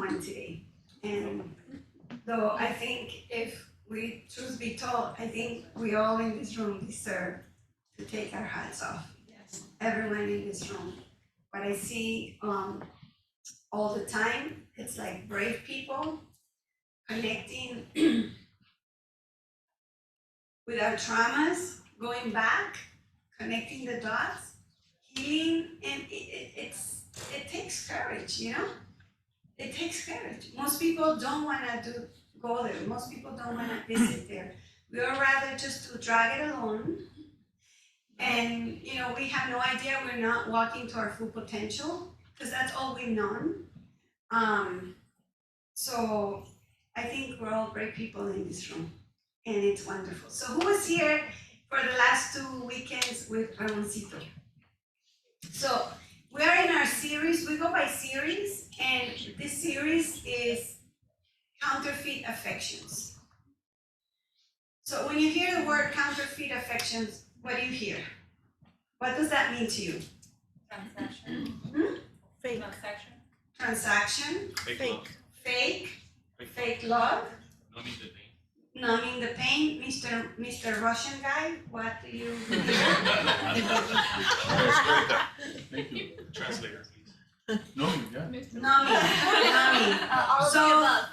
someone today. And though I think if we, truth be told, I think we all in this room deserve to take our hats off. Yes. Everyone in this room. What I see all the time, it's like brave people connecting with our traumas, going back, connecting the dots, healing, and it takes courage, you know? It takes courage. Most people don't wanna go there. Most people don't wanna visit there. We would rather just to drag it along. And you know, we have no idea we're not walking to our full potential, because that's all we've known. So I think we're all great people in this room, and it's wonderful. So who was here for the last 2 weekends with Ramoncito? So we are in our series, we go by series, and this series is Counterfeit Affections. So when you hear the word counterfeit affections, what do you hear? What does that mean to you? Transaction. Fake. Transaction. Transaction, Fake. fake love, Numbing the pain. numbing the pain. Mr. Russian guy, what do you hear? Thank you. Translator, please. No, yeah. Numbing. All So- of the above.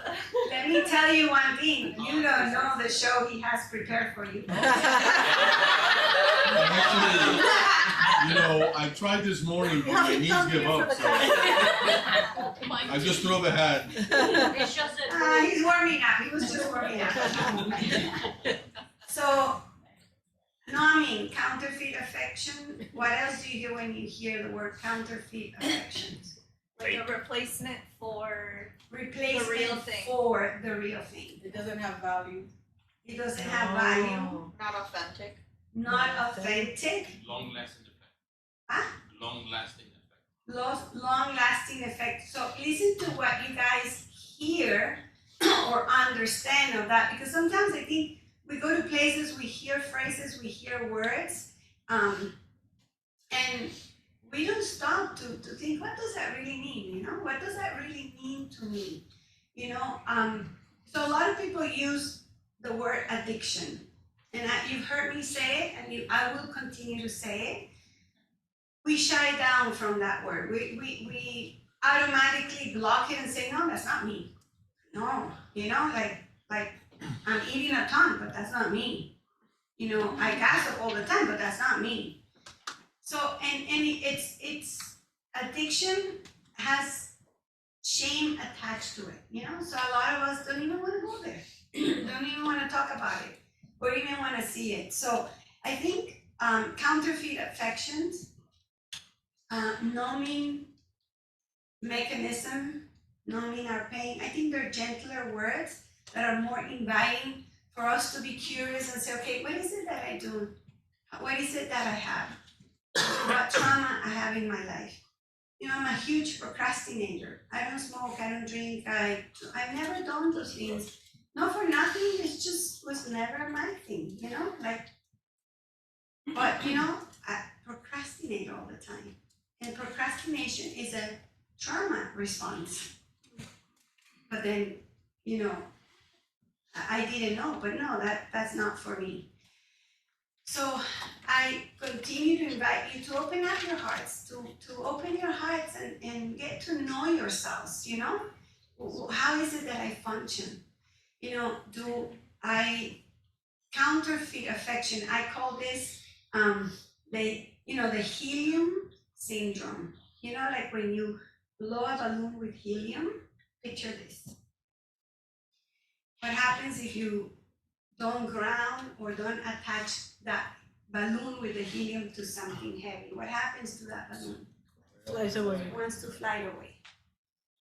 Let me tell you one thing, you don't know the show he has prepared for you. Actually, you know, I tried this morning, but my knees give up, so I just throw the hat. It's just a. He's warming up, he was just warming up. So, numbing, counterfeit affection, what else do you hear when you hear the word counterfeit affections? Like a replacement for. Replacement The real thing. for the real thing. It doesn't have value. It doesn't have value, Not authentic. not authentic, Long lasting effect. Huh? Long lasting effect. long-lasting effect. So listen to what you guys hear or understand of that, because sometimes I think we go to places, we hear phrases, we hear words, and we don't stop to think, what does that really mean? You know, what does that really mean to me? You know, so a lot of people use the word addiction, and you've heard me say it, and I will continue to say it. We shy down from that word. We automatically block it and say, no, that's not me. No, you know, like I'm eating a ton, but that's not me. You know, I gossip all the time, but that's not me. So, and it's addiction has shame attached to it, you know? So a lot of us don't even want to go there, don't even want to talk about it, or even want to see it. So I think counterfeit affections, numbing mechanism, numbing our pain, I think they're gentler words that are more inviting for us to be curious and say, okay, what is it that I do? What is it that I have? What trauma I have in my life? You know, I'm a huge procrastinator. I don't smoke, I don't drink, I've never done those things. Not for nothing, it just was never my thing, you know? Like, but you know, I procrastinate all the time. And procrastination is a trauma response. But then, you know, I didn't know, but no, that's not for me. So I continue to invite you to open up your hearts, to open your hearts and get to know yourselves, you know? How is it that I function? You know, do I counterfeit affection? I call this the helium syndrome. You know, like when you blow a balloon with helium, picture this. What happens if you don't ground or don't attach that balloon with the helium to something heavy? What happens to that balloon? Flies away. It wants to fly away.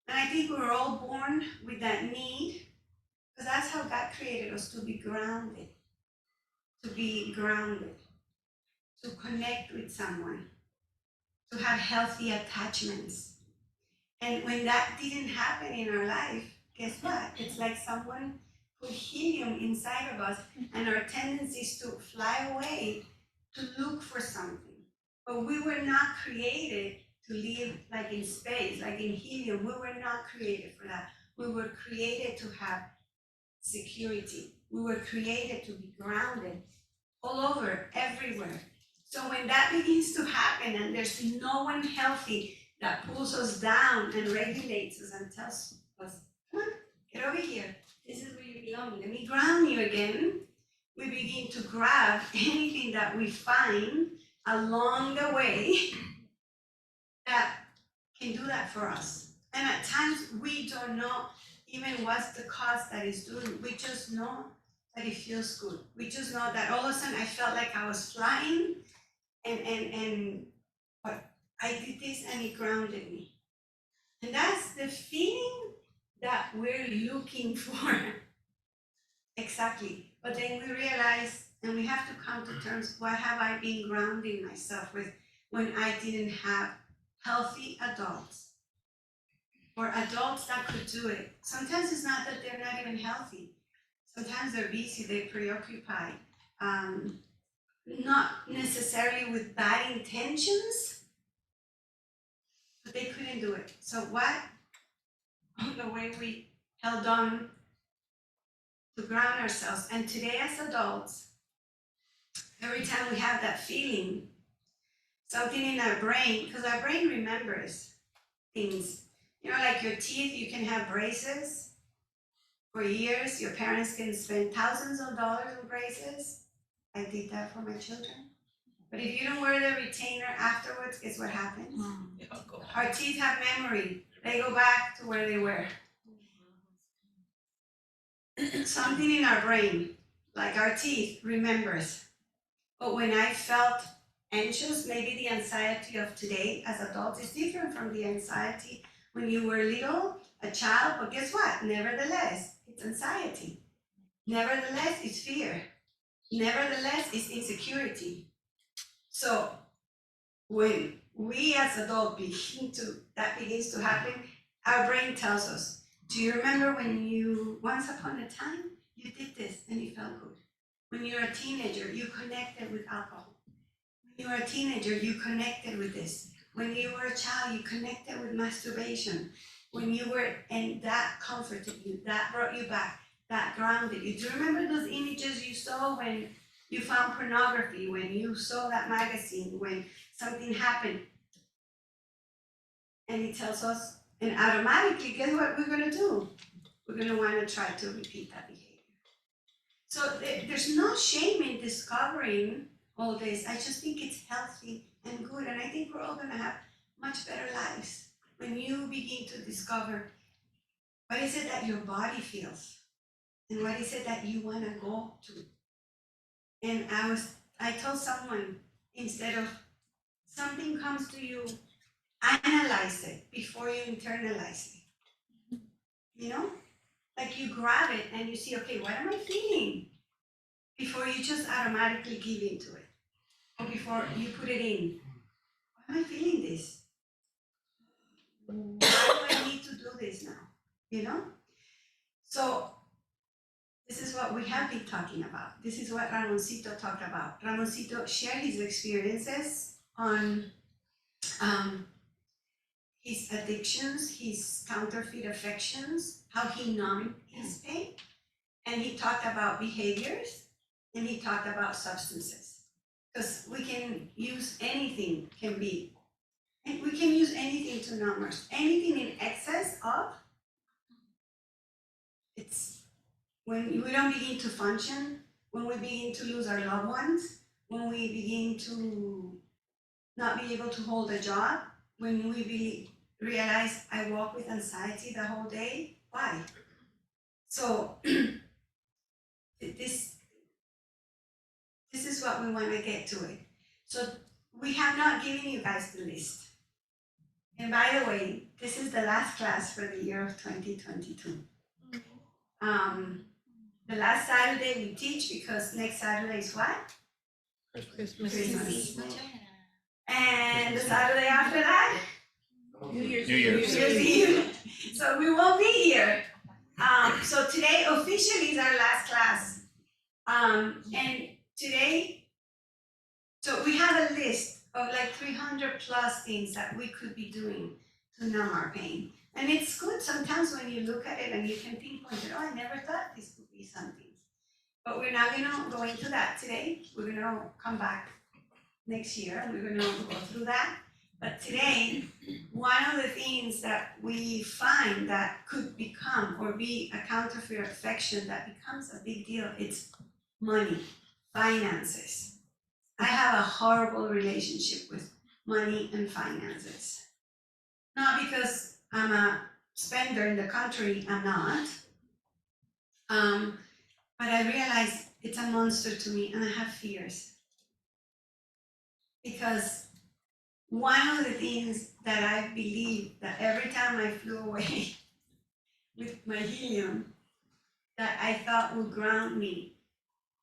And I think we're all born with that need, because that's how God created us, to be grounded, to connect with someone, to have healthy attachments. And when that didn't happen in our life, guess what? It's like someone put helium inside of us, and our tendency is to fly away, to look for something. But we were not created to live like in space, like in helium. We were not created for that. We were created to have security. We were created to be grounded all over, everywhere. So when that begins to happen and there's no one healthy that pulls us down and regulates us and tells us, come on, get over here. This is where you belong. Let me ground you again. We begin to grab anything that we find along the way that can do that for us. And at times we don't know even what's the cause that is doing. We just know that it feels good. We just know that all of a sudden I felt like I was flying and but I did this and it grounded me. And that's the feeling that we're looking for. Exactly. But then we realize, and we have to come to terms, what have I been grounding myself with when I didn't have healthy adults? Or adults that could do it. Sometimes it's not that they're not even healthy. Sometimes they're busy, they're preoccupied. Not necessarily with bad intentions, but they couldn't do it. So what, the way we held on to ground ourselves. And today as adults, every time we have that feeling, something in our brain, because our brain remembers things. You know, like your teeth, you can have braces for years. Your parents can spend thousands of dollars on braces. I did that for my children. But if you don't wear the retainer afterwards, guess what happens? Our teeth have memory. They go back to where they were. Something in our brain, like our teeth, remembers. But when I felt anxious, maybe the anxiety of today as adults is different from the anxiety when you were little, a child. But guess what? Nevertheless, it's anxiety. Nevertheless, it's fear. Nevertheless, it's insecurity. So when we as adults that begins to happen, our brain tells us, do you remember when you, once upon a time, you did this and it felt good? When you were a teenager, you connected with alcohol. When you were a teenager, you connected with this. When you were a child, you connected with masturbation. When you were, and that comforted you, that brought you back, that grounded you. Do you remember those images you saw when you found pornography, when you saw that magazine, when something happened? And it tells us, and automatically, guess what we're gonna do? We're gonna wanna try to repeat that behavior. So there's no shame in discovering all this. I just think it's healthy and good, and I think we're all gonna have much better lives when you begin to discover what is it that your body feels, and what is it that you wanna go to. And I told someone, instead of something comes to you, analyze it before you internalize it. You know? Like you grab it and you see, okay, what am I feeling? Before you just automatically give into it. Or before you put it in. Why am I feeling this? Why do I need to do this now? You know? So this is what we have been talking about. This is what Ramoncito talked about. Ramoncito shared his experiences on his addictions, his counterfeit affections, how he numbed his pain. And he talked about behaviors, and he talked about substances. Because we can use anything, and we can use anything to numb us. Anything in excess of, it's when we don't begin to function, when we begin to lose our loved ones, when we begin to not be able to hold a job, when we realize I walk with anxiety the whole day. Why? So this is what we want to get to it. So we have not given you guys the list. And by the way, this is the last class for the year of 2022. The last Saturday we teach because next Saturday is what? Christmas. And the Saturday after that? New Year's New Year's. New Year's Eve. So we won't be here. So today officially is our last class. And today, so we have a list of like 300 plus things that we could be doing to numb our pain. And it's good sometimes when you look at it and you can pinpoint it, oh, I never thought this could be something. But we're not gonna go into that today. We're gonna come back next year and we're gonna go through that. But today, one of the things that we find that could become or be a counterfeit affection that becomes a big deal, it's money, finances. I have a horrible relationship with money and finances. Not because I'm a spender in the country, I'm not. But I realize it's a monster to me and I have fears. Because one of the things that I believe that every time I flew away with my helium, that I thought would ground me,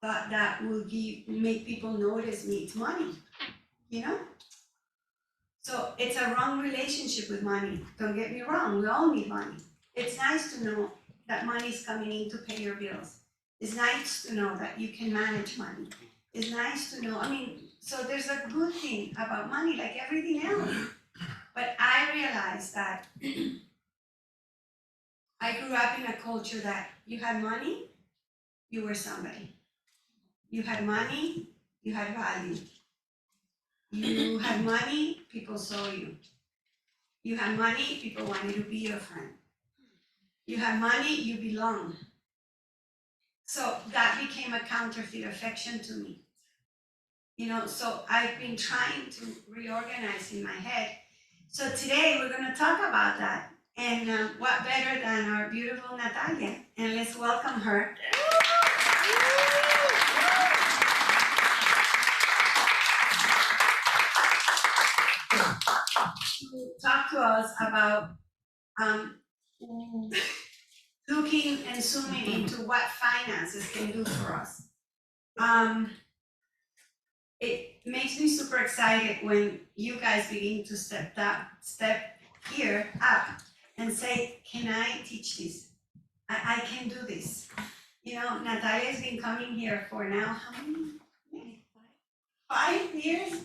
thought that would make people notice me, it's money, you know? So it's a wrong relationship with money. Don't get me wrong, we all need money. It's nice to know that money is coming in to pay your bills. It's nice to know that you can manage money. It's nice to know, so there's a good thing about money like everything else. But I realized that I grew up in a culture that you had money, you were somebody. You had money, you had value. You had money, people saw you. You had money, people wanted to be your friend. You had money, you belong. So that became a counterfeit affection to me. So I've been trying to reorganize in my head. So today we're gonna talk about that. And what better than our beautiful Natalia? And let's welcome her. To talk to us about looking and zooming into what finances can do for us. It makes me super excited when you guys begin to step here up and say, can I teach this? I can do this. Natalia's been coming here for now, how many? 5 years?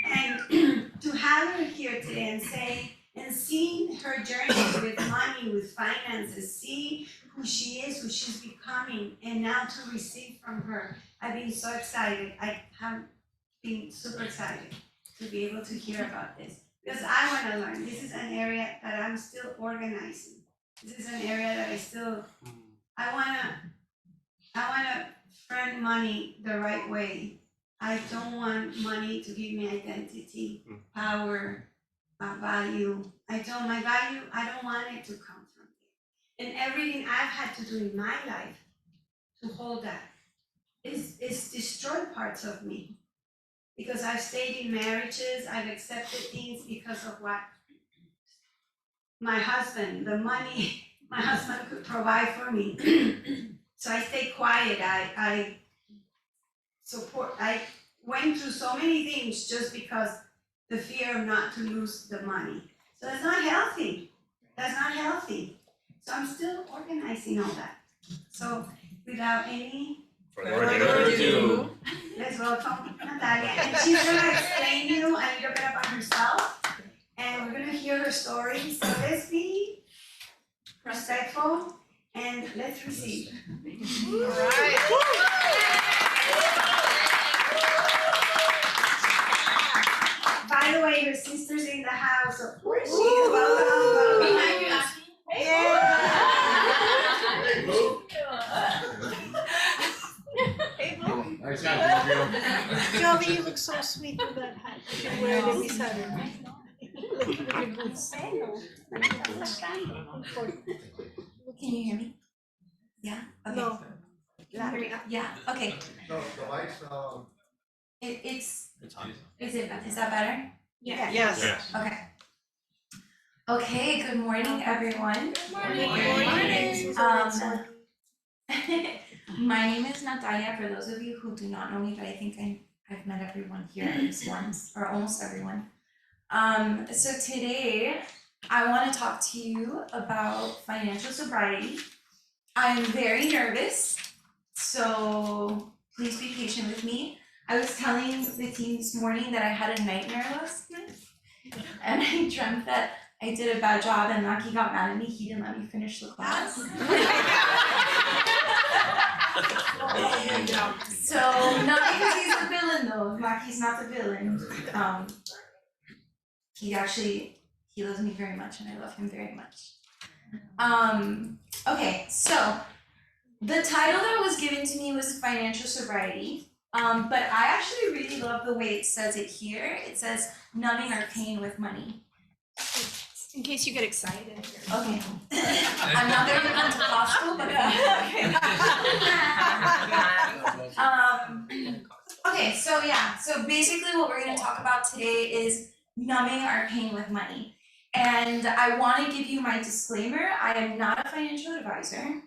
And to have her here today and seeing her journey with money, with finances, see who she is, who she's becoming, and now to receive from her. I've been so excited. I have been super excited to be able to hear about this because I want to learn. This is an area that I'm still organizing. This is an area that I wanna friend money the right way. I don't want money to give me identity, power, value. I don't want it to come from it. And everything I've had to do in my life to hold that is destroyed parts of me. Because I've stayed in marriages, I've accepted things because of what my husband, the money my husband could provide for me. So I stayed quiet, I went through so many things just because the fear of not to lose the money. So that's not healthy. So I'm still organizing all that. So without any further ado, let's welcome Natalia. And she's gonna explain to you a little bit about herself. And we're gonna hear her story. So let's be respectful and let's receive. All right. By the way, her sister's in the house. Of course she is. Welcome. Behind you. Hey, Blue. Nice job, Jovi, you look so sweet with that hat. You should wear it every Saturday. Look at your boots. Can you hear me? Yeah? Okay. No. Louder. Yeah, okay. No, the lights, It's on. is that better? Yeah. Yes. Okay. Okay, good morning, everyone. Good morning. My name is Natalia, for those of you who do not know me, but I think I've met everyone here at least once, or almost everyone. So today, I want to talk to you about financial sobriety. I'm very nervous, so please be patient with me. I was telling the team this morning that I had a nightmare last night, and I dreamt that I did a bad job and Maki got mad at me. He didn't let me finish the class. So not because he's the villain though. Maki's not the villain. He loves me very much and I love him very much. Okay, so the title that was given to me was Financial Sobriety. But I actually really love the way it says it here. It says numbing our pain with money. In case you get excited. Okay. I'm not very Pentecostal, but okay, so yeah, so basically what we're gonna talk about today is numbing our pain with money. And I wanna give you my disclaimer, I am not a financial advisor.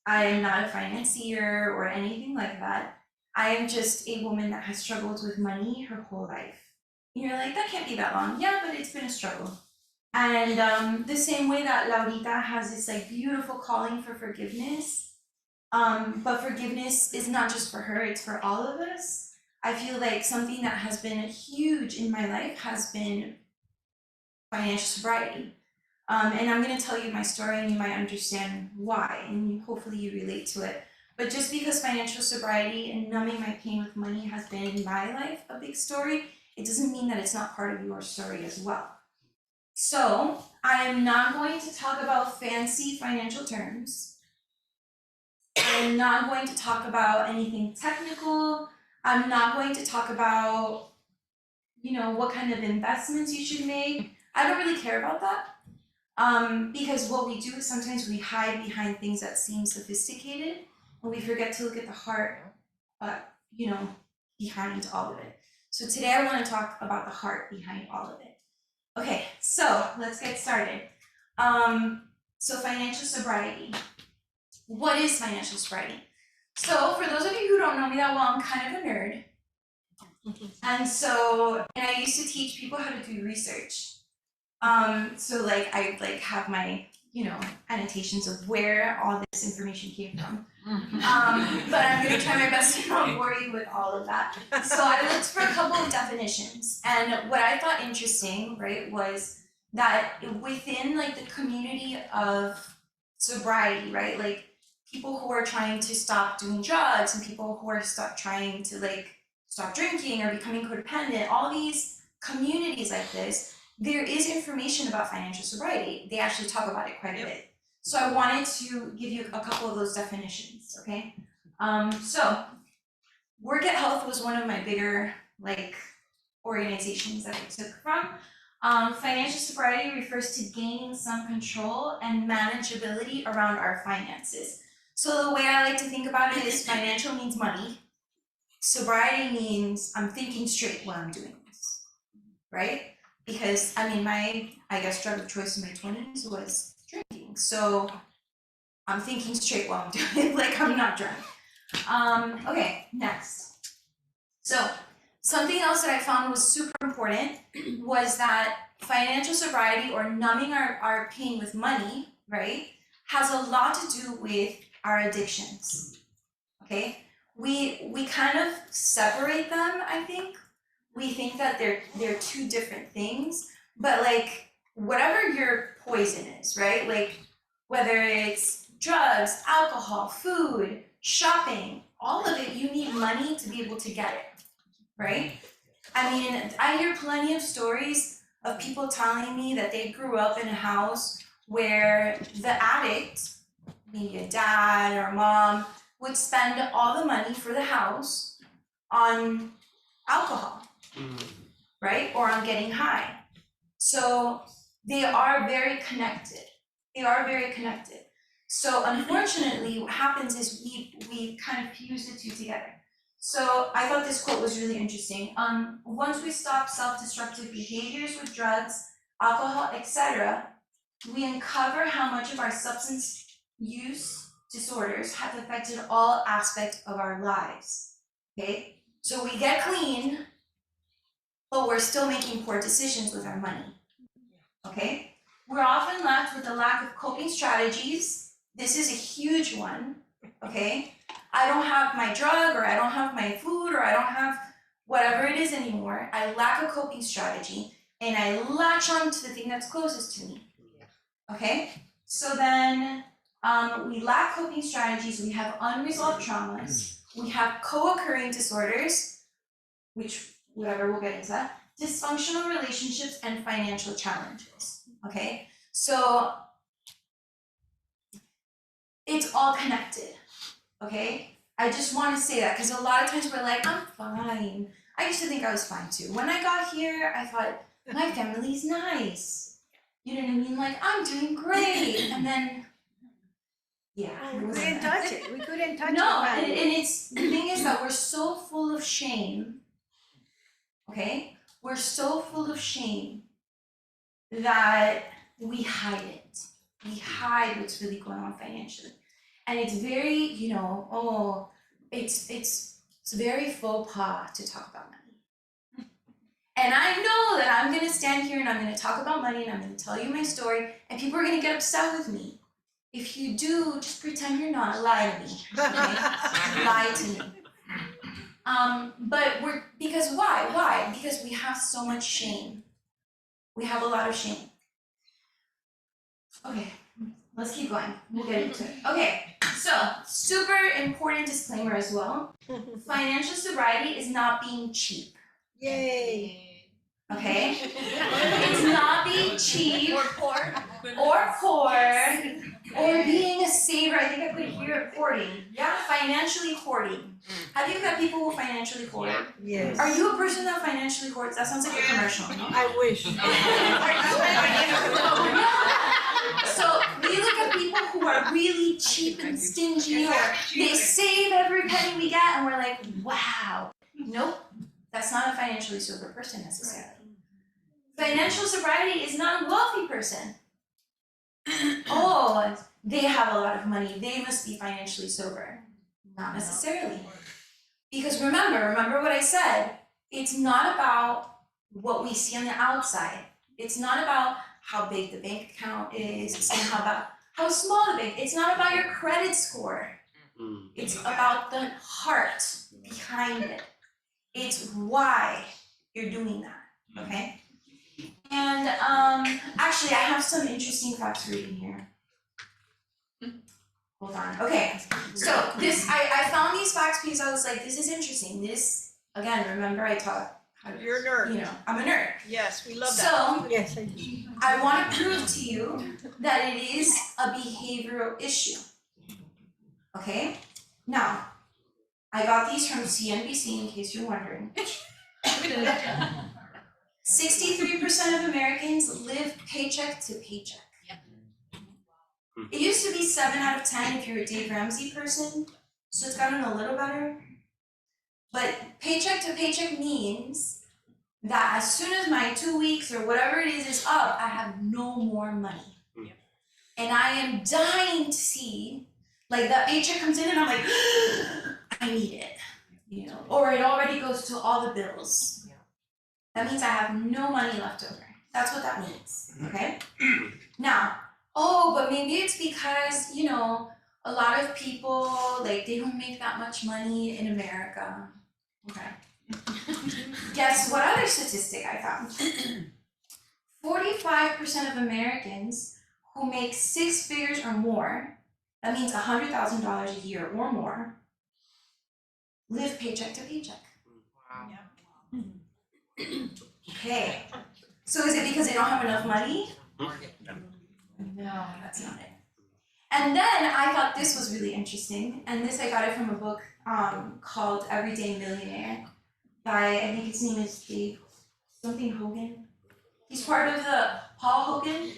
I am not a financier or anything like that. I am just a woman that has struggled with money her whole life. And you're like, that can't be that long. Yeah, but it's been a struggle. And the same way that Laurita has this like beautiful calling for forgiveness, but forgiveness is not just for her, it's for all of us. I feel like something that has been huge in my life has been financial sobriety. And I'm gonna tell you my story and you might understand why, and hopefully you relate to it. But just because financial sobriety and numbing my pain with money has been in my life a big story, it doesn't mean that it's not part of your story as well. So I am not going to talk about fancy financial terms. I am not going to talk about anything technical. I'm not going to talk about, what kind of investments you should make. I don't really care about that. Because what we do is sometimes we hide behind things that seem sophisticated and we forget to look at the heart, behind all of it. So today I want to talk about the heart behind all of it. Okay, so let's get started. So financial sobriety. What is financial sobriety? So for those of you who don't know me that well, I'm kind of a nerd. And I used to teach people how to do research. So I have my, annotations of where all this information came from. But I'm gonna try my best to not bore you with all of that. So I looked for a couple of definitions, and what I thought interesting, right, was that within the community of sobriety, right, people who are trying to stop doing drugs and people who are trying to stop drinking or becoming codependent, all these communities like this, there is information about financial sobriety. They actually talk about it quite a bit. So I wanted to give you a couple of those definitions, okay? So Work at Health was one of my bigger organizations that I took from. Financial sobriety refers to gaining some control and manageability around our finances. So the way I like to think about it is financial means money. Sobriety means I'm thinking straight while I'm doing this, right? Because my drug of choice in my 20s was drinking. So I'm thinking straight while I'm doing it, I'm not drunk. Okay, next. So something else that I found was super important was that financial sobriety, or numbing our pain with money, right, has a lot to do with our addictions, okay? We kind of separate them, I think. We think that they're two different things, but whatever your poison is, right? Whether it's drugs, alcohol, food, shopping, all of it, you need money to be able to get it, right? I hear plenty of stories of people telling me that they grew up in a house where the addict, maybe a dad or a mom, would spend all the money for the house on alcohol, right? Or on getting high. So they are very connected. So unfortunately, what happens is we kind of fuse the two together. So I thought this quote was really interesting. Once we stop self-destructive behaviors with drugs, alcohol, etc., we uncover how much of our substance use disorders have affected all aspects of our lives. Okay? So we get clean, but we're still making poor decisions with our money. Okay? We're often left with a lack of coping strategies. This is a huge one. Okay? I don't have my drug, or I don't have my food, or I don't have whatever it is anymore. I lack a coping strategy. and I latch on to the thing that's closest to me. Okay? So then we lack coping strategies, we have unresolved traumas, we have co-occurring disorders, which whatever we'll get into that, dysfunctional relationships and financial challenges. Okay? So it's all connected. Okay? I just want to say that because a lot of times we're like, I'm fine. I used to think I was fine too. When I got here, I thought, my family's nice. You know what I mean? Like, I'm doing great. And then, yeah. Oh, it we wasn't couldn't that. touch it. We couldn't touch No, it. and it's, the thing is that we're so full of shame. Okay? We're so full of shame that we hide it. We hide what's really going on financially. And it's very, you know, oh, it's very faux pas to talk about money. And I know that I'm gonna stand here and I'm gonna talk about money and I'm gonna tell you my story and people are gonna get upset with me. If you do, just pretend you're not, lie to me, okay? Lie to me. But because why? Why? Because we have so much shame. We have a lot of shame. Okay, let's keep going. We'll get into it. Okay, so super important disclaimer as well. Financial sobriety is not being cheap. Yay. Okay? It's not being cheap Or poor. or poor or being a saver. I think I put here hoarding. Yeah, financially hoarding. Have you met people who financially hoard? Yes. Are you a person that financially hoards? That sounds like a commercial, no? I wish. So we look at people who are really cheap and stingy, or they save every penny we get, and we're like, wow. Nope, that's not a financially sober person necessarily. Financial sobriety is not a wealthy person. Oh, they have a lot of money, they must be financially sober. Not necessarily. Because remember what I said, it's not about what we see on the outside. It's not about how big the bank account is, it's not about how small the bank, it's not about your credit score. It's about the heart behind it. It's why you're doing that, okay? And actually I have some interesting facts for you in here. Hold on. Okay, so this, I found these facts because I was like, this is interesting. This, again, remember I taught how to, You're a nerd. you know, I'm a nerd. Yes, we love that. So, Yes, I do. I want to prove to you that it is a behavioral issue. Okay? Now, I got these from CNBC in case you're wondering. 63% of Americans live paycheck to paycheck. It used to be 7 out of 10 if you're a Dave Ramsey person, so it's gotten a little better. But paycheck to paycheck means that as soon as my 2 weeks or whatever it is up, I have no more money. And I am dying to see, like that paycheck comes in and I'm like, I need it, you know, or it already goes to all the bills. That means I have no money left over. That's what that means, okay? Now, oh, but maybe it's because, you know, a lot of people, like, they don't make that much money in America. Okay. Guess what other statistic I found? 45% of Americans who make 6 figures or more, that means $100,000 a year or more, live paycheck to paycheck. Okay. So is it because they don't have enough money? No, that's not it. And then I thought this was really interesting, and this I got it from a book called Everyday Millionaire by, I think his name is Dave something Hogan. He's part of the Paul Hogan.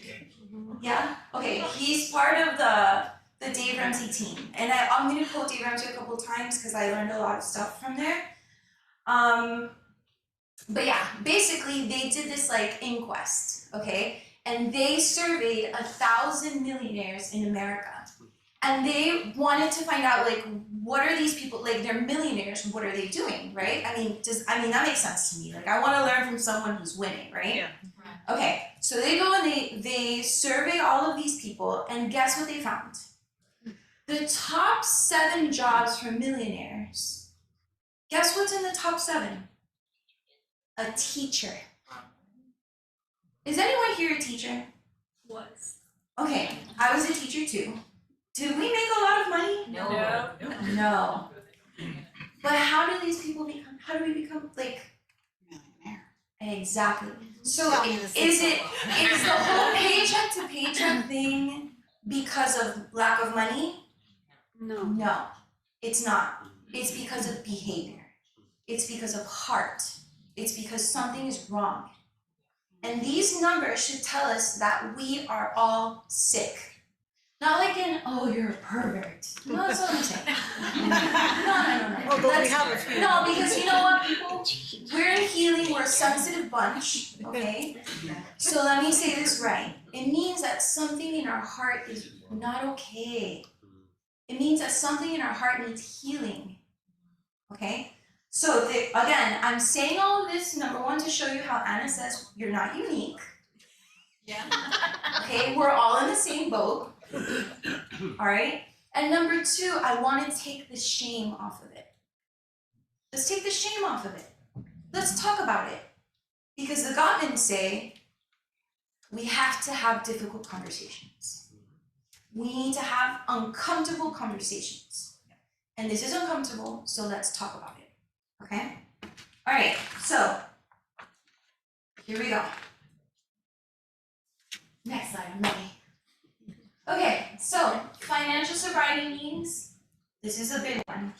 Yeah. Okay. He's part of the Dave Ramsey team, and I'm gonna quote Dave Ramsey a couple times because I learned a lot of stuff from there. But yeah, basically they did this like inquest, okay? And they surveyed 1,000 millionaires in America. And they wanted to find out like, what are these people, like they're millionaires, what are they doing, right? I mean, that makes sense to me. Like I wanna learn from someone who's winning, right? Yeah. Okay, so they go and they survey all of these people, and guess what they found? The top 7 jobs for millionaires. Guess what's in the top 7? A teacher. Is anyone here a teacher? Was. Okay, I was a teacher too. Did we make a lot of money? No. No. But how do these people become, how do we become like, exactly. So Tell me is the the whole paycheck to paycheck thing because of lack of money? No. No, it's not. It's because of behavior. It's because of heart. It's because something is wrong. And these numbers should tell us that we are all sick. Not like in, oh, you're a pervert. No, that's not what I'm saying. No. Although we That's- have a few. No, because you know what, people? We're in healing, we're a sensitive bunch, okay? So let me say this right. It means that something in our heart is not okay. It means that something in our heart needs healing, okay? So again, I'm saying all of this, number one, to show you how Anna says you're not unique, Yeah. okay? We're all in the same boat, all right? And number two, I want to take the shame off of it. Let's take the shame off of it. Let's talk about it. Because the Gottmans say we have to have difficult conversations. We need to have uncomfortable conversations. And this is uncomfortable, so let's talk about it. Okay? All right, so here we go. Next slide, I'm ready. Okay, so financial sobriety means, this is a big one.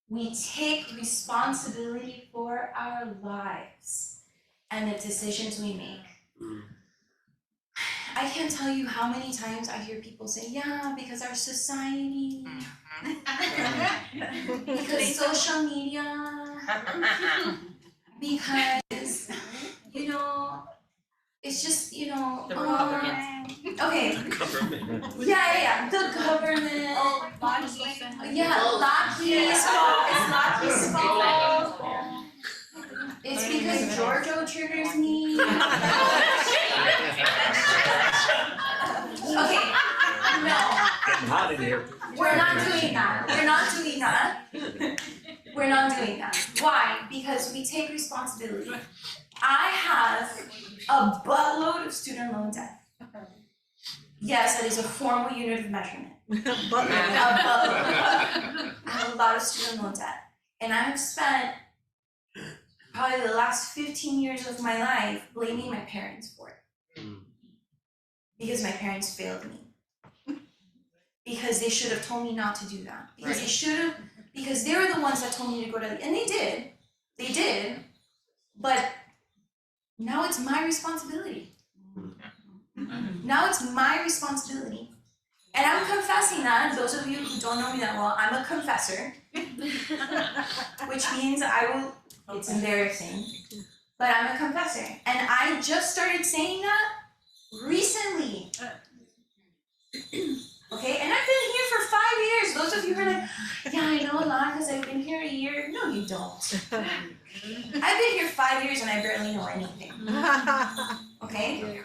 We take responsibility for our lives and the decisions we make. I can't tell you how many times I hear people say, yeah, because our society, because social media, because, you know, it's just, you know, okay, yeah, the government, Oh, Lockheed. yeah, Lockheed's fault, it's Lockheed's fault. It's because Giorgio triggers me. Okay, no, Getting hot in here. we're not doing that. We're not doing that. Why? Because we take responsibility. I have a buttload of student loan debt. Yes, that is a formal unit of measurement. A buttload. I have a lot of student loan debt. And I have spent probably the last 15 years of my life blaming my parents for it. Because my parents failed me. Because they should have told me not to do that. Because they were the ones that told me to go to, and they did, but now it's my responsibility. Now it's my responsibility. And I'm confessing that, those of you who don't know me that well, I'm a confessor, which means it's embarrassing, but I'm a confessor. And I just started saying that recently. Okay, and I've been here for 5 years. Those of you who are like, yeah, I know a lot because I've been here a year. No, you don't. I've been here 5 years and I barely know anything. Okay?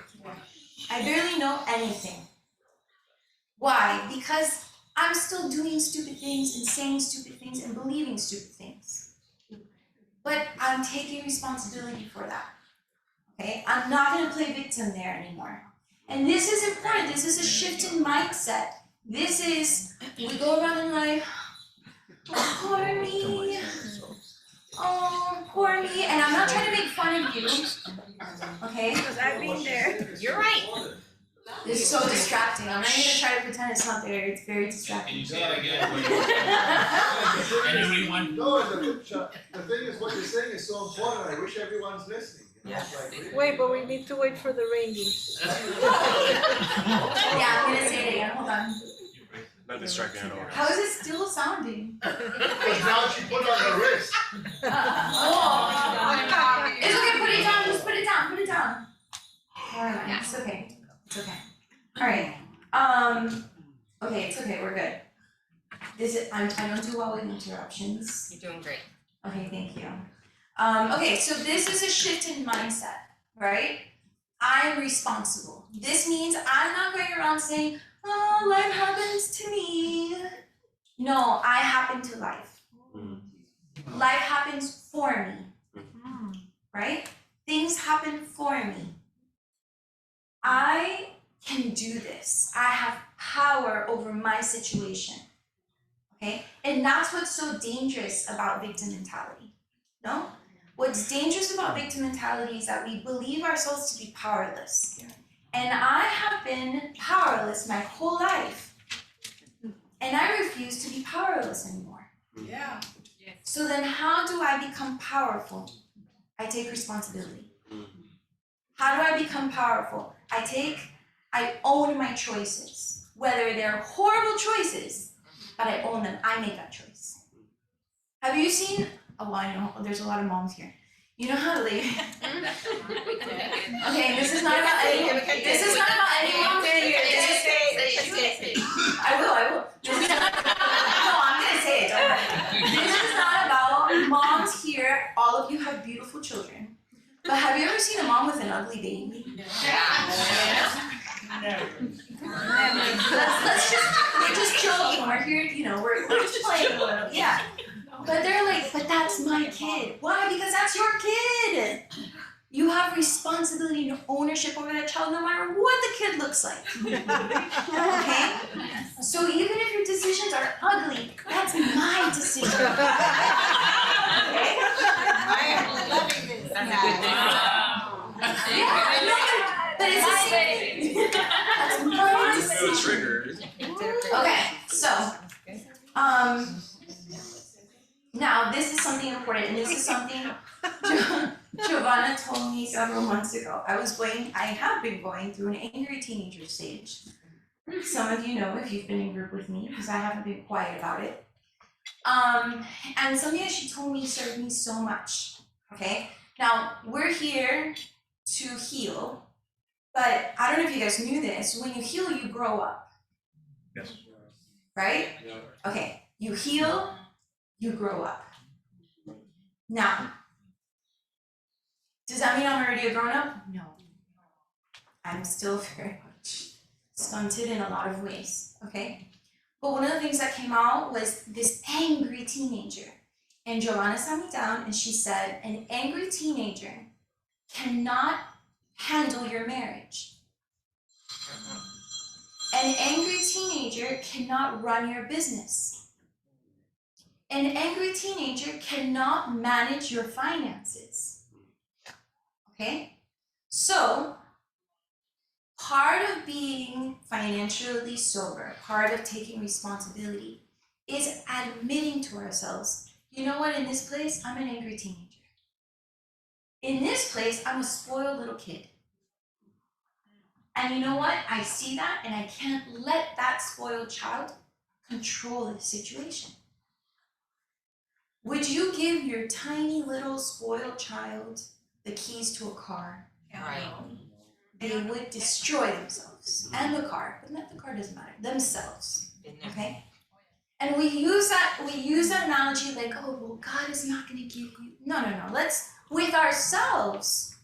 I barely know anything. Why? Because I'm still doing stupid things and saying stupid things and believing stupid things. But I'm taking responsibility for that. Okay? I'm not going to play victim there anymore. And this is important. This is a shift in mindset. This is, we go around in life, oh, poor me. Oh, poor me. And I'm not trying to make fun of you. Okay? Because I've been there. You're right. It's so distracting. I'm not even gonna try to pretend it's not there. It's very Can distracting. you say it again? Anyone? No, the thing is, what you're saying is so important. I wish everyone's listening. You know? It's like, really- Wait, but we need to wait for the ringing. Yeah, I'm gonna say it again. Hold on. Not distracting at all. How is it still sounding? Because now she put on her wrist. Oh. It's okay. Put it down. Just put it down. Put it down. Alright, it's okay. It's okay. Alright. Okay, it's okay. We're good. I don't do well with interruptions. You're doing great. Okay, thank you. Okay, so this is a shift in mindset, right? I'm responsible. This means I'm not going around saying, oh, life happens to me. No, I happen to life. Life happens for me, right? things happen for me. I can do this. I have power over my situation. Okay? And that's what's so dangerous about victim mentality. No? What's dangerous about victim mentality is that we believe ourselves to be powerless. And I have been powerless my whole life. And I refuse to be powerless anymore. Yeah. So then how do I become powerful? I take responsibility. How do I become powerful? I own my choices. Whether they're horrible choices, but I own them. I make that choice. Have you seen, oh, I know, there's a lot of moms here. You know how to leave. Okay, this is not about any mom. This is not about any mom. I will. No, I'm gonna say it, don't worry. This is not about moms here. All of you have beautiful children. But have you ever seen a mom with an ugly baby? We're just joking. We're here, you know, we're just playing a little. Yeah. But they're like, but that's my kid. Why? Because that's your kid. You have responsibility and ownership over that child no matter what the kid looks like. Okay? So even if your decisions are ugly, that's my decision. Okay? I am loving this. Yeah, no, but it's the same thing. That's my decision. Triggers. Okay, so, now this is something important, and this is something Giovanna told me several months ago. I have been going through an angry teenager stage. Some of you know if you've been in group with me, because I haven't been quiet about it. And something that she told me served me so much, okay? Now, we're here to heal, but I don't know if you guys knew this, when you heal, you grow up. Yes. Right? Okay, you heal, you grow up. Now, does that mean I'm already a grown-up? No. I'm still very much stunted in a lot of ways, okay? But one of the things that came out was this angry teenager. And Giovanna sat me down and she said, an angry teenager cannot handle your marriage. An angry teenager cannot run your business. An angry teenager cannot manage your finances. Okay? So, part of being financially sober, part of taking responsibility, is admitting to ourselves, you know what, in this place, I'm an angry teenager. In this place, I'm a spoiled little kid. And you know what? I see that and I can't let that spoiled child control the situation. Would you give your tiny little spoiled child the keys to a car? Right. They would destroy themselves and the car, but the car doesn't matter, themselves. Okay? And we use that analogy like, oh, well, God is not gonna give you. No. Let's, with ourselves,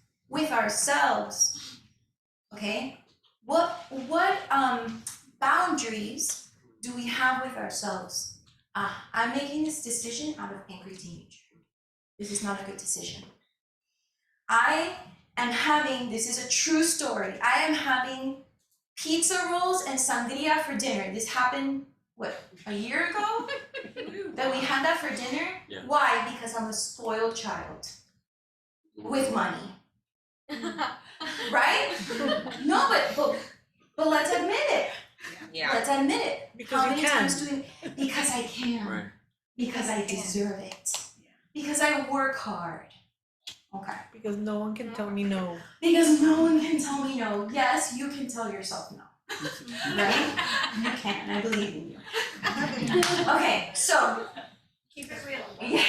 okay? What boundaries do we have with ourselves? I'm making this decision out of angry teenager. This is not a good decision. I am having, this is a true story, I am having pizza rolls and sangria for dinner. This happened, what, a year ago? That we had that for dinner? Yeah. Why? Because I'm a spoiled child with money. Right? No, but let's admit it. Yeah. Let's admit it. Because How you many can. times do we? Because I can. Right. Because I deserve it. Because I work hard. Okay. Because no one can tell me no. Because no one can tell me no. Yes, you can tell yourself no. Right? You can. I believe in you. Okay, so. Keep it real. Yeah.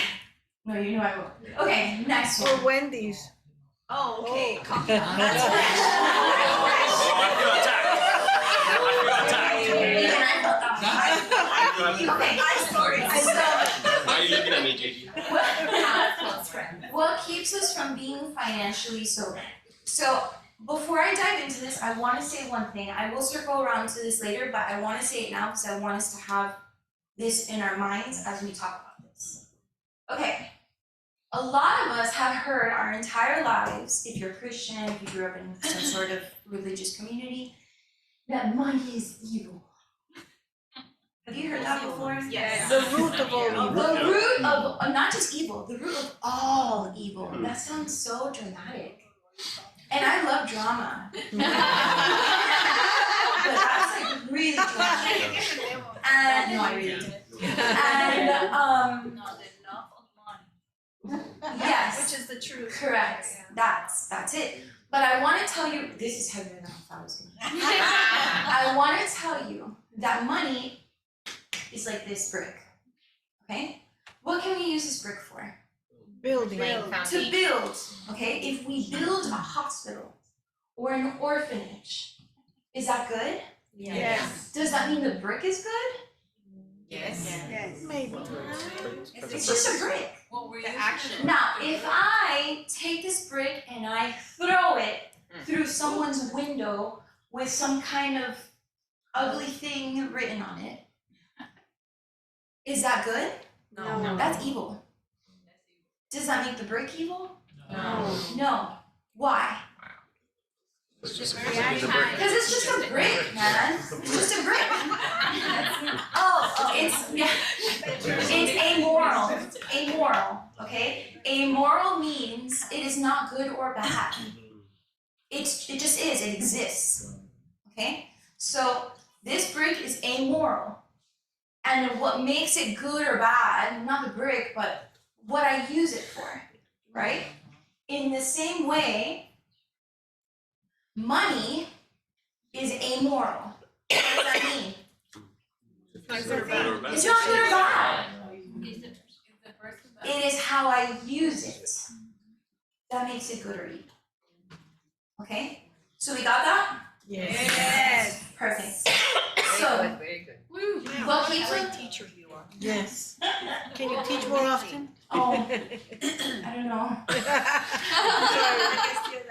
No, you know I will. Okay, next Or one. Wendy's. Oh, okay. Oh, I feel attacked. Even I felt that one. Okay, Why are you looking at me, JG? what keeps us from being financially sober? So before I dive into this, I want to say one thing. I will circle around to this later, but I want to say it now because I want us to have this in our minds as we talk about this. Okay, a lot of us have heard our entire lives, if you're Christian, if you grew up in some sort of religious community, that money is evil. Have you heard that before? Yes. The root of all evil. The root of, not just evil, the root of all evil. That sounds so dramatic. And I love drama. But that's like really dramatic. And, no, I really do. And, yes. Which is the truth. Correct. That's it. But I want to tell you, this is heavier than I thought it was going to be. I want to tell you that money is like this brick. Okay? What can we use this brick for? Building. To build. Okay? If we build a hospital or an orphanage, is that good? Yes. Does that mean the brick is good? Yes. Maybe. It's just a brick. What were you? The action. Now, if I take this brick and I throw it through someone's window with some kind of ugly thing written on it, is that good? No. That's evil. Does that make the brick evil? No. No. Why? It's just very very brick. kind. Because it's just a brick, man. It's just a brick. Oh, it's amoral. Amoral, okay? Amoral means it is not good or bad. It just is, it exists. Okay? So this brick is amoral. And what makes it good or bad, not the brick, but what I use it for, right? In the same way, money is amoral. What does that mean? It's not good or bad. It is how I use it that makes it good or evil. Okay? So we got that? Yes. Perfect. So, what keeps us? Teacher you are. Yes. Can you teach more often? Oh, I don't know.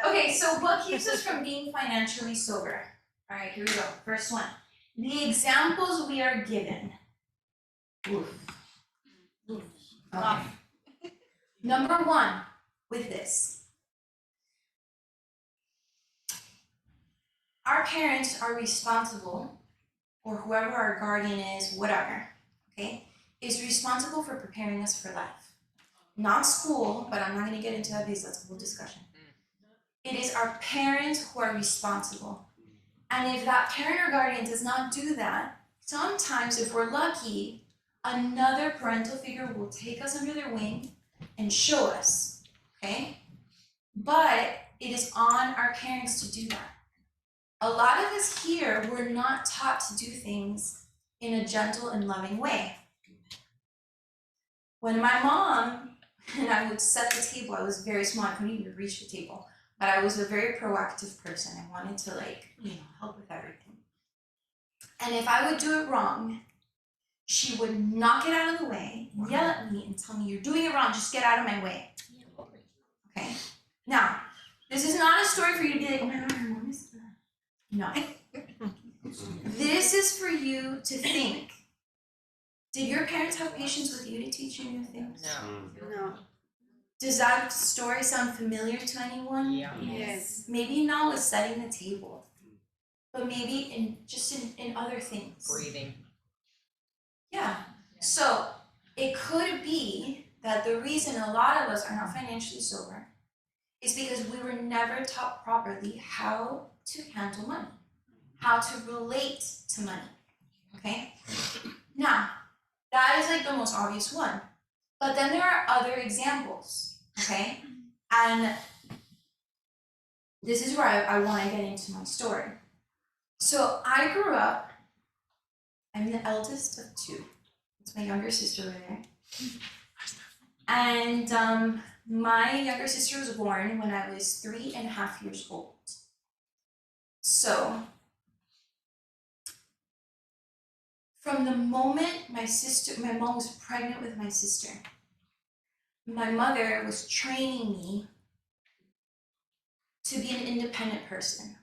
Okay, so what keeps us from being financially sober? All right, here we go. First one. The examples we are given. Oof. Okay. Number one, with this. Our parents are responsible, or whoever our guardian is, whatever, okay, is responsible for preparing us for life. Not school, but I'm not going to get into that because that's a whole discussion. It is our parents who are responsible. And if that parent or guardian does not do that, sometimes if we're lucky, another parental figure will take us under their wing and show us, okay? But it is on our parents to do that. A lot of us here were not taught to do things in a gentle and loving way. When my mom and I would set the table, I was very small, I couldn't even reach the table. But I was a very proactive person. I wanted to help with everything. And if I would do it wrong, she would knock it out of the way, yell at me and tell me, "You're doing it wrong, just get out of my way." Okay? Now, this is not a story for you to be like, "Oh my God, my mom is..." No. This is for you to think. Did your parents have patience with you to teach you new things? No. Does that story sound familiar to anyone? Yes. Maybe not with setting the table, but maybe in other things. Breathing. Yeah. So it could be that the reason a lot of us are not financially sober is because we were never taught properly how to handle money, how to relate to money. Okay? Now, that is like the most obvious one. But then there are other examples, okay? And this is where I want to get into my story. So I grew up, I'm the eldest of two. It's my younger sister over there. And my younger sister was born when I was 3.5 years old. So, from the moment my mom was pregnant with my sister, my mother was training me to be an independent person.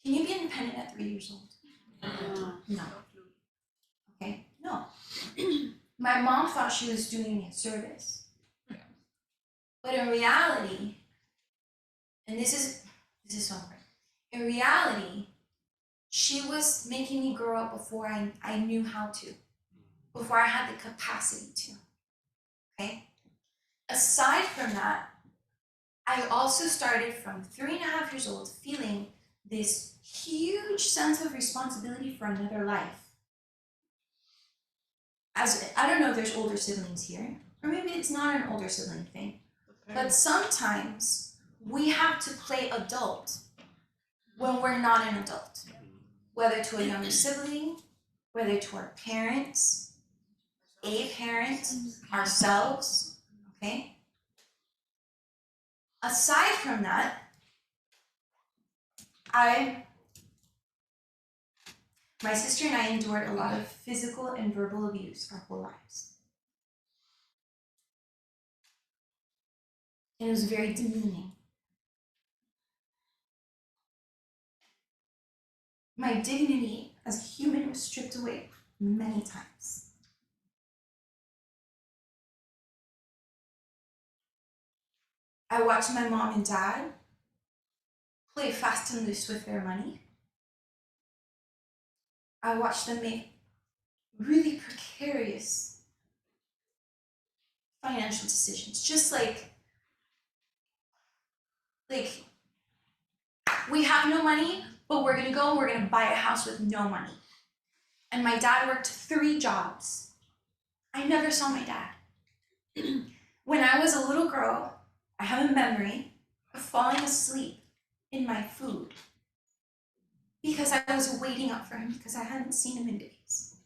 Can you be independent at 3 years old? No. Okay, no. My mom thought she was doing me a service But in reality, and this is so important. In reality, she was making me grow up before I knew how to, before I had the capacity to. Okay? Aside from that, I also started from 3.5 years old feeling this huge sense of responsibility for another life. I don't know if there's older siblings here, or maybe it's not an older sibling thing, but sometimes we have to play adult when we're not an adult, whether to a younger sibling, whether to our parents, a parent, ourselves, okay? Aside from that, my sister and I endured a lot of physical and verbal abuse our whole lives. And it was very demeaning. My dignity as a human was stripped away many times. I watched my mom and dad play fast and loose with their money. I watched them make really precarious financial decisions. Just like we have no money, but we're gonna buy a house with no money. And my dad worked 3 jobs. I never saw my dad. When I was a little girl, I have a memory of falling asleep in my food because I was waiting up for him because I hadn't seen him in days.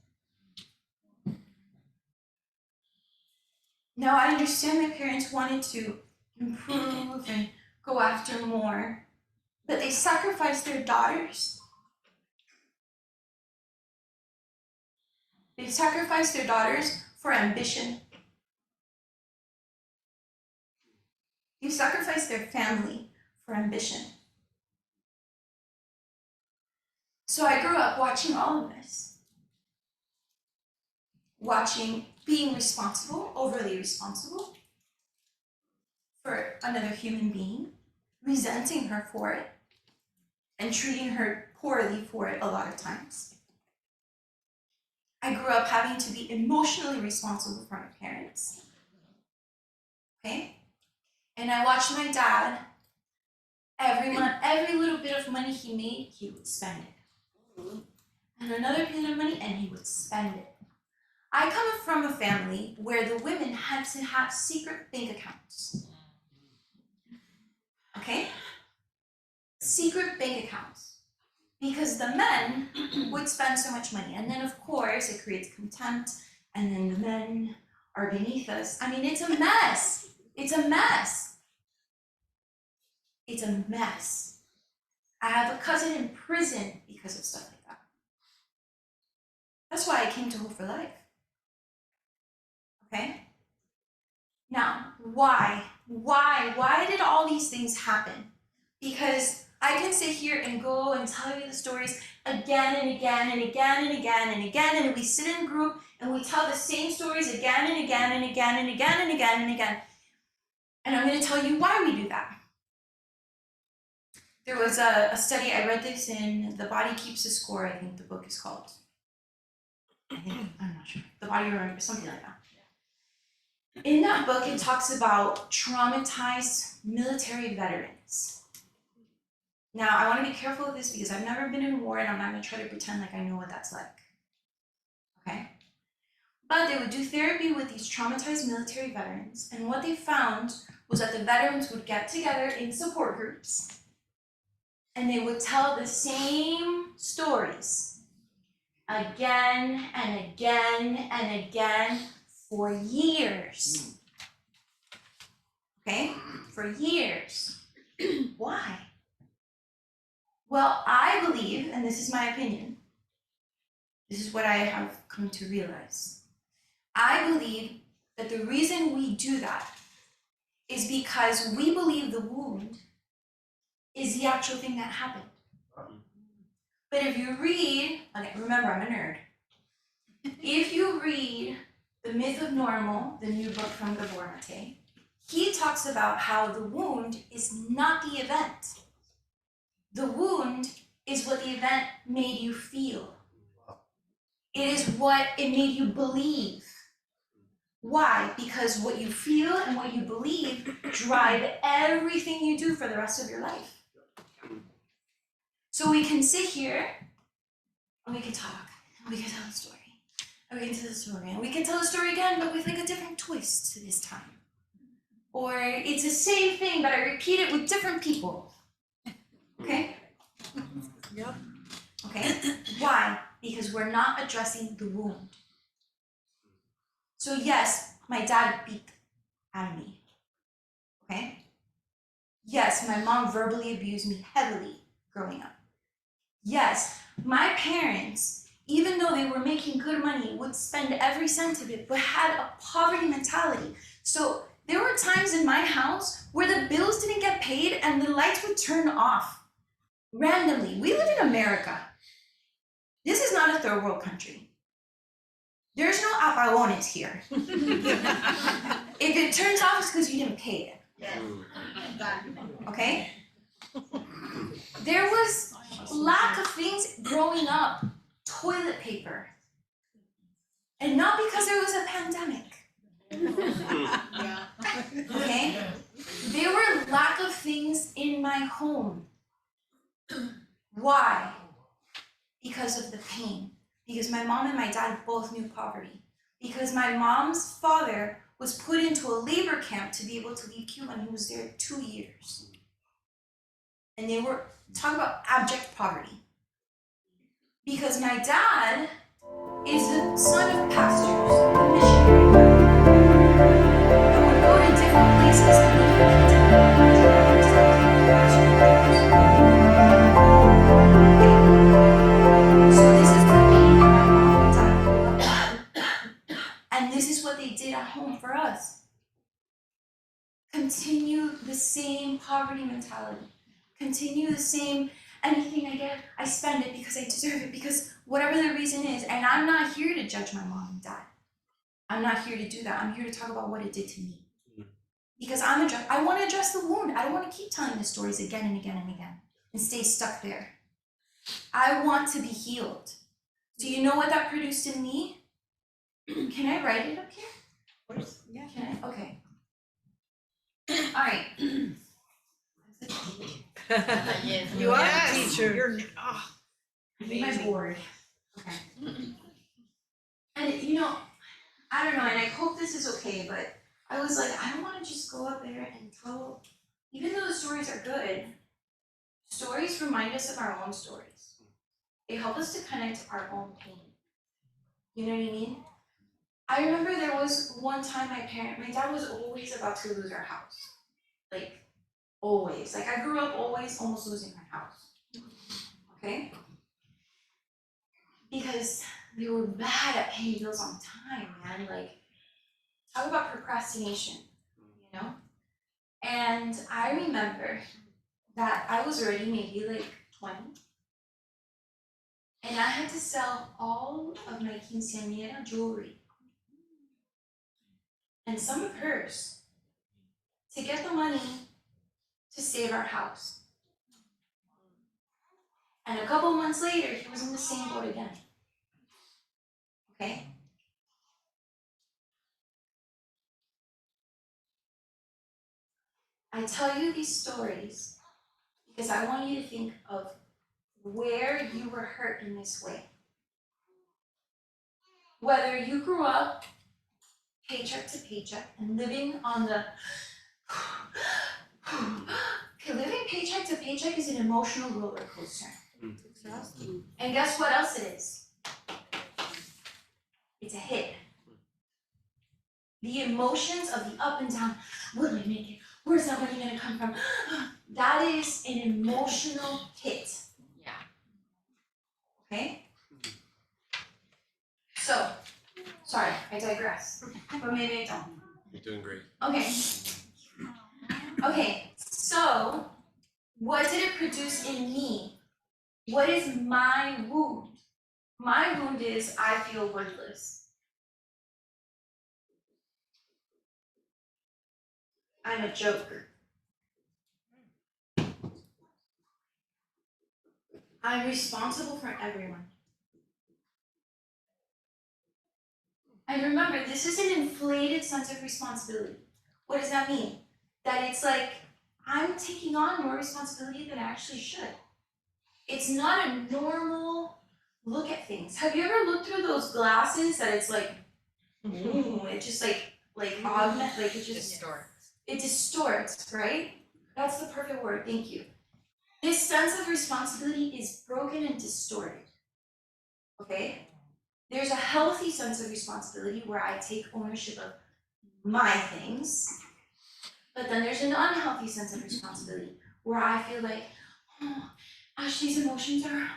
Now I understand my parents wanted to improve and go after more, but they sacrificed their daughters. They sacrificed their daughters for ambition. They sacrificed their family for ambition. So I grew up watching all of this. Watching being responsible, overly responsible for another human being, resenting her for it, and treating her poorly for it a lot of times. I grew up having to be emotionally responsible for my parents. Okay? And I watched my dad, every month, every little bit of money he made, he would spend it. And another bit of money, and he would spend it. I come from a family where the women had to have secret bank accounts. Okay? Secret bank accounts. Because the men would spend so much money. And then, of course, it creates contempt, and then the men are beneath us. I mean, it's a mess. It's a mess. It's a mess. I have a cousin in prison because of stuff like that. That's why I came to Hope4Life. Okay? Now, why? Why did all these things happen? Because I can sit here and go and tell you the stories again and again and again and again and again, and we sit in a group and we tell the same stories again and again and again and again and again and again. And I'm going to tell you why we do that. There was a study, I read this in The Body Keeps a Score, I think the book is called. I'm not sure. The Body Remembers, something like that. In that book, it talks about traumatized military veterans. Now, I want to be careful with this because I've never been in war and I'm not going to try to pretend like I know what that's like. Okay? But they would do therapy with these traumatized military veterans, and what they found was that the veterans would get together in support groups and they would tell the same stories again and again and again for years. Okay? For years. Why? Well, I believe, and this is my opinion, this is what I have come to realize. I believe that the reason we do that is because we believe the wound is the actual thing that happened. But if you read, okay, remember I'm a nerd. If you read The Myth of Normal, the new book from Gabor Mate, he talks about how the wound is not the event. The wound is what the event made you feel. It is what it made you believe. Why? Because what you feel and what you believe drive everything you do for the rest of your life. So we can sit here and we can talk, and we can tell the story, and we can tell the story, and we can tell the story again, but with like a different twist this time. Or it's the same thing, but I repeat it with different people. Okay? Yep. Okay? Why? Because we're not addressing the wound. So yes, my dad beat out of me. Okay? Yes, my mom verbally abused me heavily growing up. Yes, my parents, even though they were making good money, would spend every cent of it, but had a poverty mentality. So there were times in my house where the bills didn't get paid and the lights would turn off randomly. We live in America. This is not a third world country. There's no apagones here. If it turns off, it's because you didn't pay it. Okay? There was lack of things growing up. Toilet paper. And not because there was a pandemic. Okay? There were lack of things in my home. Why? Because of the pain. Because my mom and my dad both knew poverty. Because my mom's father was put into a labor camp to be able to leave Cuba, and he was there 2 years. And they were talking about abject poverty. Because my dad is the son of pastors, a missionary that would go to different places and leave the kids So this is the pain that my mom and dad grew up with. And this is what they did at home for us. Continue the same poverty mentality. Continue the same, anything I get, I spend it because I deserve it, because whatever the reason is. And I'm not here to judge my mom and dad. I'm not here to do that. I'm here to talk about what it did to me. Because I want to address the wound. I don't want to keep telling the stories again and again and again and stay stuck there. I want to be healed. Do you know what that produced in me? Can I write it up here? Of course, yeah. Can I? Okay. All right. You are Yes. a teacher. You're I need my board. Okay. And you know, I don't know, and I hope this is okay, but I was like, I don't want to just go up there and tell, even though the stories are good, stories remind us of our own stories. They help us to connect to our own pain. You know what I mean? I remember there was one time my dad was always about to lose our house. Like, always. Like, I grew up always almost losing my house. Okay? Because they were bad at paying bills on time, man. Like, talk about procrastination, you know? And I remember that I was already maybe like 20. And I had to sell all of my quinceañera jewelry and some of hers to get the money to save our house. And a couple months later, he was in the same boat again. Okay? I tell you these stories because I want you to think of where you were hurt in this way. Whether you grew up paycheck to paycheck and living on the living paycheck to paycheck is an emotional roller coaster. And guess what else it is? It's a hit. The emotions of the up and down, will I make it? Where's that money gonna come from? That is an emotional hit. Yeah. Okay? So, sorry, I digress. But maybe I don't. You're doing great. Okay. Okay, so what did it produce in me? What is my wound? My wound is I feel worthless. I'm a joke. I'm responsible for everyone. And remember, this is an inflated sense of responsibility. What does that mean? That it's like, I'm taking on more responsibility than I actually should. It's not a normal look at things. Have you ever looked through those glasses that it's like, ooh, it just like augment, like it just it distorts, right? That's the perfect word, thank you. This sense of responsibility is broken and distorted. Okay? There's a healthy sense of responsibility where I take ownership of my things, but then there's an unhealthy sense of responsibility where I feel like, oh, Ashley's emotions they're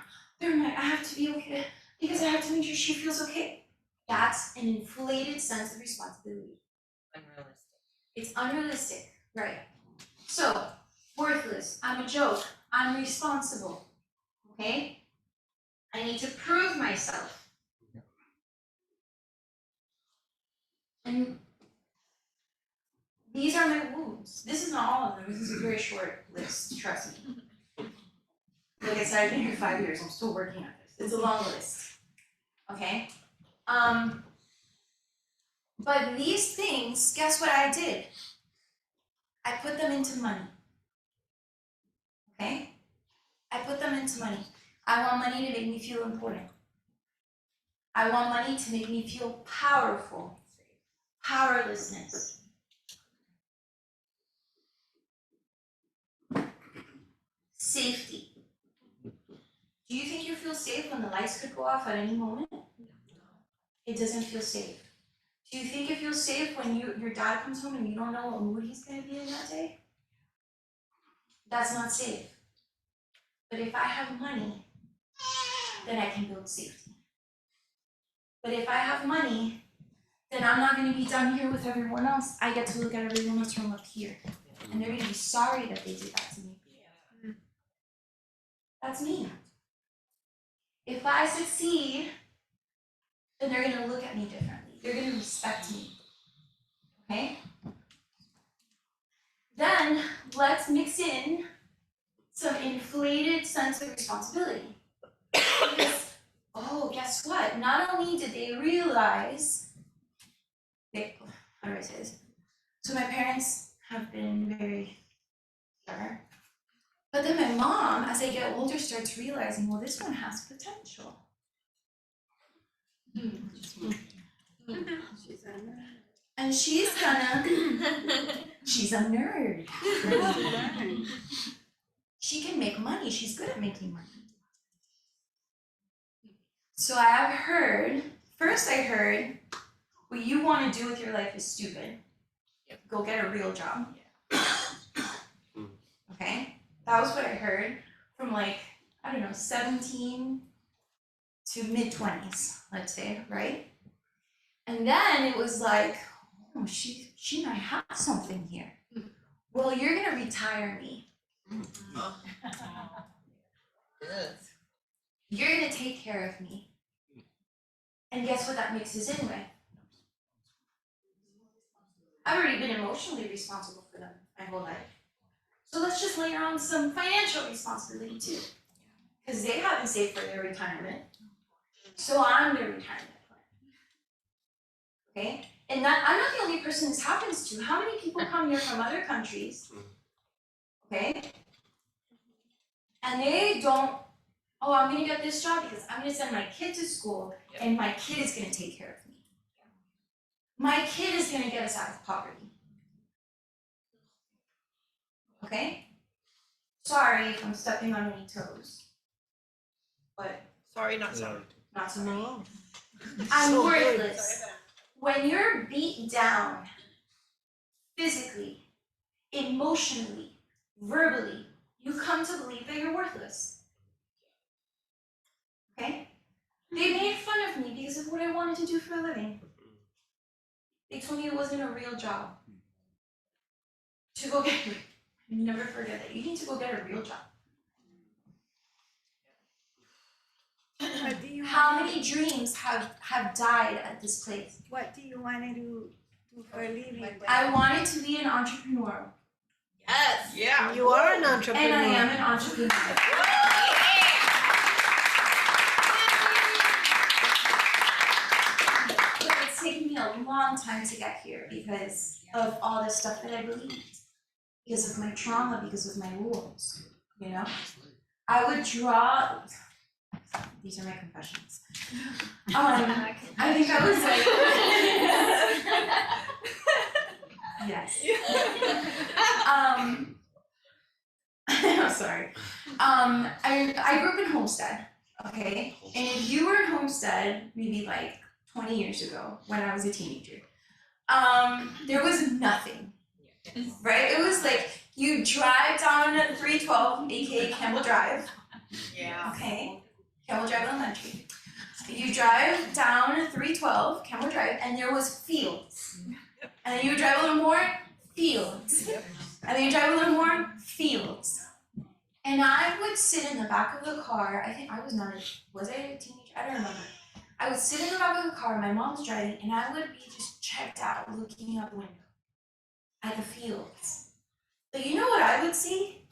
I have to be okay because I have to make sure she feels okay. That's an inflated sense of responsibility. Unrealistic. It's unrealistic, right? So, worthless, I'm a joke, I'm responsible, okay? I need to prove myself. And these are my wounds. This is not all of them, this is a very short list, trust me. Like I said, I've been here 5 years, I'm still working on this. It's a long list, okay? But these things, guess what I did? I put them into money, okay? I put them into money. I want money to make me feel important. I want money to make me feel powerful. Powerlessness. Safety. Do you think you feel safe when the lights could go off at any moment? It doesn't feel safe. Do you think it feels safe when your dad comes home and you don't know what mood he's going to be in that day? That's not safe. But if I have money, then I can build safety. But if I have money, then I'm not going to be down here with everyone else. I get to look at everyone else from up here. And they're going to be sorry that they did that to me. That's me. If I succeed, then they're going to look at me differently. They're going to respect me. Okay? Then let's mix in some inflated sense of responsibility. Because, oh, guess what? Not only did they realize, how do I say this? So my parents have been very clever. But then my mom, as I get older, starts realizing, well, this one has potential. And she's a nerd. She can make money, she's good at making money. So I have heard, first I heard, what you want to do with your life is stupid. Go get a real job. Okay? That was what I heard from 17 to mid-20s, let's say, right? And then it was like, oh, she might have something here. Well, you're gonna retire me. Yes. You're gonna take care of me. And guess what that mixes in with? I've already been emotionally responsible for them my whole life. So let's just layer on some financial responsibility too. Because they haven't saved for their retirement. So I'm their retirement plan. Okay? And that I'm not the only person this happens to. How many people come here from other countries? Okay? And they don't, oh, I'm gonna get this job because I'm gonna send my kid to school and my kid is gonna take care of me. My kid is gonna get us out of poverty. Okay? Sorry if I'm stepping on any toes. But Sorry, not sorry. not so many. I'm So worthless. When you're beat down physically, emotionally, verbally, you come to believe that you're worthless. Okay? They made fun of me because of what I wanted to do for a living. They told me it wasn't a real job. To go get, never forget that. You need to go get a real job. What do you How want? many dreams have died at this place? What do you want to do I wanted to be an entrepreneur, Yes. Yeah. You are an and entrepreneur. I am an entrepreneur. But it's taken me a long time to get here because of all the stuff that I believed, because of my trauma, because of my wounds, you know? I would draw, these are my confessions. I think I was like, yes. I'm sorry. I grew up in Homestead, okay? And if you were in Homestead, maybe like 20 years ago, when I was a teenager, there was nothing, right? It was like, you drive down 312, aka Campbell Drive, Yeah. okay? Campbell Drive Elementary. You drive down 312, Campbell Drive, and there was fields. And then you would drive a little more, fields. And then you drive a little more, fields. And I would sit in the back of the car. I think I was not, was I a teenager? I don't remember. I would sit in the back of the car, my mom's driving, and I would be just checked out, looking out the window at the fields. But you know what I would see?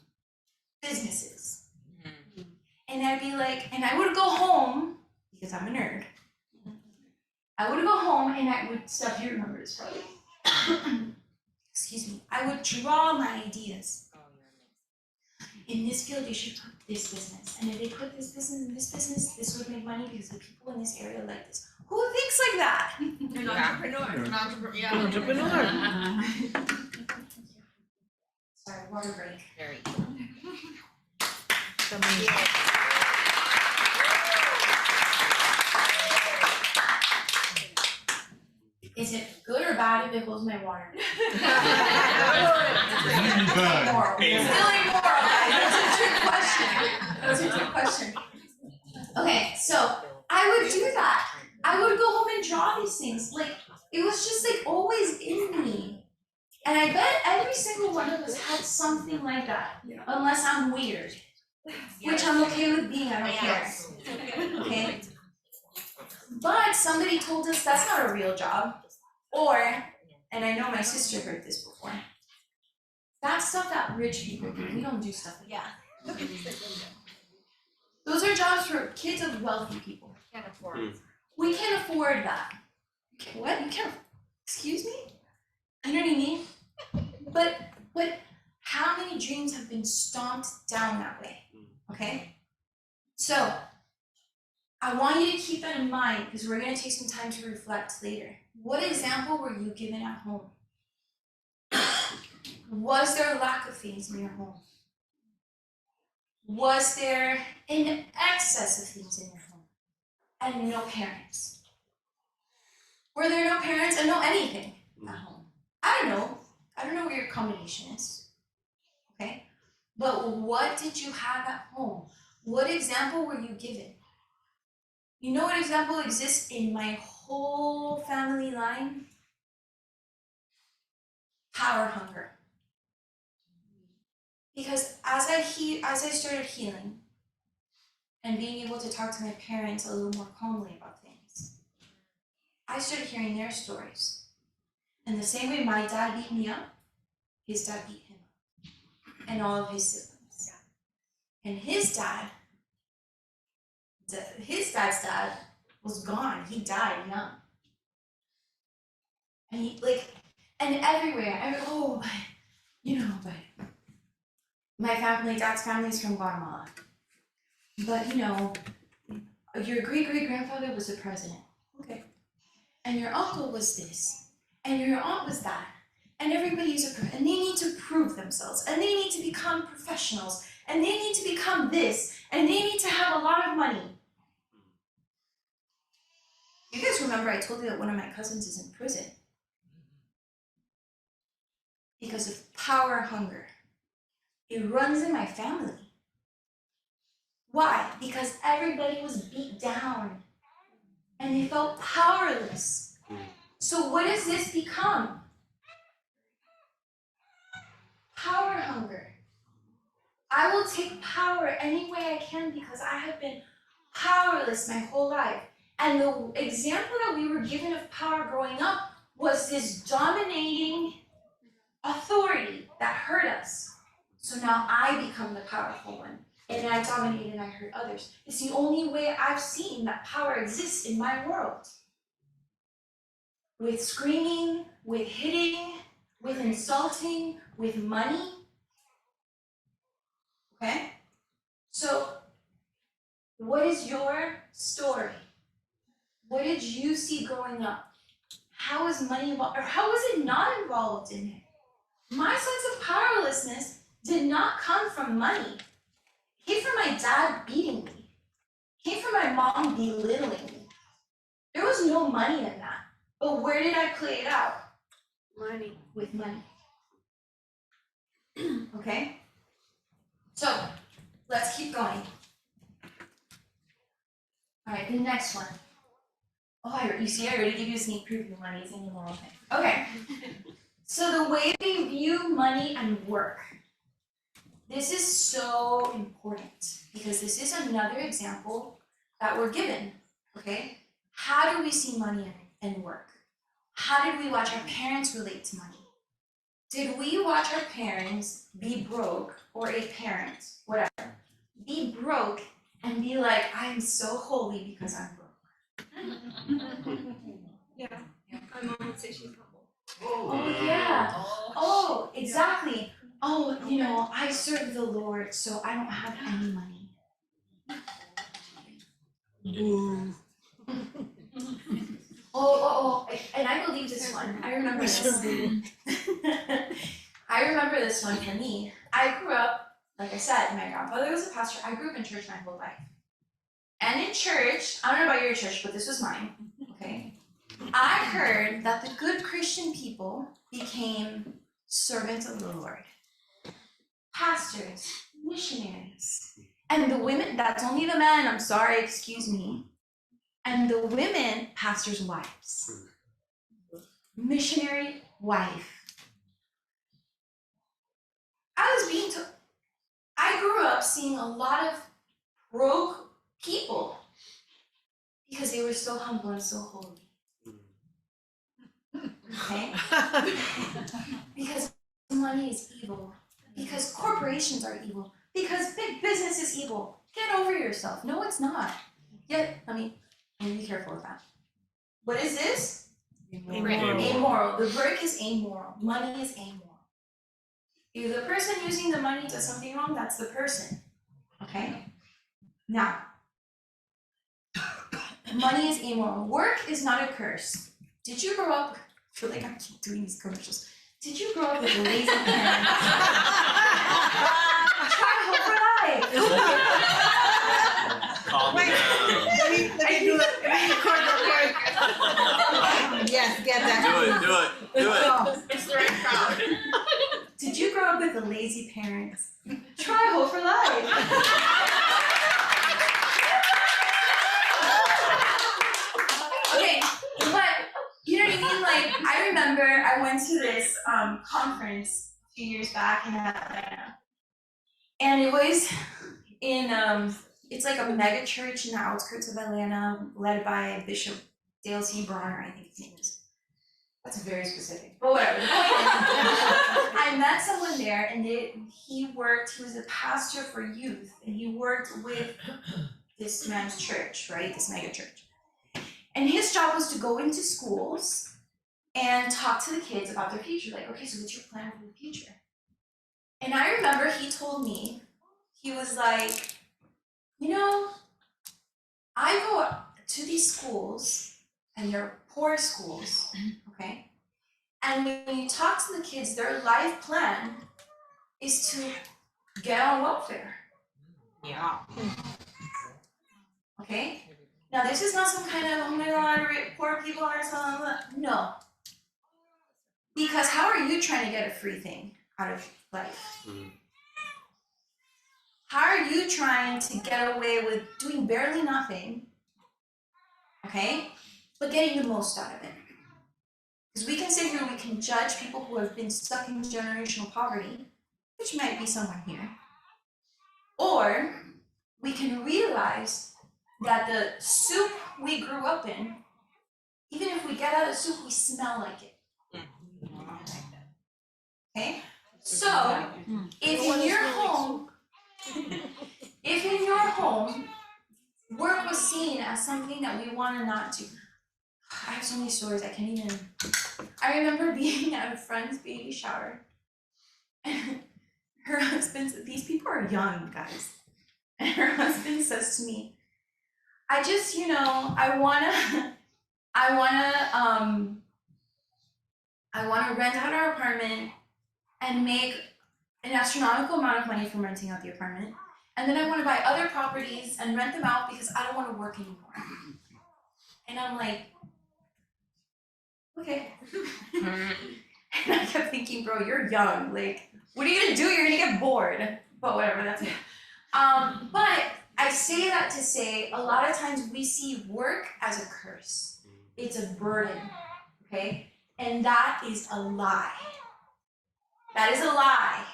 Businesses. And I'd be like, and I would go home, because I'm a nerd. I would go home and I would, stuff you remember this probably. Excuse me. I would draw my ideas. Oh, you're amazing. In this field, they should put this business. And if they put this business in this business, this would make money because the people in this area like this. Who thinks like that? You're an entrepreneur. An entrepreneur. Yeah. Entrepreneur. Sorry, water break. Very. Is it good or bad if it holds my water? Really bad. Moral. Still immoral, guys. That's a trick question. That's a trick question. Okay, so I would do that. I would go home and draw these things. Like, it was just like always in me. And I bet every single one of us had something like that. Unless I'm weird. Which I'm okay with being, I don't care. Okay? But somebody told us that's not a real job. Or, and I know my sister heard this before, that's stuff that rich people do. We don't do stuff like that. Those are jobs for kids of wealthy people. Can't afford it. We can't afford that. What? You can't? Excuse me? You know what I mean? But how many dreams have been stomped down that way? Okay? So, I want you to keep that in mind because we're going to take some time to reflect later. What example were you given at home? Was there a lack of things in your home? Was there an excess of things in your home? And no parents? Were there no parents and no anything at home? I don't know. I don't know what your combination is. Okay? But what did you have at home? What example were you given? You know what example exists in my whole family line? Power hunger. Because as I started healing and being able to talk to my parents a little more calmly about things, I started hearing their stories. And the same way my dad beat me up, his dad beat him up. And all of his siblings. And his dad's dad was gone. He died young. And and everywhere, but my family, dad's family is from Guatemala. But your great-great-grandfather was the president. Okay. And your uncle was this. And your aunt was that. And everybody's and they need to prove themselves. And they need to become professionals. And they need to become this. And they need to have a lot of money. You guys remember I told you that one of my cousins is in prison because of power hunger. It runs in my family. Why? Because everybody was beat down and they felt powerless. So what does this become? Power hunger. I will take power any way I can because I have been powerless my whole life. And the example that we were given of power growing up was this dominating authority that hurt us. So now I become the powerful one. And I dominate and I hurt others. It's the only way I've seen that power exists in my world. With screaming, with hitting, with insulting, with money. Okay? So, what is your story? What did you see growing up? How was money involved, or how was it not involved in it? My sense of powerlessness did not come from money. It came from my dad beating me. It came from my mom belittling me. There was no money in that. But where did I play it out? Money. With money. Okay? So, let's keep going. Alright, the next one. Oh, you see, I already gave you a sneak preview. Money is an immoral thing. Okay. So the way we view money and work. This is so important because this is another example that we're given. Okay? How do we see money and work? How did we watch our parents relate to money? Did we watch our parents be broke, or a parent, whatever, be broke and be like, I am so holy because I'm broke? Yeah. My mom would say she's humble. Oh yeah. Oh, exactly. Oh, you know, I serve the Lord, so I don't have any money. And I believe this one. I remember this. I remember this one for me. I grew up, like I said, my grandfather was a pastor. I grew up in church my whole life. And in church, I don't know about your church, but this was mine, okay? I heard that the good Christian people became servants of the Lord. Pastors, missionaries. And the women, that's only the men, I'm sorry, excuse me. And the women, pastors' wives. Missionary wife. I grew up seeing a lot of broke people because they were so humble and so holy. Okay? Because money is evil. Because corporations are evil. Because big business is evil. Get over yourself. No, it's not. Yet, I'm be careful with that. What is this? Amoral. The work is amoral. Money is amoral. If the person using the money does something wrong, that's the person. Okay? Now, money is amoral. Work is not a curse. Did you grow up? I feel like I keep doing these commercials. Did you grow up with lazy parents? Try Hope4Life. Calm down. Let me do it. Let me record that part. Yes, get that. Do it. It's the right crowd. Did you grow up with the lazy parents? Try Hope4Life. Okay, but you know what I mean? Like, I remember I went to this conference a few years back in Atlanta. And it was in, it's like a mega church in the outskirts of Atlanta, led by Bishop Dale C. Bronner, I think his name is. That's very specific, but whatever. The point is, I met someone there, and he was a pastor for youth, and he worked with this man's church, right? This mega church. And his job was to go into schools and talk to the kids about their future. Like, okay, so what's your plan for the future? And I remember he told me, he was like, you know, I go to these schools, and they're poor schools, okay? And when you talk to the kids, their life plan is to get on welfare. Yeah. Okay? Now, this is not some kind of, oh my God, poor people are something. No. Because how are you trying to get a free thing out of life? How are you trying to get away with doing barely nothing, okay, but getting the most out of it? Because we can sit here and we can judge people who have been stuck in generational poverty, which might be someone here. Or we can realize that the soup we grew up in, even if we get out of soup, we smell like it. Okay? So, if in your home, work was seen as something that we want to not do. I have so many stories, I can't even. I remember being at a friend's baby shower, and her husband, these people are young, guys, and her husband says to me, I just, I wanna rent out our apartment and make an astronomical amount of money from renting out the apartment. And then I want to buy other properties and rent them out because I don't want to work anymore. And I'm like, okay. And I kept thinking, bro, you're young. Like, what are you gonna do? You're gonna get bored. But whatever, that's it. But I say that to say a lot of times we see work as a curse. It's a burden, okay? And that is a lie. That is a lie.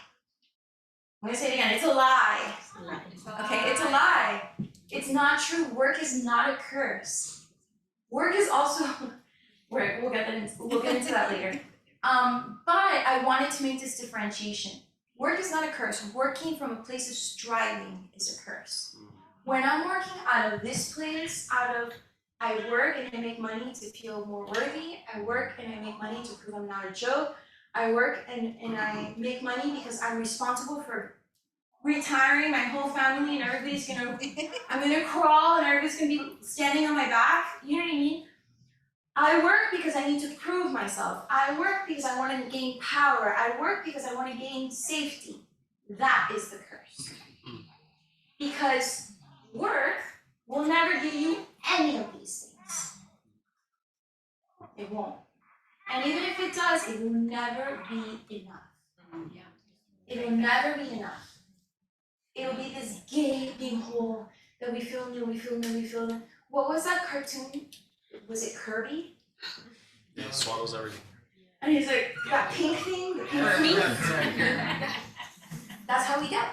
I'm gonna say it again, it's a lie. Okay, it's a lie. It's not true. Work is not a curse. Work is also, we'll get into that later. But I wanted to make this differentiation. Work is not a curse. Working from a place of striving is a curse. When I'm working out of this place, I work and I make money to feel more worthy. I work and I make money to prove I'm not a joke. I work and I make money because I'm responsible for retiring my whole family and I'm gonna crawl and everybody's gonna be standing on my back. You know what I mean? I work because I need to prove myself. I work because I want to gain power. I work because I want to gain safety. That is the curse. Because work will never give you any of these things. It won't. And even if it does, it will never be enough. It will never be enough. It will be this gaping hole that we fill in. What was that cartoon? Was it Kirby? Yeah, swallows everything. And he's like, that pink thing, the pink meat. That's how we get.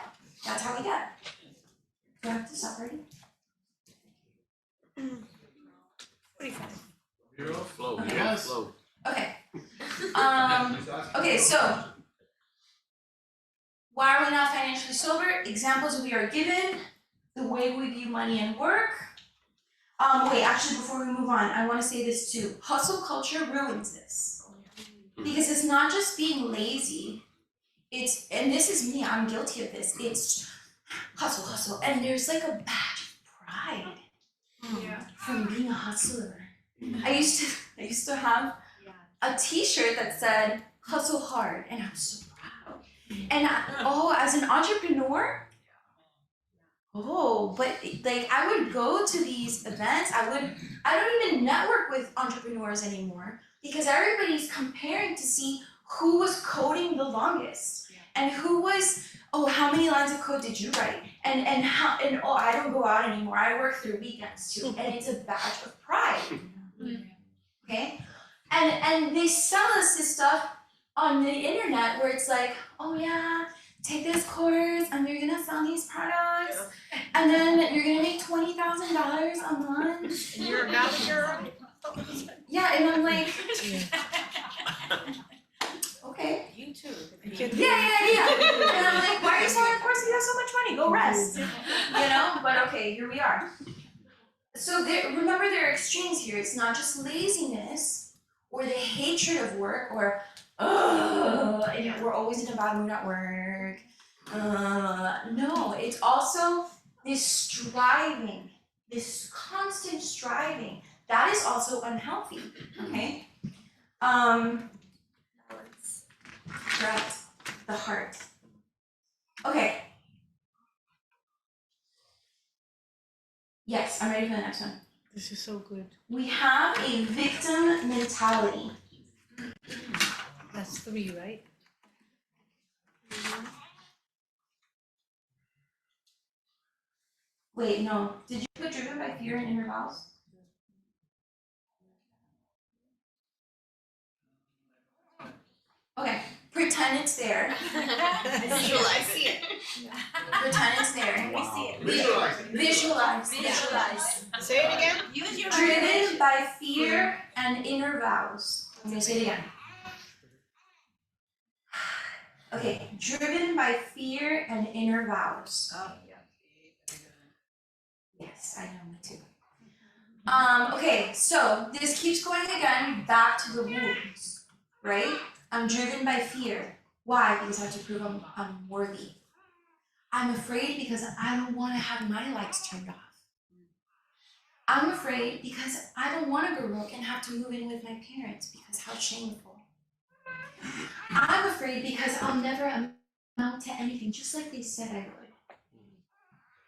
That's how we get. Do I have to stop already? 45. You're off. Flow, Okay. Yes. flow. Okay. Okay, so why are we not financially sober? Examples we are given, the way we view money and work. Wait, actually before we move on, I want to say this too. Hustle culture ruins this. Because it's not just being lazy, and this is me, I'm guilty of this, it's hustle, and there's like a badge of pride from being a hustler. I used to have a t-shirt that said, hustle hard, and I'm so proud. And as an entrepreneur, but like I would go to these events, I don't even network with entrepreneurs anymore because everybody's comparing to see who was coding the longest and who was, how many lines of code did you write? And I don't go out anymore, I work through weekends too, and it's a badge of pride. Okay? And they sell us this stuff on the internet where it's like, oh yeah, take this course and you're gonna sell these products and then you're gonna make $20,000 a month. And you're a valley girl. Yeah, and I'm like, okay. You too. Yeah. And I'm like, why are you selling a course if you have so much money? Go rest. But okay, here we are. So remember there are extremes here. It's not just laziness or the hatred of work or and we're always in a bad mood at work. No, it's also this striving, this constant striving. That is also unhealthy, okay? Right, the heart. Okay. Yes, I'm ready for the next one. This is so good. We have a victim mentality. That's 3, right? Wait, no. Did you put driven by fear in inner vows? Okay, pretend it's there. Visualize it. Pretend it's there. We see it. Visualize it. Visualize. Say it again. Use your Driven by fear and inner vows. I'm gonna say it again. Okay, driven by fear and inner vows. Oh, yeah. Yes, I know, me too. Okay, so this keeps going again back to the wounds, right? I'm driven by fear. Why? Because I have to prove I'm worthy. I'm afraid because I don't want to have my lights turned off. I'm afraid because I don't want to go broke and have to move in with my parents because how shameful. I'm afraid because I'll never amount to anything, just like they said I would.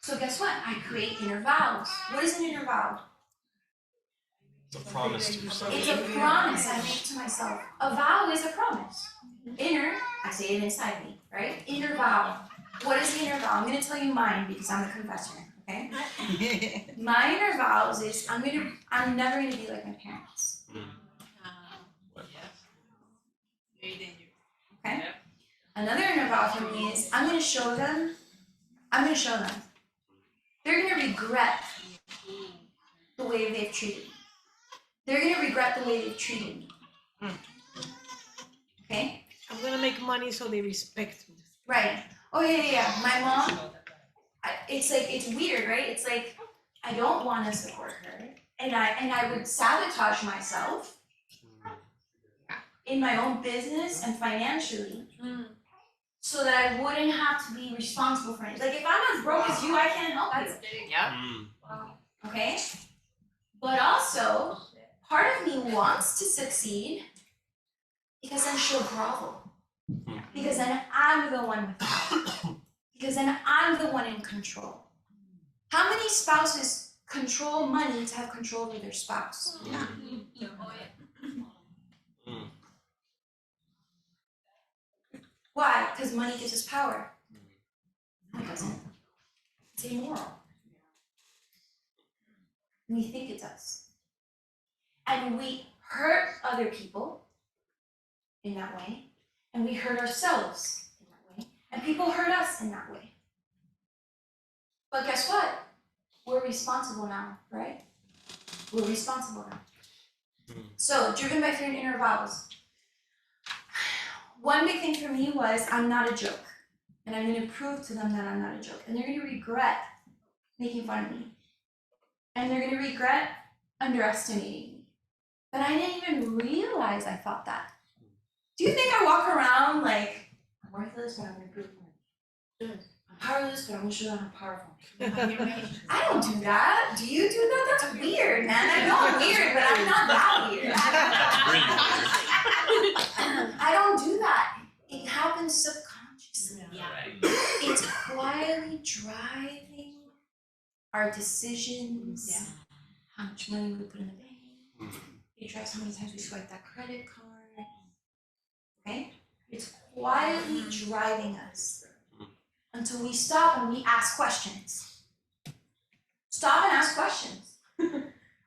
So guess what? I create inner vows. What is an inner vow? It's a promise to yourself. It's a promise I make to myself. A vow is a promise. Inner, I say it inside me, right? Inner vow. What is the inner vow? I'm going to tell you mine because I'm a confessor, okay? My inner vows is I'm never going to be like my parents. Very dangerous. Okay? Another inner vow for me is I'm going to show them. They're going to regret the way they've treated me. They're going to regret the way they've treated me. Okay? I'm gonna make money so they respect me. Right. Oh yeah. My mom, it's weird, right? It's like, I don't want to support her. And I would sabotage myself in my own business and financially so that I wouldn't have to be responsible for it. Like if I'm as broke as you, I can't help you. Yeah. Okay? But also, part of me wants to succeed because then she'll grovel. Because then I'm the one with power. Because then I'm the one in control. How many spouses control money to have control over their spouse? Why? Because money gives us power. No, it doesn't. It's immoral. We think it does. And we hurt other people in that way, and we hurt ourselves in that way, and people hurt us in that way. But guess what? We're responsible now, right? We're responsible now. So, driven by fear and inner vows. One big thing for me was I'm not a joke, and I'm going to prove to them that I'm not a joke, and they're going to regret making fun of me, and they're going to regret underestimating me. But I didn't even realize I thought that. Do you think I walk around like, I'm worthless, but I'm going to prove it? I'm powerless, but I'm going to show them I'm powerful. I don't do that. Do you do that? That's weird, man. I know I'm weird, but I'm not that weird. I don't do that. It happens subconsciously. It's quietly driving our decisions, how much money we put in the bank. It drives how many times we swipe that credit card. Okay? It's quietly driving us until we stop and we ask questions. Stop and ask questions.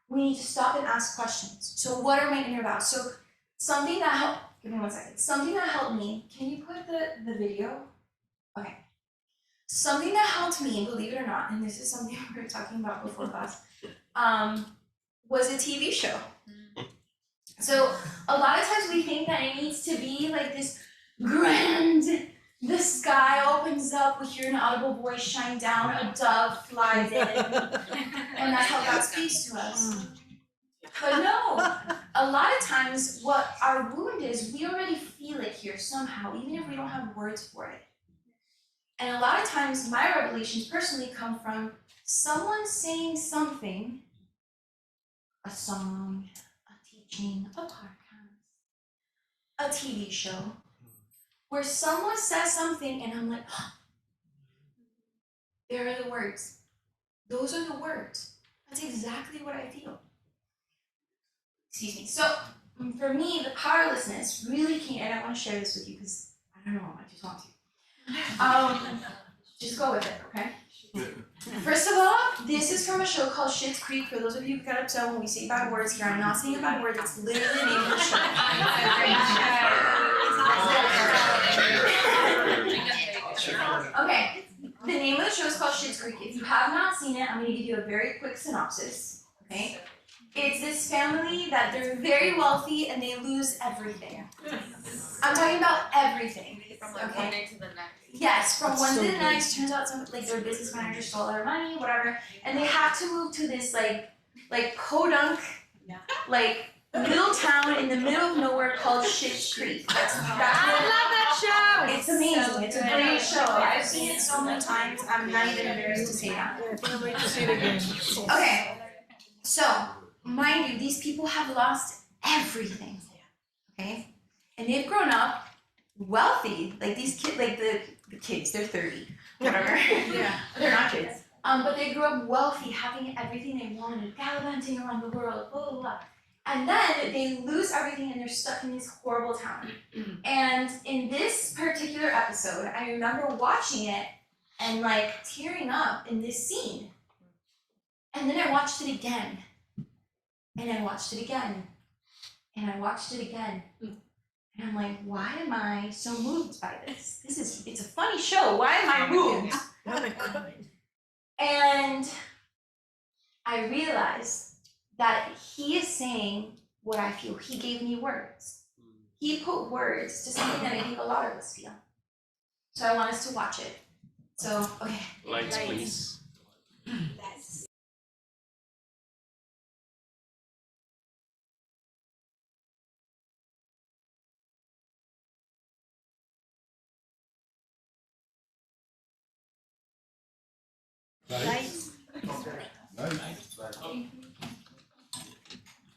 We need to stop and ask questions. So what are my inner vows? So something that helped, give me 1 second. Something that helped me, can you put the video? Okay. Something that helped me, believe it or not, and this is something we were talking about before class, was a TV show. So a lot of times we think that it needs to be like this grand, the sky opens up, we hear an audible voice shine down, a dove flies in, and that's how God speaks to us. But no, a lot of times what our wound is, we already feel it here somehow, even if we don't have words for it. And a lot of times my revelations personally come from someone saying something, a song, a podcast, a TV show, where someone says something and I'm like, oh, there are the words. Those are the words. That's exactly what I feel. Excuse me. So for me, the powerlessness really came, and I want to share this with you because I don't know, I just want to. Just go with it, okay? First of all, this is from a show called Schitt's Creek. For those of you who got upset when we say bad words here, I'm not saying a bad word. It's literally the name of the show. Okay. have not seen it, I'm gonna give you a very quick synopsis, okay? It's this family that they're very wealthy and they lose everything. I'm talking about everything. From like Okay. one day to the next. Yes, from That's one so day to the good. next, turns out some like their business manager stole their money, whatever, and they have to move to this like podunk, like little town in the middle of nowhere called Schitt's Creek. That's what that it's amazing. It's a great show. I've seen it so many times. I'm not even embarrassed to say that. Yeah, I can't wait to see it again. Okay, so mind you, these people have lost everything. Okay, and they've grown up wealthy. Like these kids, like the kids, they're 30, whatever. Yeah. They're not kids. But they grew up wealthy, having everything they wanted, gallivanting around the world, blah blah blah. And then they lose everything and they're stuck in this horrible town. And in this particular episode, I remember watching it and like tearing up in this scene. And then I watched it again. And I watched it again. And I watched it again. And I'm like, why am I so moved by this? It's a funny show. Why am I moved? And I realized that he is saying what I feel. He gave me words. He put words to something that I think a lot of us feel. So I want us to watch it. So, okay. Lights, please. Nice.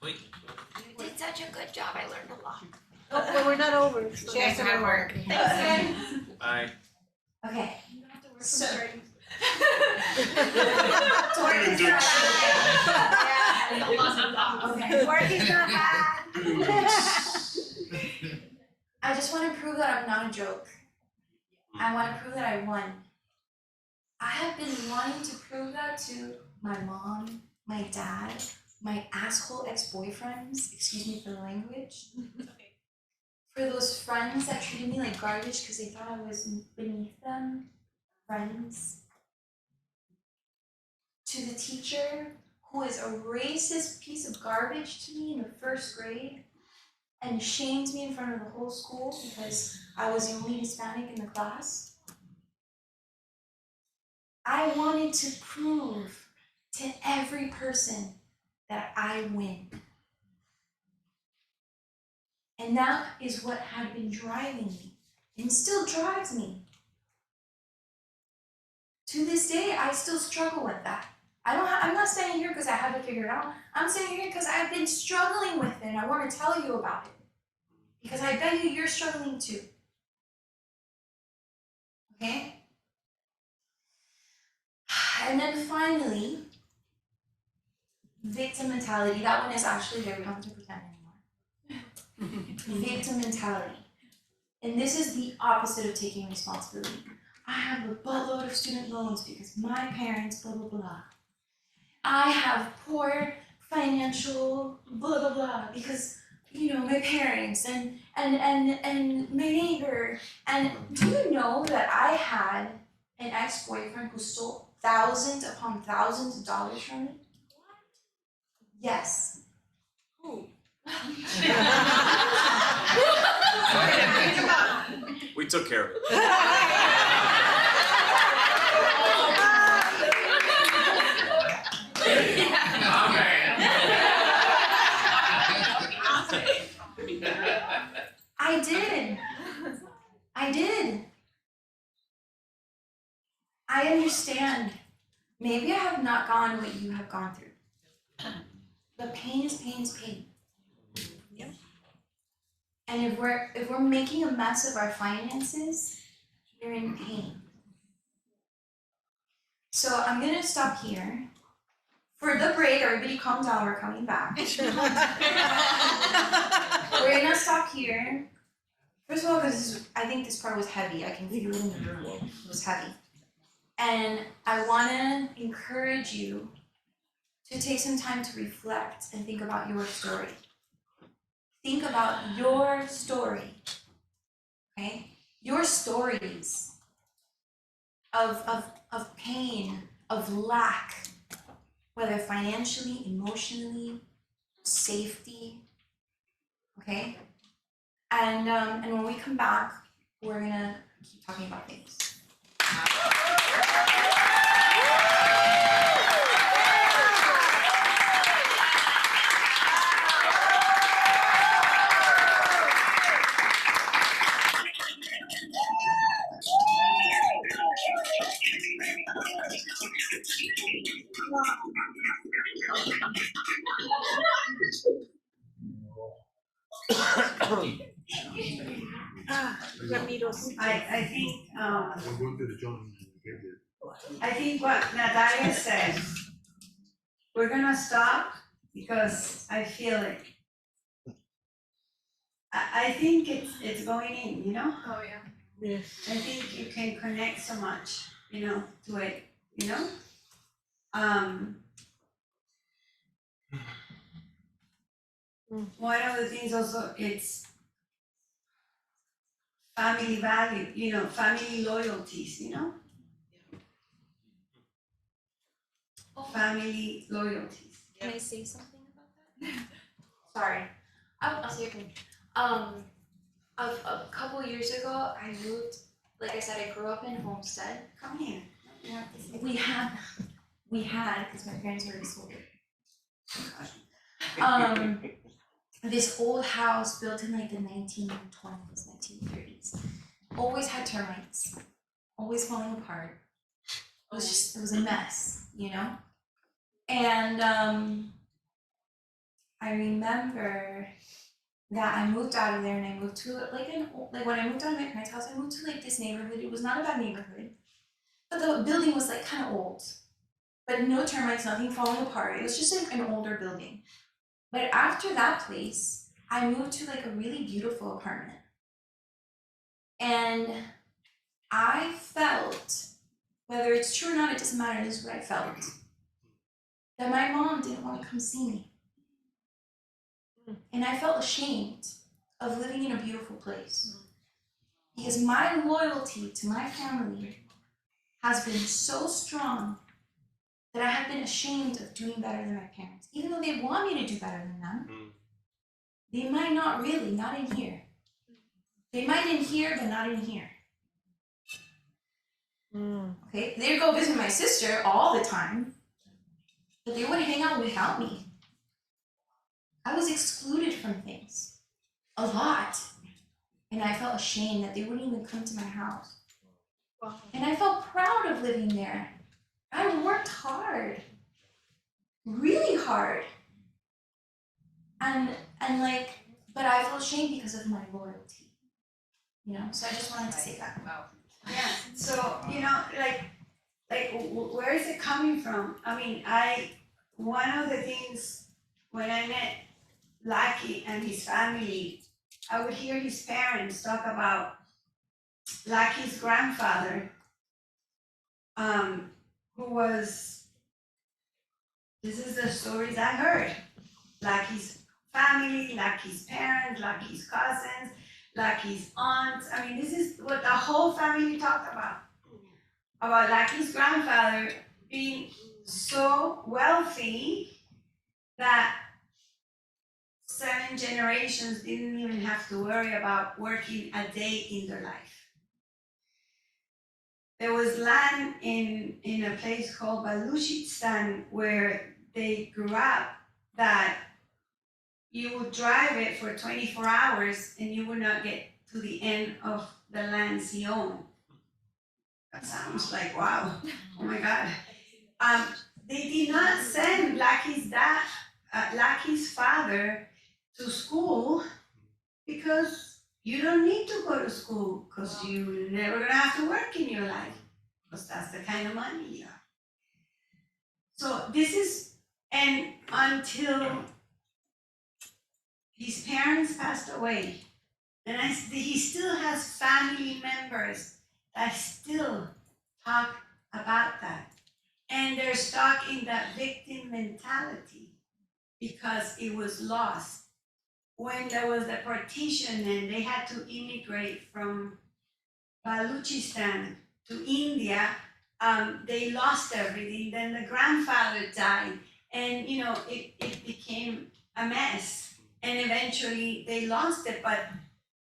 Wait. You did such a good job. I learned a lot. Oh, well, we're not over. She has to have work. Bye. Okay. So, okay. Work is not bad. I just want to prove that I'm not a joke. I want to prove that I won. I have been wanting to prove that to my mom, my dad, my asshole ex-boyfriends, excuse me for the language. For those friends that treated me like garbage because they thought I was beneath them. Friends. To the teacher who is a racist piece of garbage to me in the first grade and shamed me in front of the whole school because I was the only Hispanic in the class. I wanted to prove to every person that I win. And that is what had been driving me and still drives me. To this day, I still struggle with that. I'm not standing here because I have it figured out. I'm standing here because I've been struggling with it and I want to tell you about it. Because I bet you're struggling too. Okay? And then finally, victim mentality. That one is actually there. We don't have to pretend anymore. Victim mentality. And this is the opposite of taking responsibility. I have a buttload of student loans because my parents, blah, blah, blah. I have poor financial, blah, blah, blah, because, my parents and my neighbor. And do you know that I had an ex-boyfriend who stole thousands upon thousands of dollars from me? Yes. Who? We took care of it. I did. I understand. Maybe I have not gone what you have gone through. But pain is pain is pain. Yep. And if we're making a mess of our finances, you're in pain. So I'm gonna stop here. For the break, everybody calm down, we're coming back. We're gonna stop here. First of all, because I think this part was heavy. I can feel it in the room. It was heavy. And I wanna encourage you to take some time to reflect and think about your story. Think about your story, okay? Your stories of pain, of lack, whether financially, emotionally, safety, okay? And when we come back, we're gonna keep talking about things. Ramiro's. I think, We're going to the John. I think what Natalia said, we're gonna stop because I feel it. I think it's going in, you know? Oh, yeah. Yes. I think you can connect so much, you know, to it, you know? One of the things also, it's family value, you know, family loyalties, you know? Family loyalties. Can I say something about that? Sorry. I'll say a thing. A couple years ago, I moved, like I said, I grew up in Homestead. Come here. You have to say. We had, because my parents already sold it. This old house built in like the 1920s, 1930s. Always had termites, always falling apart. It was a mess, you know? And I remember that I moved out of there and I moved to when I moved out of my parents' house, I moved to like this neighborhood. It was not a bad neighborhood, but the building was like kind of old, but no termites, nothing falling apart. It was just like an older building. But after that place, I moved to like a really beautiful apartment. And I felt, whether it's true or not, it doesn't matter, this is what I felt, that my mom didn't want to come see me. And I felt ashamed of living in a beautiful place. Because my loyalty to my family has been so strong that I have been ashamed of doing better than my parents. Even though they want me to do better than them, they might not really, not in here. They might in here, but not in here. Okay, they'd go visit my sister all the time, but they would hang out without me. I was excluded from things a lot, and I felt ashamed that they wouldn't even come to my house. Wow. And I felt proud of living there. I worked hard, really hard, and but I felt ashamed because of my loyalty. You know, so I just wanted to say that. Wow. Yeah, so, you know, where is it coming from? I mean, one of the things, when I met Lucky and his family, I would hear his parents talk about Lucky's grandfather, who was, this is the stories I heard, Lucky's family, Lucky's parents, Lucky's cousins, Lucky's aunts. I mean, this is what the whole family talked about Lucky's grandfather being so wealthy that 7 generations didn't even have to worry about working a day in their life. There was land in a place called Baluchistan where they grew up that you would drive it for 24 hours and you would not get to the end of the lands he owned. That sounds like, wow, oh my God. They did not send Lucky's father to school because you don't need to go to school because you're never gonna have to work in your life because that's the kind of money you have. So this is, and until his parents passed away, and he still has family members that still talk about that. And they're stuck in that victim mentality because it was lost. When there was the partition and they had to immigrate from Baluchistan to India, they lost everything. Then the grandfather died, and it became a mess. And eventually they lost it. But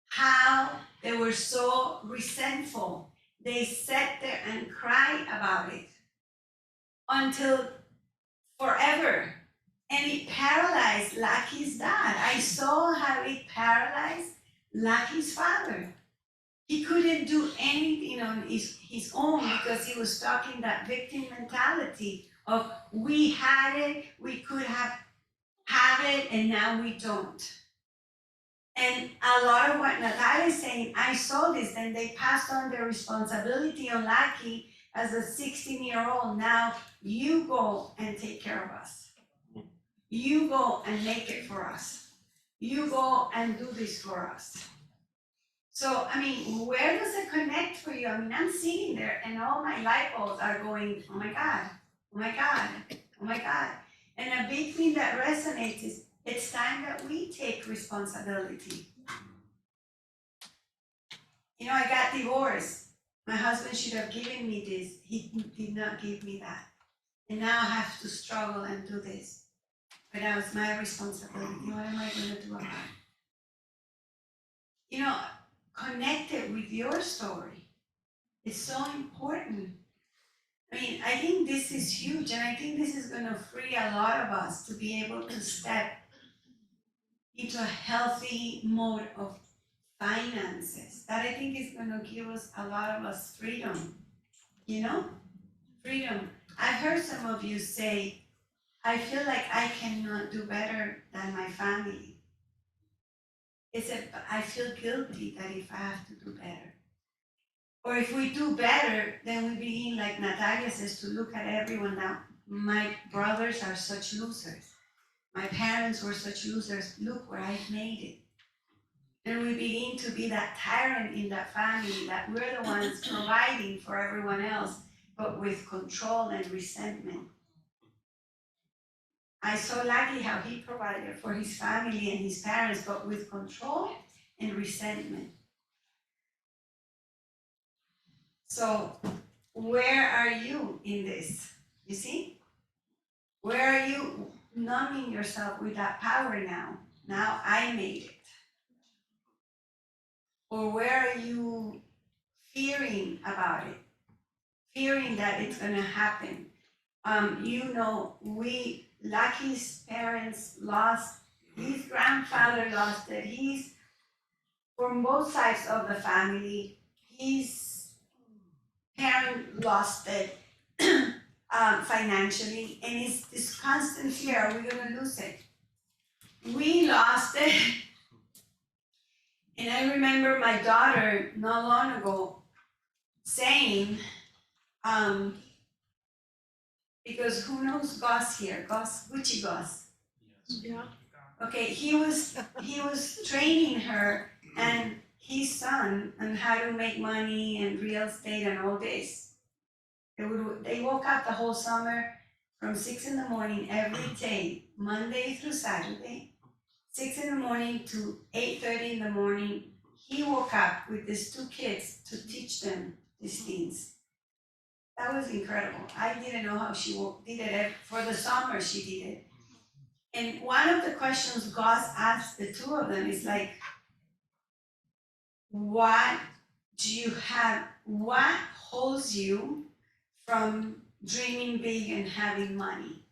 how they were so resentful, they sat there and cried about it until forever. And it paralyzed Lucky's dad. I saw how it paralyzed Lucky's father. He couldn't do anything on his own because he was stuck in that victim mentality of we had it, we could have it, and now we don't. And a lot of what Natalia is saying, I saw this, and they passed on their responsibility on Lucky as a 16-year-old. Now you go and take care of us. You go and make it for us. You go and do this for us. So, I mean, where does it connect for you? I mean, I'm sitting there and all my light bulbs are going, oh my God, oh my God, oh my God. And a big thing that resonates is it's time that we take responsibility. I got divorced. My husband should have given me this. He did not give me that. And now I have to struggle and do this. But that was my responsibility. What am I going to do about it? Connect it with your story. It's so important. I mean, I think this is huge, and I think this is going to free a lot of us to be able to step into a healthy mode of finances. That I think is going to give us, a lot of us, freedom. Freedom. I've heard some of you say, I feel like I cannot do better than my family. I feel guilty that if I have to do better. Or if we do better, then we begin, like Natalia says, to look at everyone now. My brothers are such losers. My parents were such losers. Look where I've made it. And we begin to be that tyrant in that family, that we're the ones providing for everyone else, but with control and resentment. I saw Lucky how he provided for his family and his parents, but with control and resentment. So, where are you in this? You see? Where are you numbing yourself with that power now? Now I made it. Or where are you fearing about it? Fearing that it's gonna happen. Lucky's parents lost, his grandfather lost it, from both sides of the family, his parent lost it financially, and it's this constant fear, are we gonna lose it? We lost it. And I remember my daughter not long ago saying, because who knows Gus here? Gucci Gus. Yeah. Okay, he was training her and his son on how to make money and real estate and all this. They woke up the whole summer from 6 in the morning every day, Monday through Saturday, 6 in the morning to 8:30 in the morning. He woke up with these two kids to teach them these things. That was incredible. I didn't know how she did it. For the summer, she did it. And one of the questions Gus asked the two of them is like, what holds you from dreaming big and having money?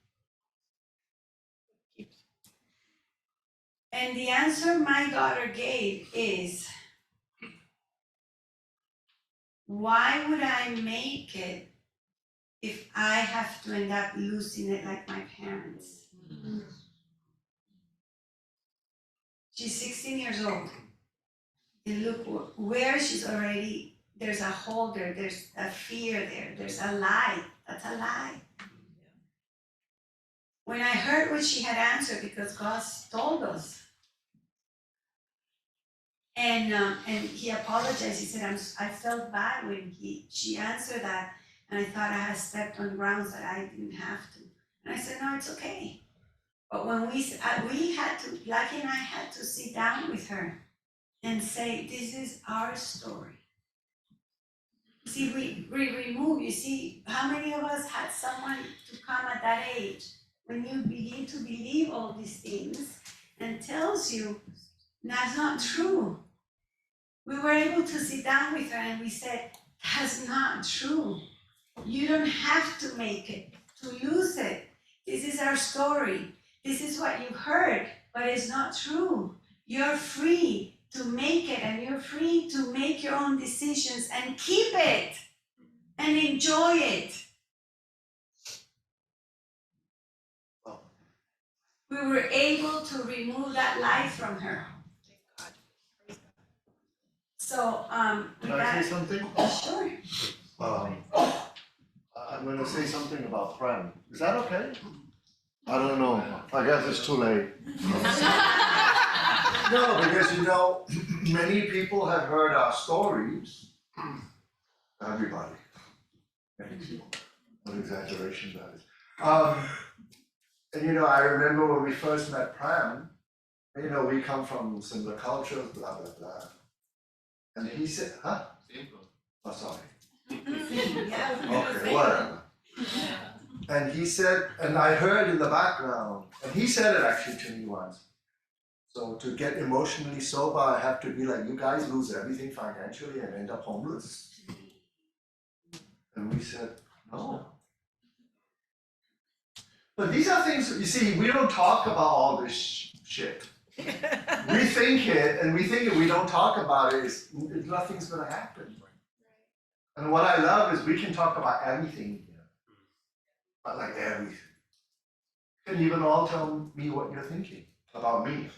And the answer my daughter gave is, why would I make it if I have to end up losing it like my parents? She's 16 years old. And look where she's already, there's a hole there, there's a fear there, there's a lie. That's a lie. When I heard what she had answered, because God told us, and he apologized. He said, I felt bad when she answered that, and I thought I had stepped on grounds that I didn't have to. And I said, no, it's okay. But when we had to, Lucky and I had to sit down with her and say, this is our story. See, we remove, you see, how many of us had someone to come at that age when you begin to believe all these things and tells you that's not true. We were able to sit down with her and we said, that's not true. You don't have to make it, to lose it. This is our story. This is what you heard, but it's not true. You're free to make it, and you're free to make your own decisions and keep it and enjoy it. We were able to remove that lie from her. So, we Can I got, say something? sure. I'm gonna say something about Prem. Is that okay? I don't know. I guess it's too late. No, because you know, many people have heard our stories. Everybody. Many people. What exaggeration that is. And you know, I remember when we first met Prem, you know, we come from similar cultures, blah, blah, blah. And he said, huh? Oh, sorry. Okay, whatever. And he said, and I heard in the background, and he said it actually to me once. So to get emotionally sober, I have to be like, you guys lose everything financially and end up homeless. And we said, no. But these are things, you see, we don't talk about all this shit. We think it, and we think if we don't talk about it, nothing's gonna happen. And what I love is we can talk about everything here. But like everything. You can even all tell me what you're thinking about me.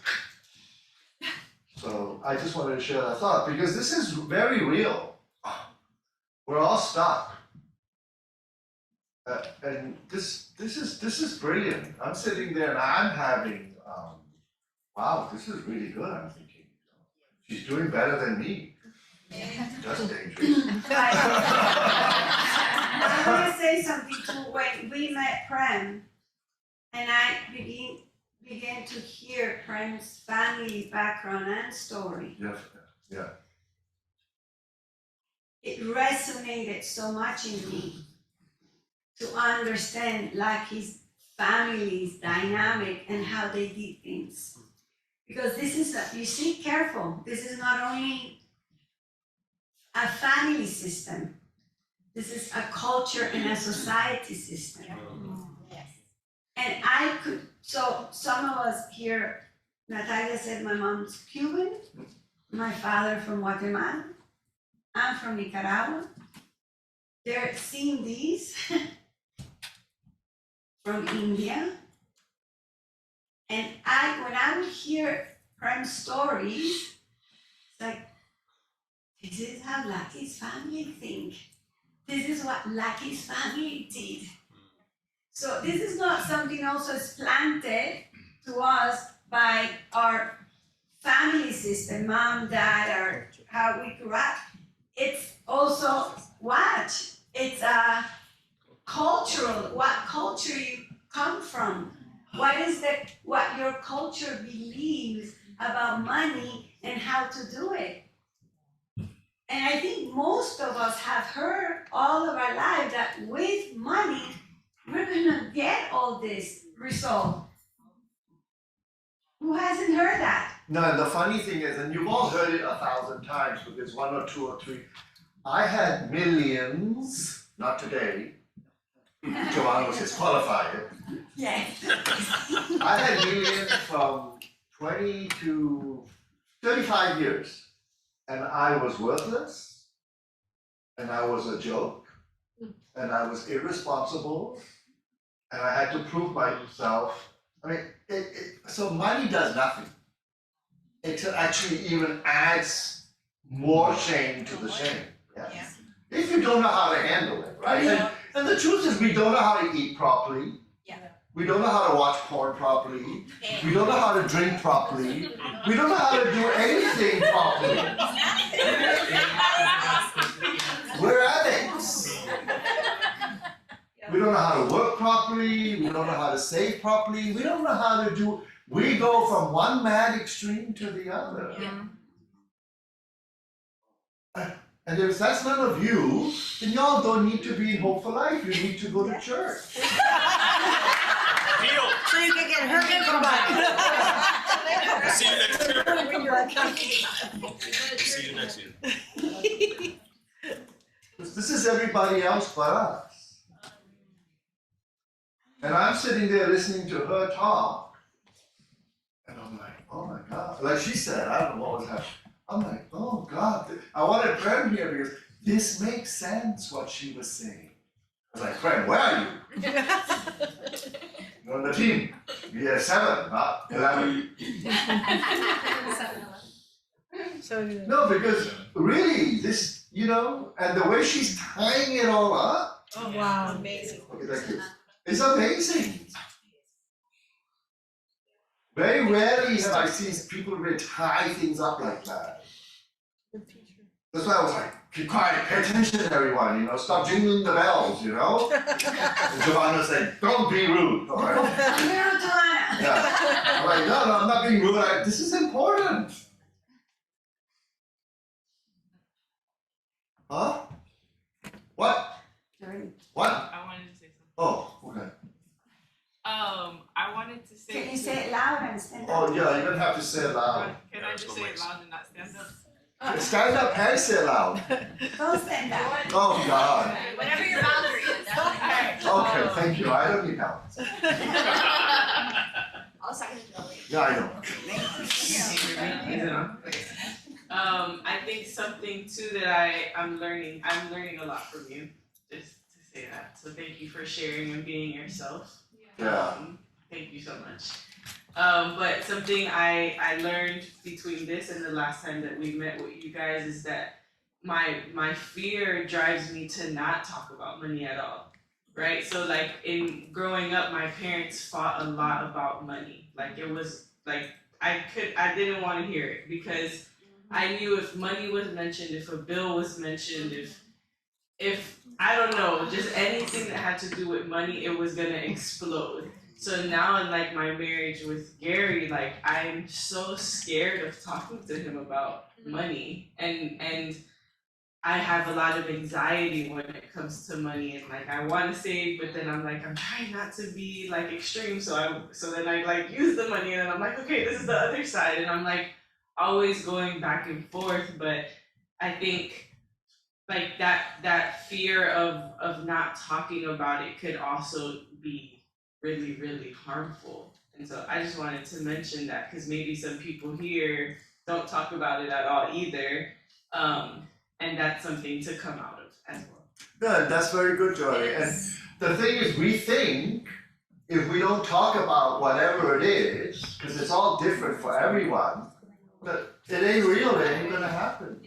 So I just wanted to share that thought because this is very real. We're all stuck. And this is brilliant. I'm sitting there and I'm having, wow, this is really good, I'm thinking. She's doing better than me. Just dangerous. I want to say something too. When we met Prem, and I began to hear Prem's family background and story, Yeah. it resonated so much in me to understand like his family's dynamic and how they did things. Because this is, you see, careful, this is not only a family system, this is a culture and a society system. Yes. And I could, so some of us here, Natalia said my mom's Cuban, my father from Guatemala, I'm from Nicaragua. They're seeing these from India. And when I would hear Prem's stories, it's like, this is how Lucky's family think. This is what Lucky's family did. So this is not something also is planted to us by our family system, mom, dad, or how we grew up. It's also it's a cultural, what culture you come from. What your culture believes about money and how to do it. And I think most of us have heard all of our lives that with money, we're gonna get all this result. Who hasn't heard that? No, and the funny thing is, and you've all heard it 1,000 times because 1 or 2 or 3, I had millions, not today. Joanna was disqualified. Yes. I had millions from 20 to 35 years. And I was worthless, and I was a joke, and I was irresponsible, and I had to prove myself. I mean, so money does nothing. It actually even adds more shame to the shame. Yeah? If you don't know how to handle it, right? Yeah. And the truth is we don't know how to eat properly. Yeah. We don't know how to watch porn properly. We don't know how to drink properly. We don't know how to do anything properly. We're addicts. We don't know how to work properly. We don't know how to save properly. We don't know how to do. We go from one mad extreme to the other. And if that's none of you, then y'all don't need to be in Hope4Life. You need to go to church. Deal. So you can get hurt and come back. See you next year. Come See you next year. This is everybody else but us. And I'm sitting there listening to her talk. And I'm like, oh my God. Like she said, I don't know what was happening. I'm like, oh God. I wanted Prem here because this makes sense what she was saying. I was like, Prem, where are you? You're on the team. You're 7, not 11. So No, because really, this, and the way she's tying it all up. oh wow, amazing. Okay, thank you. It's amazing. Very rarely have I seen people really tie things up like that. That's why I was like, keep quiet, pay attention everyone, stop jingling the bells, And Giovanna said, don't be rude, all right? Yeah. I'm like, no, I'm not being rude, this is important. Huh? What? What? I wanted to say something. Oh, okay. I wanted to say. Can you say it loud and stand up? Oh, yeah, you're gonna have to say it loud. Can I just say it loud and not stand up? Stand up and say it loud. Don't stand up. Oh, God. Whatever your boundary is. Okay, thank you, I don't need help. I'll second it. Yeah, I know. I think something too that I'm learning a lot from you, just to say that. So thank you for sharing and being yourself. Yeah. Thank you so much. But something I learned between this and the last time that we met with you guys is that my fear drives me to not talk about money at all. Right? So like in growing up, my parents fought a lot about money. Like it was like I didn't want to hear it because I knew if money was mentioned, if a bill was mentioned, if I don't know, just anything that had to do with money, it was gonna explode. So now in like my marriage with Gary, like I'm so scared of talking to him about money and I have a lot of anxiety when it comes to money and like I want to save, but then I'm like, I'm trying not to be like extreme. So then I like use the money and then I'm like, okay, this is the other side. And I'm like always going back and forth. But I think like that fear of not talking about it could also be really, really harmful. And so I just wanted to mention that because maybe some people here don't talk about it at all either. And that's something to come out of as well. Good, that's very good, Joy. And the thing is, we think if we don't talk about whatever it is, because it's all different for everyone, that it ain't real, it ain't gonna happen.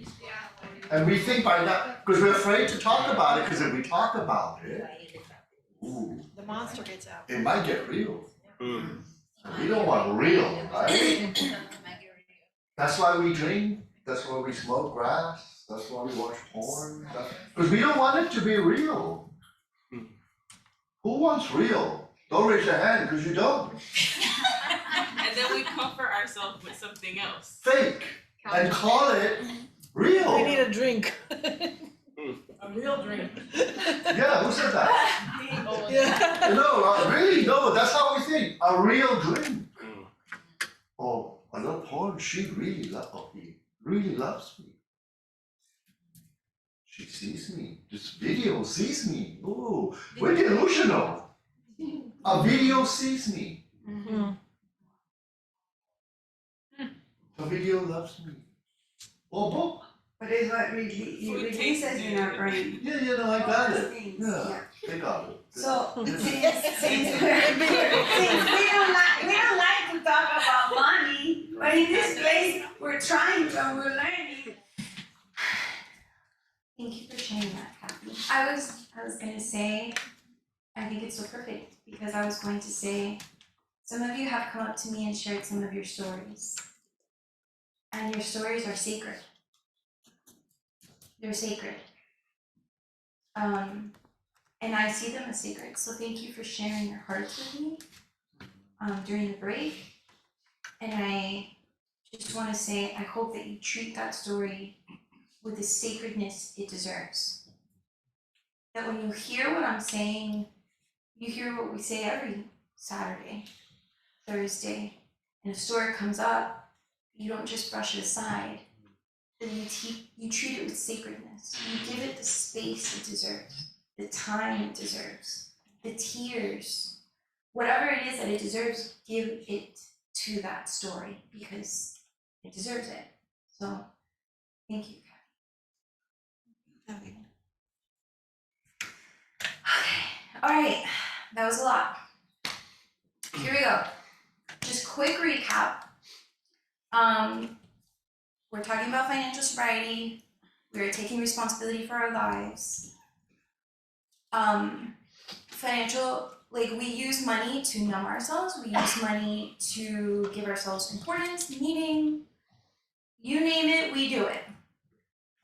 And we think by that, because we're afraid to talk about it, because if we talk about it, ooh, The monster gets out. it might get real. We don't want real, right? That's why we drink, that's why we smoke grass, that's why we watch porn, because we don't want it to be real. Who wants real? Don't raise your hand, because you don't. And then we comfort ourselves with something else. Fake, and call it real. We need a drink. A real drink. Yeah, who said that? Yeah. No, really, no, that's how we think, a real drink. Oh, I love porn, she really loves me. She sees me, this video sees me, ooh, we're delusional. A video sees me. A video loves me. Or book. But it's what releases in our brain. Yeah, no, I got Those it. things, Yeah, they got it. So since we don't like to talk about money, but in this place we're trying to and we're learning. Thank you for sharing that, Kathy. I was gonna say, I think it's so perfect because I was going to say, some of you have come up to me and shared some of your stories. And your stories are sacred. They're sacred. And I see them as sacred. So thank you for sharing your hearts with me during the break. And I just want to say, I hope that you treat that story with the sacredness it deserves. That when you hear what I'm saying, you hear what we say every Saturday, Thursday, and a story comes up, you don't just brush it aside, that you treat it with sacredness. You give it the space it deserves, the time it deserves, the tears, whatever it is that it deserves, give it to that story because it deserves it. So, thank you, Kathy. Okay, all right, that was a lot. Here we go. Just quick recap. We're talking about financial sobriety. We're taking responsibility for our lives. Financial, like we use money to numb ourselves. We use money to give ourselves importance, meaning, you name it, we do it.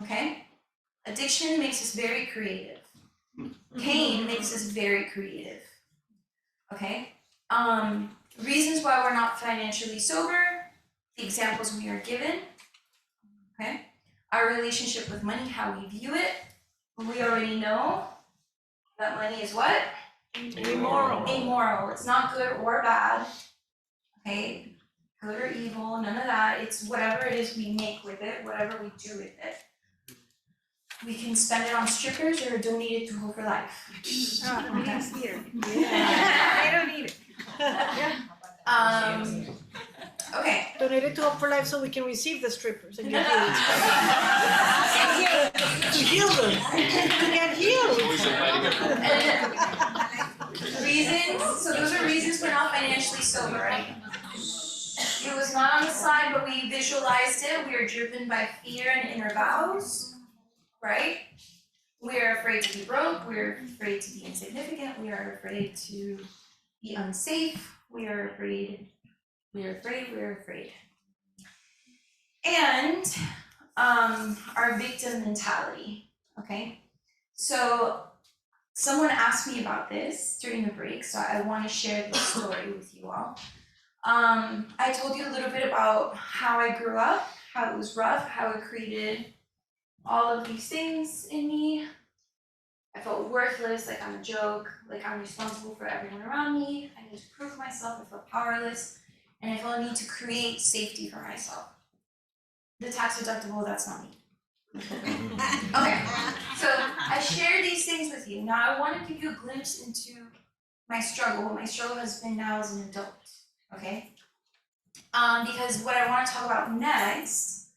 Okay? Addiction makes us very creative. Pain makes us very creative. Okay? Reasons why we're not financially sober, the examples we are given. Okay? Our relationship with money, how we view it. We already know that money is what? Immoral. Immoral. It's not good or bad. Okay? Good or evil, none of that. It's whatever it is we make with it, whatever we do with it. We can spend it on strippers or donate it to Hope4Life. Oh, yes, here. Yeah. I don't need it. Okay. Donate it to Hope4Life so we can receive the strippers and get healed. To heal them. To get healed. Reasons, so those are reasons we're not financially sober, right? It was not on the slide, but we visualized it. We are driven by fear and inner vows, right? We are afraid to be broke. We are afraid to be insignificant. We are afraid to be unsafe. We are afraid. And our victim mentality, okay? So someone asked me about this during the break, so I want to share this story with you all. I told you a little bit about how I grew up, how it was rough, how it created all of these things in me. I felt worthless, like I'm a joke, like I'm responsible for everyone around me. I need to prove myself, I felt powerless, and I felt a need to create safety for myself. The tax deductible, that's not me. Okay, so I share these things with you. Now I want to give you a glimpse into my struggle, what my struggle has been now as an adult, okay? Because what I want to talk about next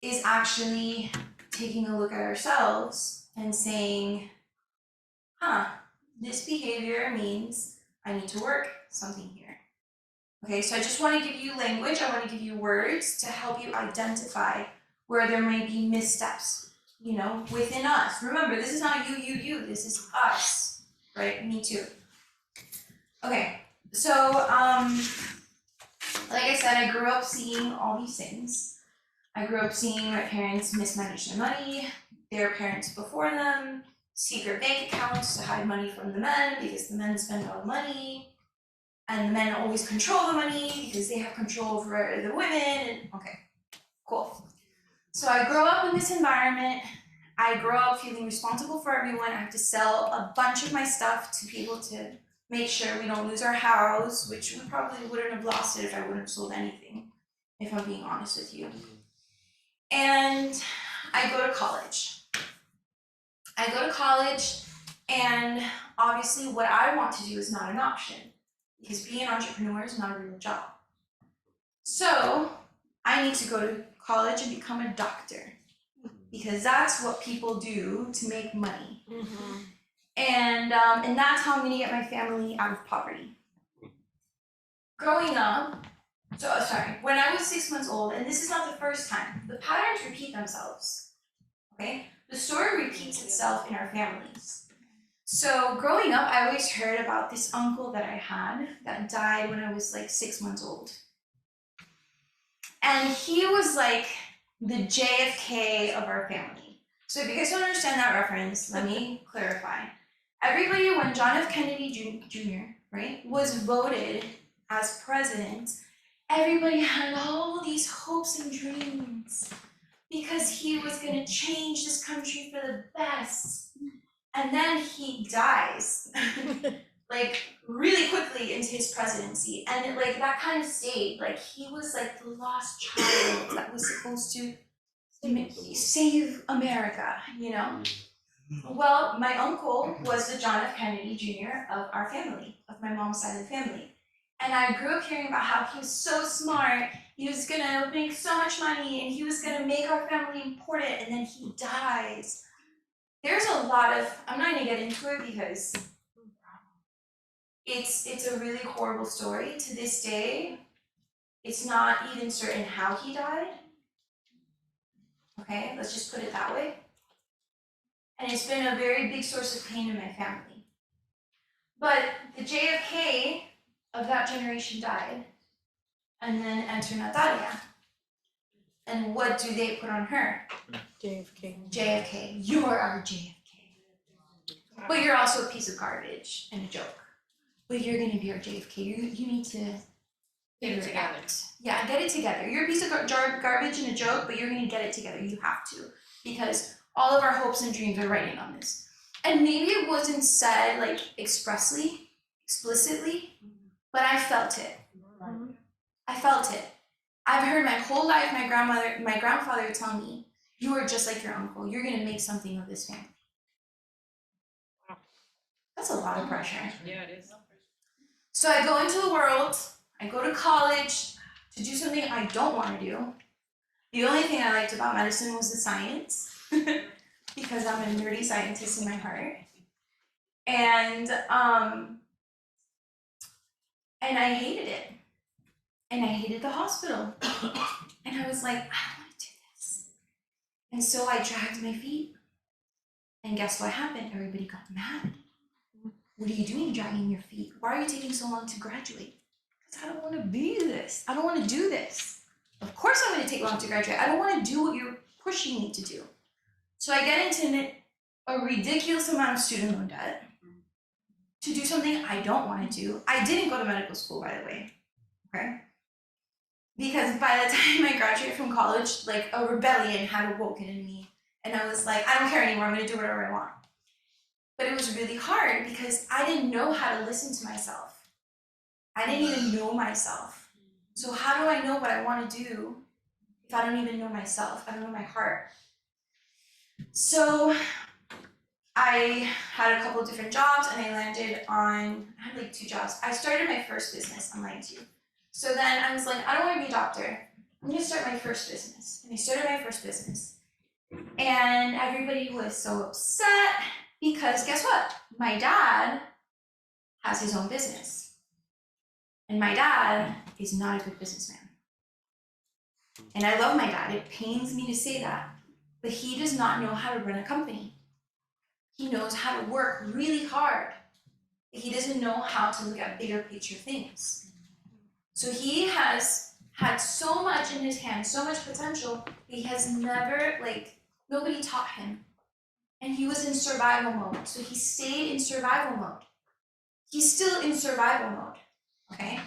is actually taking a look at ourselves and saying, this behavior means I need to work something here. Okay, so I just want to give you language, I want to give you words to help you identify where there may be missteps, within us. Remember, this is not you, this is us, right? Me too. Okay, so, like I said, I grew up seeing all these things. I grew up seeing my parents mismanage their money, their parents before them, secret bank accounts to hide money from the men because the men spend all the money, and the men always control the money because they have control over the women, and okay, cool. So I grew up in this environment. I grew up feeling responsible for everyone. I have to sell a bunch of my stuff to people to make sure we don't lose our house, which we probably wouldn't have lost it if I wouldn't have sold anything, if I'm being honest with you. And I go to college. And obviously what I want to do is not an option because being an entrepreneur is not a real job. So I need to go to college and become a doctor because that's what people do to make money. Mm-hmm. And that's how I'm gonna get my family out of poverty. Growing up, when I was 6 months old, and this is not the first time, the patterns repeat themselves, okay? The story repeats itself in our families. So growing up, I always heard about this uncle that I had that died when I was like 6 months old. And he was like the JFK of our family. So if you guys don't understand that reference, let me clarify. Everybody, when John F. Kennedy Jr., right, was voted as president, everybody had all these hopes and dreams because he was gonna change this country for the best. And then he dies, like really quickly into his presidency. And it, like that kind of stayed, like he was like the lost child that was supposed to save America, you know? Well, my uncle was the John F. Kennedy Jr. of our family, of my mom's side of the family. And I grew up hearing about how he was so smart, he was gonna make so much money, and he was gonna make our family important, and then he dies. There's a lot of, I'm not gonna get into it because it's a really horrible story. To this day, it's not even certain how he died. Okay, let's just put it that way. And it's been a very big source of pain in my family. But the JFK of that generation died, and then enter Natalia. And what do they put on her? JFK. JFK. You're our JFK. But you're also a piece of garbage and a joke. But you're gonna be our JFK. You need to figure it out. Yeah, get it together. You're a piece of garbage and a joke, but you're gonna get it together. You have to. Because all of our hopes and dreams are riding on this. And maybe it wasn't said like expressly, explicitly, but I felt it. I felt it. I've heard my whole life my grandfather tell me, you are just like your uncle. You're gonna make something of this family. That's a lot of pressure. Yeah, it is. So I go into the world, I go to college to do something I don't want to do. The only thing I liked about medicine was the science, because I'm a nerdy scientist in my heart. And I hated it. And I hated the hospital. And I was like, I don't want to do this. And so I dragged my feet. And guess what happened? Everybody got mad. What are you doing dragging your feet? Why are you taking so long to graduate? Because I don't want to be this. I don't want to do this. Of course I'm going to take long to graduate. I don't want to do what you're pushing me to do. So I get into a ridiculous amount of student loan debt to do something I don't want to do. I didn't go to medical school, by the way. Okay? Because by the time I graduated from college, like a rebellion had awoken in me. And I was like, I don't care anymore. I'm going to do whatever I want. But it was really hard because I didn't know how to listen to myself. I didn't even know myself. So how do I know what I want to do if I don't even know myself? I don't know my heart. So I had a couple of different jobs and I landed on, I had like 2 jobs. I started my first business, I'm lying to you. So then I was like, I don't want to be a doctor. I'm going to start my first business. And I started my first business. And everybody was so upset because guess what? My dad has his own business. And my dad is not a good businessman. And I love my dad. It pains me to say that. But he does not know how to run a company. He knows how to work really hard. But he doesn't know how to look at bigger picture things. So he has had so much in his hands, so much potential, he has never, nobody taught him. And he was in survival mode. So he stayed in survival mode. He's still in survival mode, okay?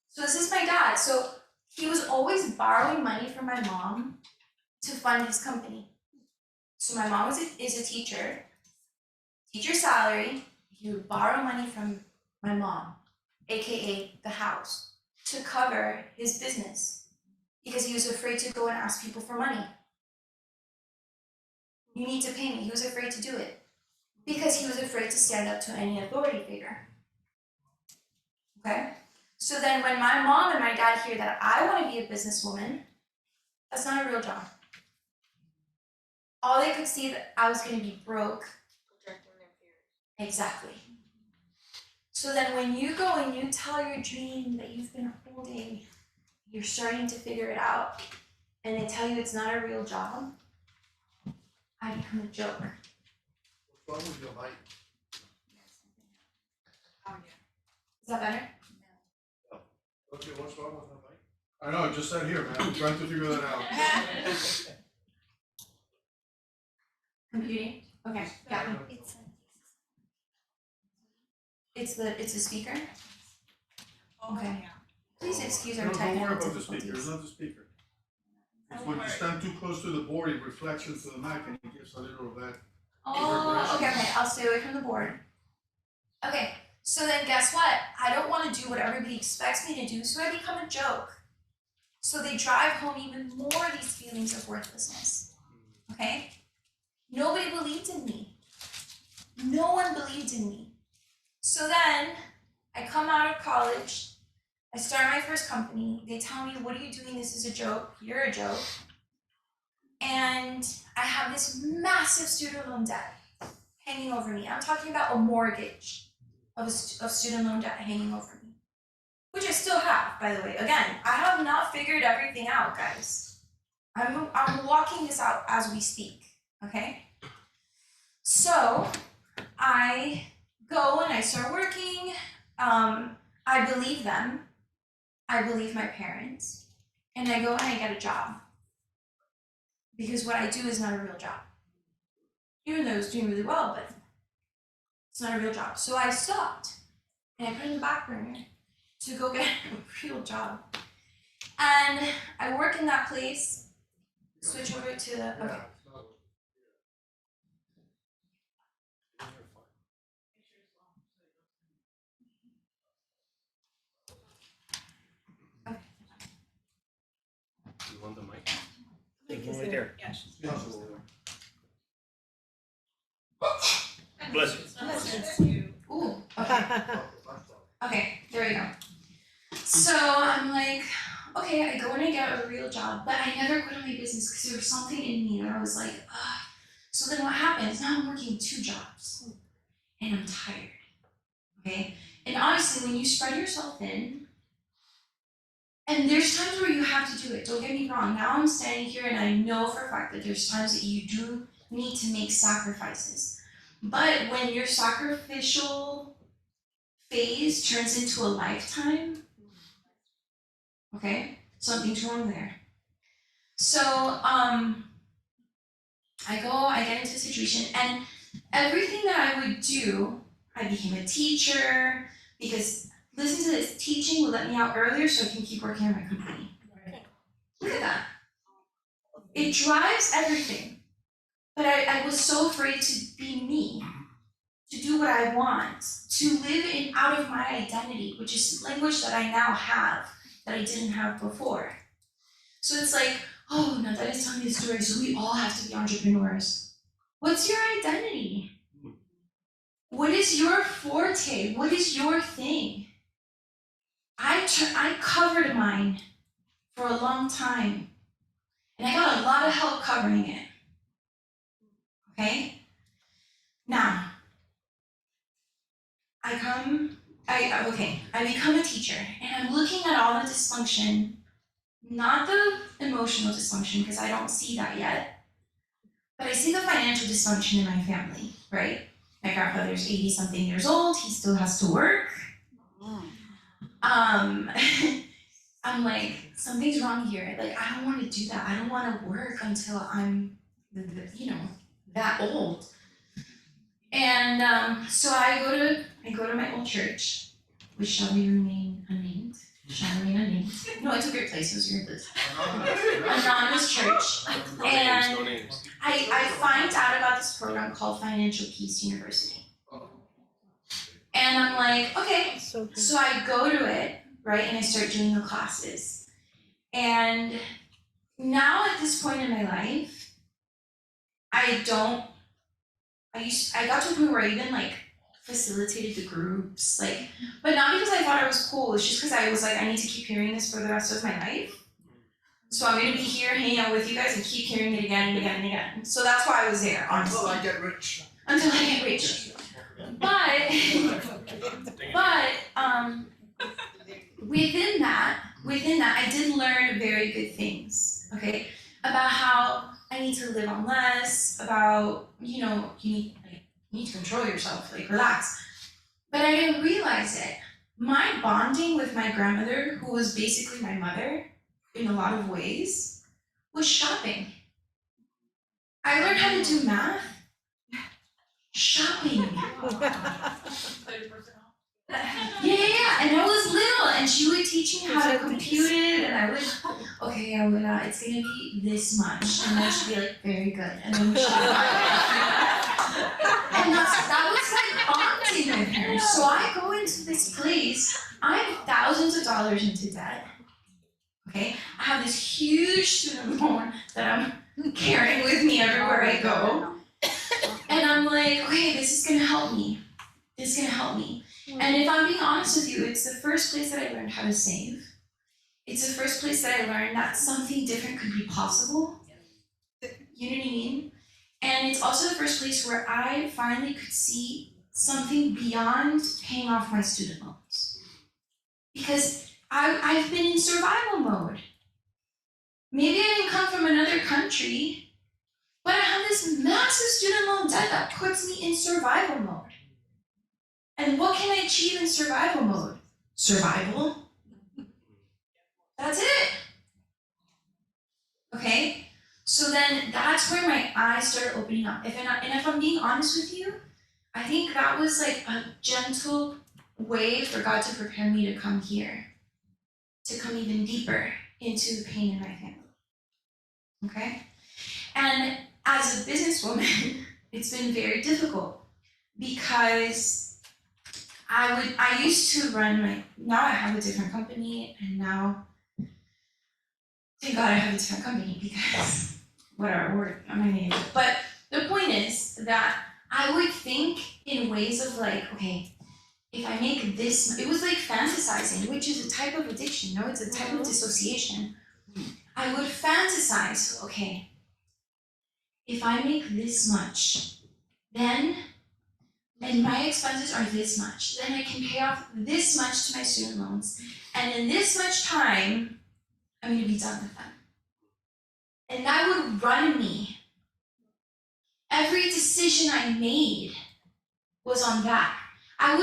So this is my dad. So he was always borrowing money from my mom to fund his company. So my mom is a teacher salary. He would borrow money from my mom, AKA the house, to cover his business because he was afraid to go and ask people for money. You need to pay me. He was afraid to do it because he was afraid to stand up to any authority figure. Okay? So then when my mom and my dad hear that I want to be a businesswoman, that's not a real job. All they could see that I was going to be broke. Projecting their fears. Exactly. So then when you go and you tell your dream that you've been holding, you're starting to figure it out, and they tell you it's not a real job, I become a joke. What's wrong with your mic? Oh, yeah. Is that better? Okay, what's wrong with her mic? I know, I just sat here, man, I'm trying to figure that out. Computing? Okay, yeah. It's the speaker? Okay. Please excuse our No, don't technical worry about the difficulties. speaker, it's not the speaker. When you stand too close to the board, it reflects into the mic and it gives a little of that. Oh, okay, I'll stay away from the board. Okay, so then guess what? I don't want to do what everybody expects me to do, so I become a joke. So they drive home even more these feelings of worthlessness. Okay? Nobody believed in me. No one believed in me. So then I come out of college, I start my first company. They tell me, what are you doing? This is a joke. You're a joke. And I have this massive student loan debt hanging over me. I'm talking about a mortgage of student loan debt hanging over me, which I still have, by the way. Again, I have not figured everything out, guys. I'm walking this out as we speak, okay? So I go and I start working. I believe them. I believe my parents. And I go and I get a job. Because what I do is not a real job. Even though I was doing really well, but it's not a real job. So I stopped and I put it in the back burner to go get a real job. And I work in that place, switch over to the, okay. You want the mic? Right there. Bless you. Ooh, okay. Okay, there we go. So I'm like, okay, I go and I get a real job, but I never quit my business because there was something in me that I was like, ugh. So then what happens? Now I'm working 2 jobs and I'm tired, okay? And honestly, when you spread yourself thin, and there's times where you have to do it, don't get me wrong. Now I'm standing here and I know for a fact that there's times that you do need to make sacrifices. But when your sacrificial phase turns into a lifetime, okay, something's wrong there. So I get into a situation, and everything that I would do, I became a teacher, because listen to this, teaching will let me out earlier so I can keep working on my company. Look at that. It drives everything. But I was so afraid to be me, to do what I want, to live out of my identity, which is language that I now have that I didn't have before. So it's like, oh, now that is telling me the story, so we all have to be entrepreneurs. What's your identity? What is your forte? What is your thing? I covered mine for a long time, and I got a lot of help covering it. Okay? Now, I become a teacher, and I'm looking at all the dysfunction, not the emotional dysfunction, because I don't see that yet, but I see the financial dysfunction in my family, right? My grandfather's 80-something years old, he still has to work. I'm like, something's wrong here. Like, I don't want to do that. I don't want to work until I'm, that old. And so I go to my old church, which shall remain unnamed. No, it's a great place. It was a great place. Anonymous church. No And names. I find out about this program called Financial Peace University. And I'm like, okay. So good. So I go to it, right, and I start doing the classes. And now at this point in my life, I got to a point where I even facilitated the groups, but not because I thought I was cool, it's just because I was like, I need to keep hearing this for the rest of my life. So I'm gonna be here hanging out with you guys and keep hearing it again and again and again. So that's why I was there, honestly. Until I get rich. Until I get rich. But within that, I did learn very good things, okay? About how I need to live on less, about, you need to control yourself, relax. But I didn't realize it. My bonding with my grandmother, who was basically my mother in a lot of ways, was shopping. I learned how to do math. Shopping. Yeah, and I was little, and she would teach me how to compute it, and I would, okay, I would, it's gonna be this much, and then she'd be like, very good, and then she'd and that was my bonding with her. So I go into this place, I'm thousands of dollars into debt, okay? I have this huge student loan that I'm carrying with me everywhere I go, and I'm like, okay, this is gonna help me. This is gonna help me. And if I'm being honest with you, it's the first place that I learned how to save. It's the first place that I learned that something different could be possible. You know what I mean? And it's also the first place where I finally could see something beyond paying off my student loans. Because I've been in survival mode. Maybe I didn't come from another country, but I have this massive student loan debt that puts me in survival mode. And what can I achieve in survival mode? Survival. That's it. Okay? So then that's where my eyes started opening up. And if I'm being honest with you, I think that was like a gentle way for God to prepare me to come here, to come even deeper into the pain in my family. Okay? And as a businesswoman, it's been very difficult because I used to run now I have a different company, and now, thank God I have a different company because, whatever, I'm not gonna use it. But the point is that I would think in ways of like, okay, if I make this, it was like fantasizing, which is a type of addiction, no? It's a type of dissociation. I would fantasize, okay, if I make this much, then and my expenses are this much, then I can pay off this much to my student loans, and in this much time, I'm gonna be done with them. And that would run me. Every decision I made was on that. I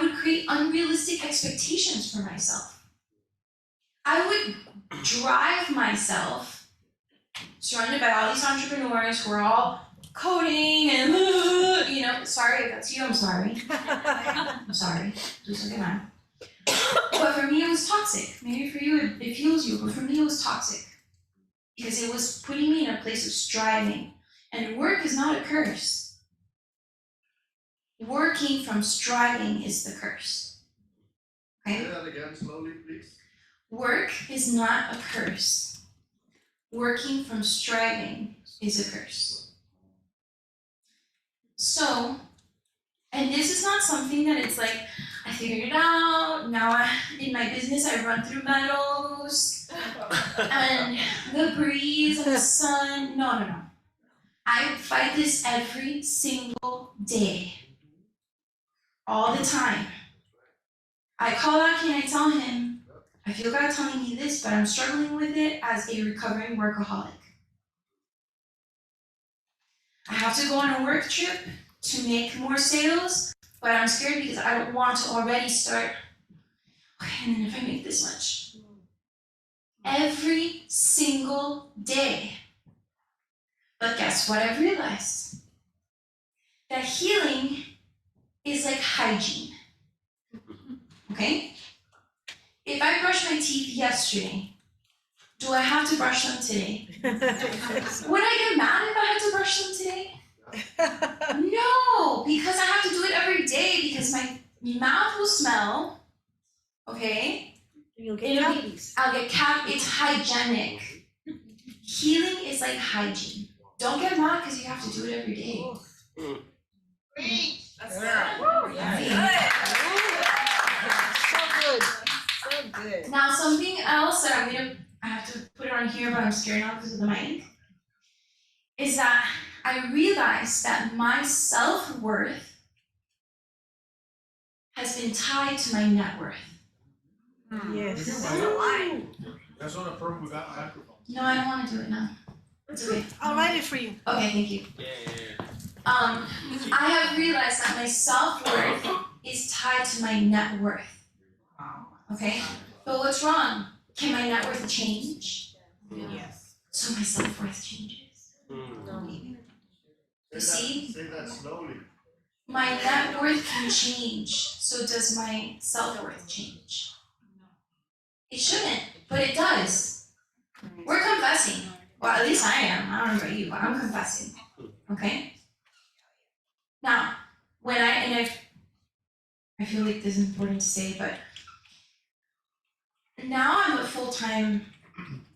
would create unrealistic expectations for myself. I would drive myself, surrounded by all these entrepreneurs who are all coding and, sorry if that's you, I'm sorry. I'm sorry, please don't get mad. But for me it was toxic. Maybe for you it fuels you, but for me it was toxic. Because it was putting me in a place of striving. And work is not a curse. Working from striving is the curse. Okay? Say that again slowly, please. Work is not a curse. Working from striving is a curse. So, and this is not something that it's like, I figured it out, now in my business I run through meadows, and the breeze and the sun, no. I fight this every single day, all the time. I call Aki and I tell him, I feel God telling me this, but I'm struggling with it as a recovering workaholic. I have to go on a work trip to make more sales, but I'm scared because I don't want to already start, okay, and then if I make this much. Every single day. But guess what I've realized? That healing is like hygiene. Okay? If I brushed my teeth yesterday, do I have to brush them today? Would I get mad if I had to brush them today? No, because I have to do it every day because my mouth will smell, okay? You'll get cavities. I'll get it's hygienic. Healing is like hygiene. Don't get mad because you have to do it every day. That's So good. So good. Now something else that I have to put it on here, but I'm scared now because of the mic, is that I realized that my self-worth has been tied to my net worth. Yes. That's on a program without a microphone. No, I don't want to do it now. It's okay. I'll write it for you. Okay, thank you. I have realized that my self-worth is tied to my net worth. Okay? But what's wrong? Can my net worth change? Yes. So my self-worth changes. You see? Say that slowly. my net worth can change, so does my self-worth change? It shouldn't, but it does. We're confessing. Well, at least I am. I don't know about you, but I'm confessing. Okay? Now, I feel like this is important to say, but now I'm a full-time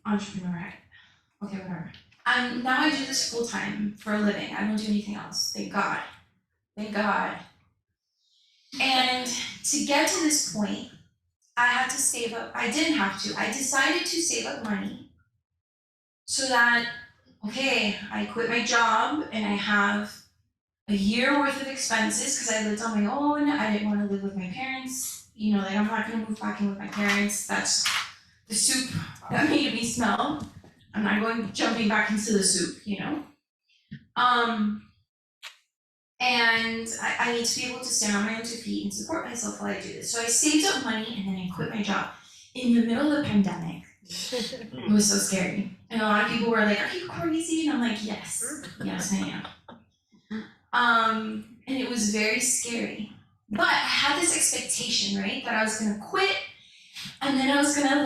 entrepreneur. Okay, whatever. Now I do this full-time for a living. I don't do anything else. Thank God. Thank God. And to get to this point, I had to save up. I didn't have to. I decided to save up money so that, okay, I quit my job and I have a year worth of expenses because I lived on my own. I didn't want to live with my parents. You know, like I'm not going to move back in with my parents. That's the soup that made me smell. I'm not jumping back into the soup, you know? And I need to be able to stand on my own two feet and support myself while I do this. So I saved up money and then I quit my job in the middle of the pandemic. It was so scary. And a lot of people were like, "Are you crazy?" And I'm like, yes, I am. And it was very scary. But I had this expectation, right? That I was gonna quit and then I was gonna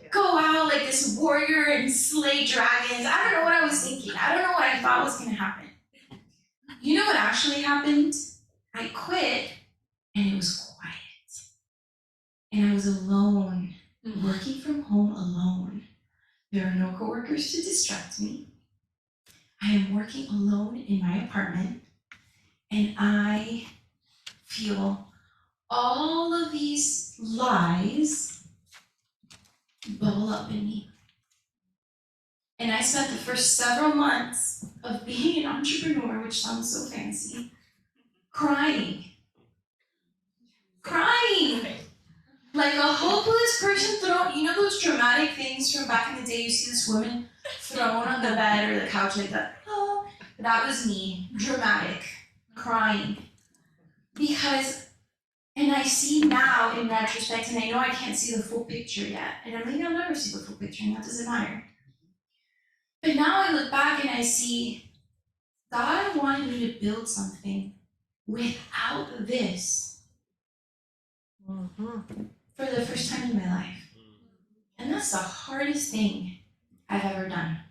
go out like this warrior and slay dragons. I don't know what I was thinking. I don't know what I thought was gonna happen. You know what actually happened? I quit and it was quiet. And I was alone, working from home alone. There are no coworkers to distract me. I am working alone in my apartment and I feel all of these lies bubble up in me. And I spent the first several months of being an entrepreneur, which sounds so fancy, crying. Like a hopeless person thrown, you know those dramatic things from back in the day, you see this woman thrown on the bed or the couch like that? Oh, that was me, dramatic, crying. Because, and I see now in retrospect, and I know I can't see the full picture yet, and maybe I'll never see the full picture, and that doesn't matter. But now I look back and I see God wanted me to build something without this for the first time in my life. And that's the hardest thing I've ever done.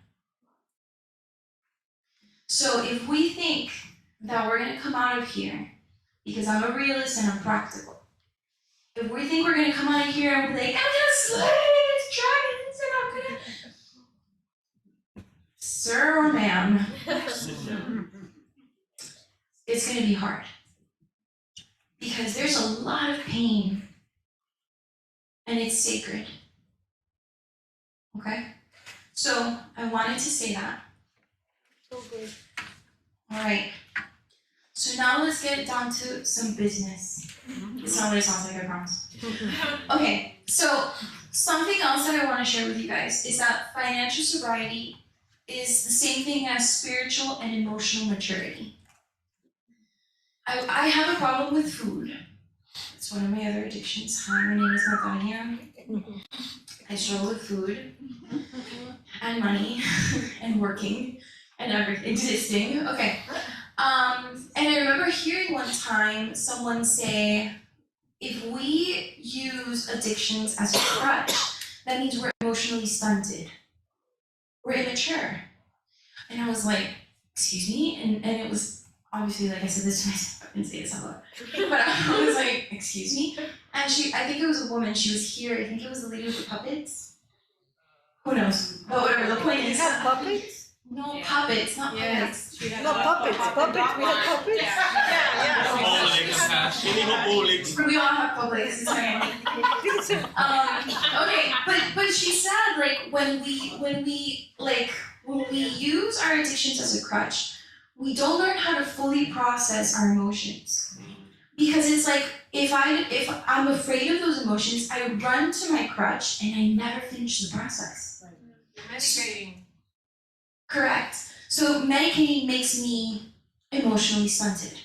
So if we think that we're gonna come out of here, because I'm a realist and I'm practical, if we think we're gonna come out of here and be like, I'm gonna slay these dragons and I'm gonna, sir or ma'am, it's gonna be hard. Because there's a lot of pain and it's sacred. Okay? So I wanted to say that. So good. Alright. So now let's get down to some business. It's not what it sounds like, I promise. Okay, so something else that I want to share with you guys is that financial sobriety is the same thing as spiritual and emotional maturity. I have a problem with food. It's one of my other addictions. Hi, my name is Natalia. I struggle with food and money and working and existing. Okay. And I remember hearing one time someone say, if we use addictions as a crutch, that means we're emotionally stunted. We're immature. And I was like, excuse me? And it was obviously, like I said this to myself, I didn't say this out loud. But I was like, excuse me? And I think it was a woman, she was here, I think it was the lady with the puppets. Who knows? But whatever, the point You is. have puppets? No, puppets, not puppets. No, puppets, puppets, we have puppets? We all have puppets, it's fine. Okay, but she said, like, when we use our addictions as a crutch, we don't learn how to fully process our emotions. Because it's like, if I'm afraid of those emotions, I run to my crutch and I never finish the process. Medicating. Correct. So medicating makes me emotionally stunted.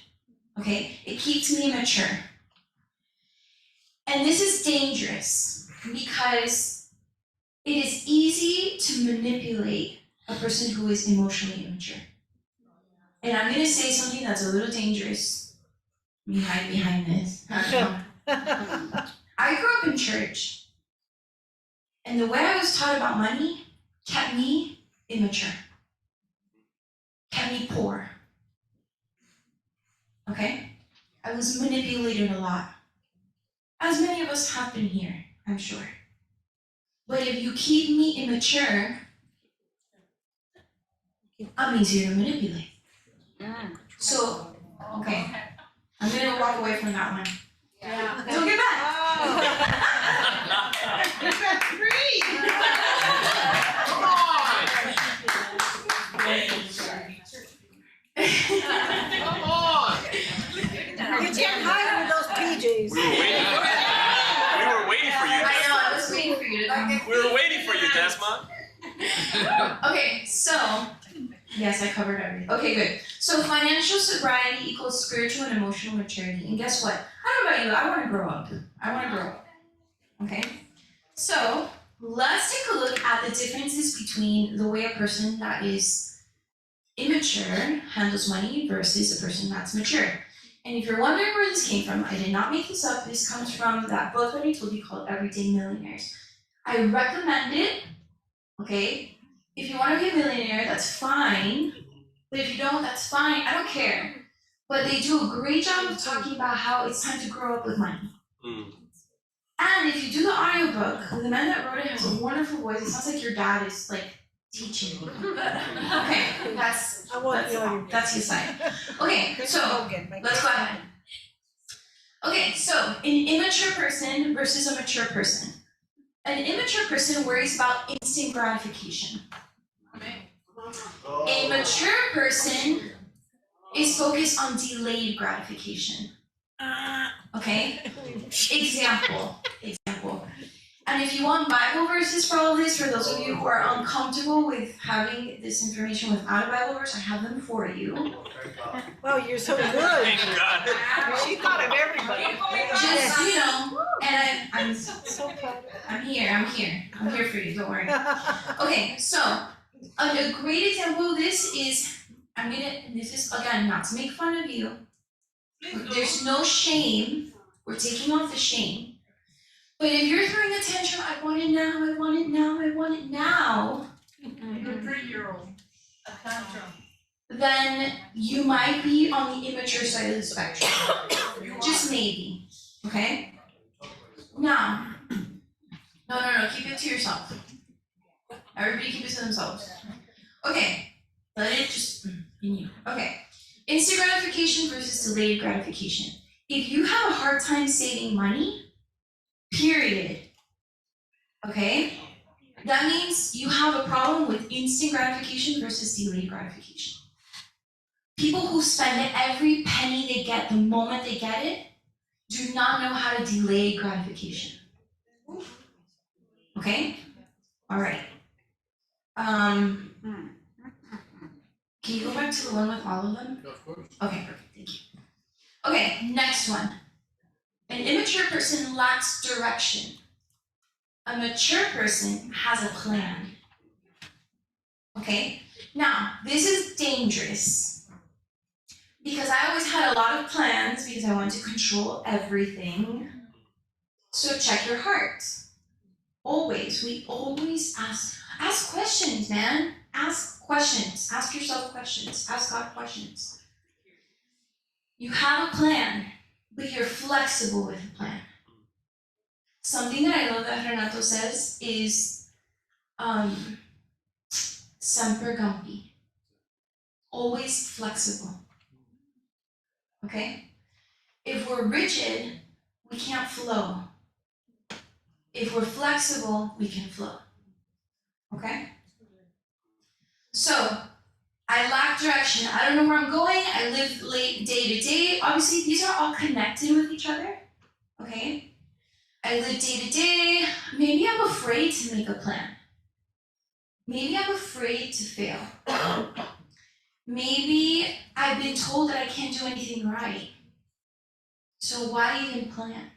Okay? It keeps me immature. And this is dangerous because it is easy to manipulate a person who is emotionally immature. And I'm gonna say something that's a little dangerous. Let me hide behind this. I grew up in church. And the way I was taught about money kept me immature. Kept me poor. Okay? I was manipulated a lot. As many of us have been here, I'm sure. But if you keep me immature, I'm easier to manipulate. So, okay, I'm gonna walk away from that one. Yeah. Don't get mad. You got 3. Come on! It's getting higher with those PJs. We were waiting for you. I know, I was waiting for you to come. We were waiting for you, Desmond. Okay, so, yes, I covered everything. Okay, good. So financial sobriety equals spiritual and emotional maturity. And guess what? I don't know about you, I wanna grow up. Okay? So, let's take a look at the differences between the way a person that is immature handles money versus a person that's mature. And if you're wondering where this came from, I did not make this up. This comes from that book that I told you called Everyday Millionaires. I recommend it, okay? If you want to be a millionaire, that's fine. But if you don't, that's fine. I don't care. But they do a great job of talking about how it's time to grow up with money. And if you do the audiobook, the man that wrote it has a wonderful voice. It sounds like your dad is like teaching you. Okay, that's your side. Okay, so let's go ahead. Okay, so an immature person versus a mature person. An immature person worries about instant gratification. A mature person is focused on delayed gratification. Okay? Example. And if you want Bible verses for all of this, for those of you who are uncomfortable with having this information without a Bible verse, I have them for you. Wow, you're so good. Thank God. She thought of everybody. Just, you know, and I'm So proud. I'm here for you, don't worry. Okay, so a great example of this is, this is again not to make fun of you. There's no shame. We're taking off the shame. But if you're throwing a tantrum, I want it now, I want it now, I want it now. You're a 3-year-old. A tantrum. Then you might be on the immature side of the spectrum. Just maybe. Okay? Now, no, keep it to yourself. Everybody keep it to themselves. Okay, let it just in you. Okay, instant gratification versus delayed gratification. If you have a hard time saving money, period, okay, that means you have a problem with instant gratification versus delayed gratification. People who spend every penny they get the moment they get it do not know how to delay gratification. Okay? All right. Can you go back to the one with all of them? Of course. Okay, perfect, thank you. Okay, next one. An immature person lacks direction. A mature person has a plan. Okay? Now, this is dangerous because I always had a lot of plans because I wanted to control everything. So check your heart. Always, we always ask questions, man. Ask questions. Ask yourself questions. Ask God questions. You have a plan, but you're flexible with the plan. Something that I love that Renato says is semper gumpi. Always flexible. Okay? If we're rigid, we can't flow. If we're flexible, we can flow. Okay? So, I lack direction. I don't know where I'm going. I live late day to day. Obviously, these are all connected with each other. Okay? I live day to day. Maybe I'm afraid to make a plan. Maybe I'm afraid to fail. Maybe I've been told that I can't do anything right. So why even plan?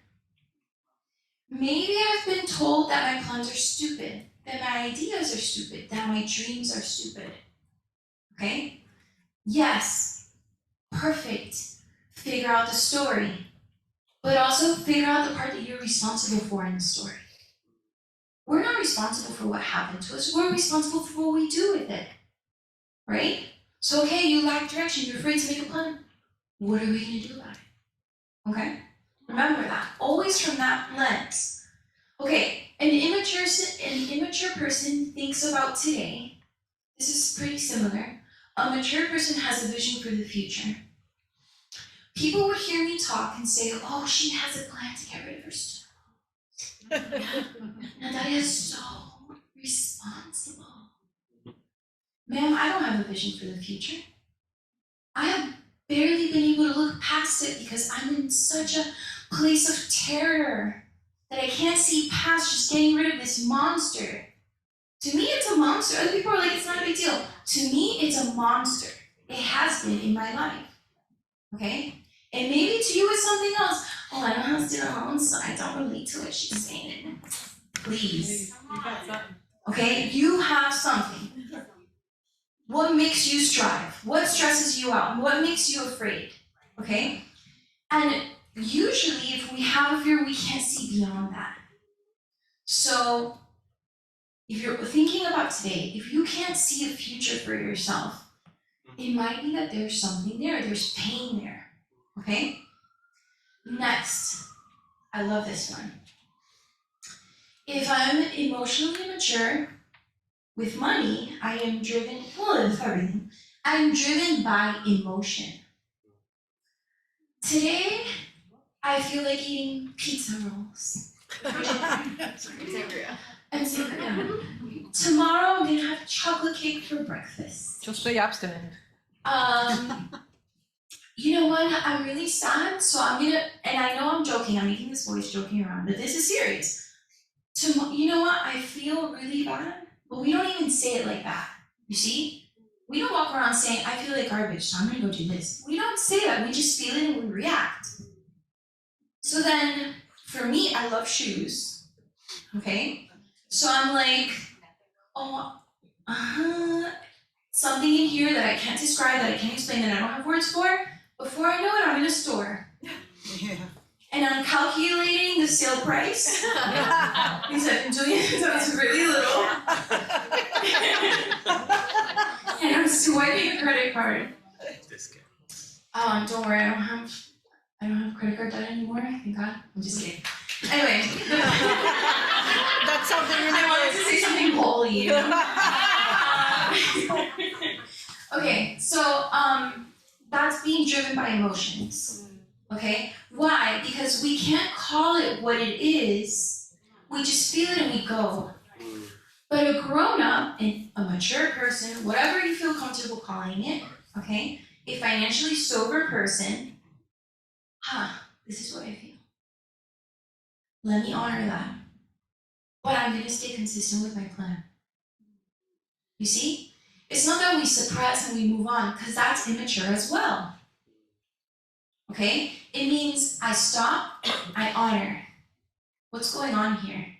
Maybe I've been told that my plans are stupid, that my ideas are stupid, that my dreams are stupid. Okay? Yes, perfect. Figure out the story. But also figure out the part that you're responsible for in the story. We're not responsible for what happened to us. We're responsible for what we do with it. Right? So, okay, you lack direction. You're afraid to make a plan. What are we going to do about it? Okay? Remember that. Always from that lens. Okay, an immature person thinks about today. This is pretty similar. A mature person has a vision for the future. People would hear me talk and say, oh, she has a plan to get rid of her stuff. And that is so responsible. Ma'am, I don't have a vision for the future. I have barely been able to look past it because I'm in such a place of terror that I can't see past just getting rid of this monster. To me, it's a monster. Other people are like, it's not a big deal. To me, it's a monster. It has been in my life. Okay? And maybe to you it's something else. Oh, I don't have student loans, so I don't relate to what she's saying. Please. You got something. Okay? You have something. What makes you strive? What stresses you out? What makes you afraid? Okay? And usually, if we have a fear, we can't see beyond that. So, if you're thinking about today, if you can't see a future for yourself, it might be that there's something there, there's pain there. Okay? Next, I love this one. If I'm emotionally mature with money, I am driven, well, with everything, I'm driven by emotion. Today, I feel like eating pizza rolls. And sangria. Tomorrow, I'm gonna have chocolate cake for breakfast. Just stay abstinent. You know what? I'm really sad, so I'm gonna, and I know I'm joking, I'm making this voice joking around, but this is serious. You know what? I feel really bad, but we don't even say it like that. You see? We don't walk around saying, I feel like garbage, so I'm gonna go do this. We don't say that, we just feel it and we react. So then, for me, I love shoes, okay? So I'm like, oh, something in here that I can't describe, that I can't explain, that I don't have words for. Before I know it, I'm in a store. Yeah. And I'm calculating the sale price. Because I've been doing it since I was really little. And I'm swiping a credit card. Don't worry, I don't have credit card debt anymore, thank God. I'm just kidding. Anyway. That's something in I wanted to say something holy, you know? Okay, so that's being driven by emotions. Okay? Why? Because we can't call it what it is. We just feel it and we go. But a grown-up and a mature person, whatever you feel comfortable calling it, okay? A financially sober person, this is what I feel. Let me honor that. But I'm gonna stay consistent with my plan. You see? It's not that we suppress and we move on, because that's immature as well. Okay? It means I stop, I honor. What's going on here?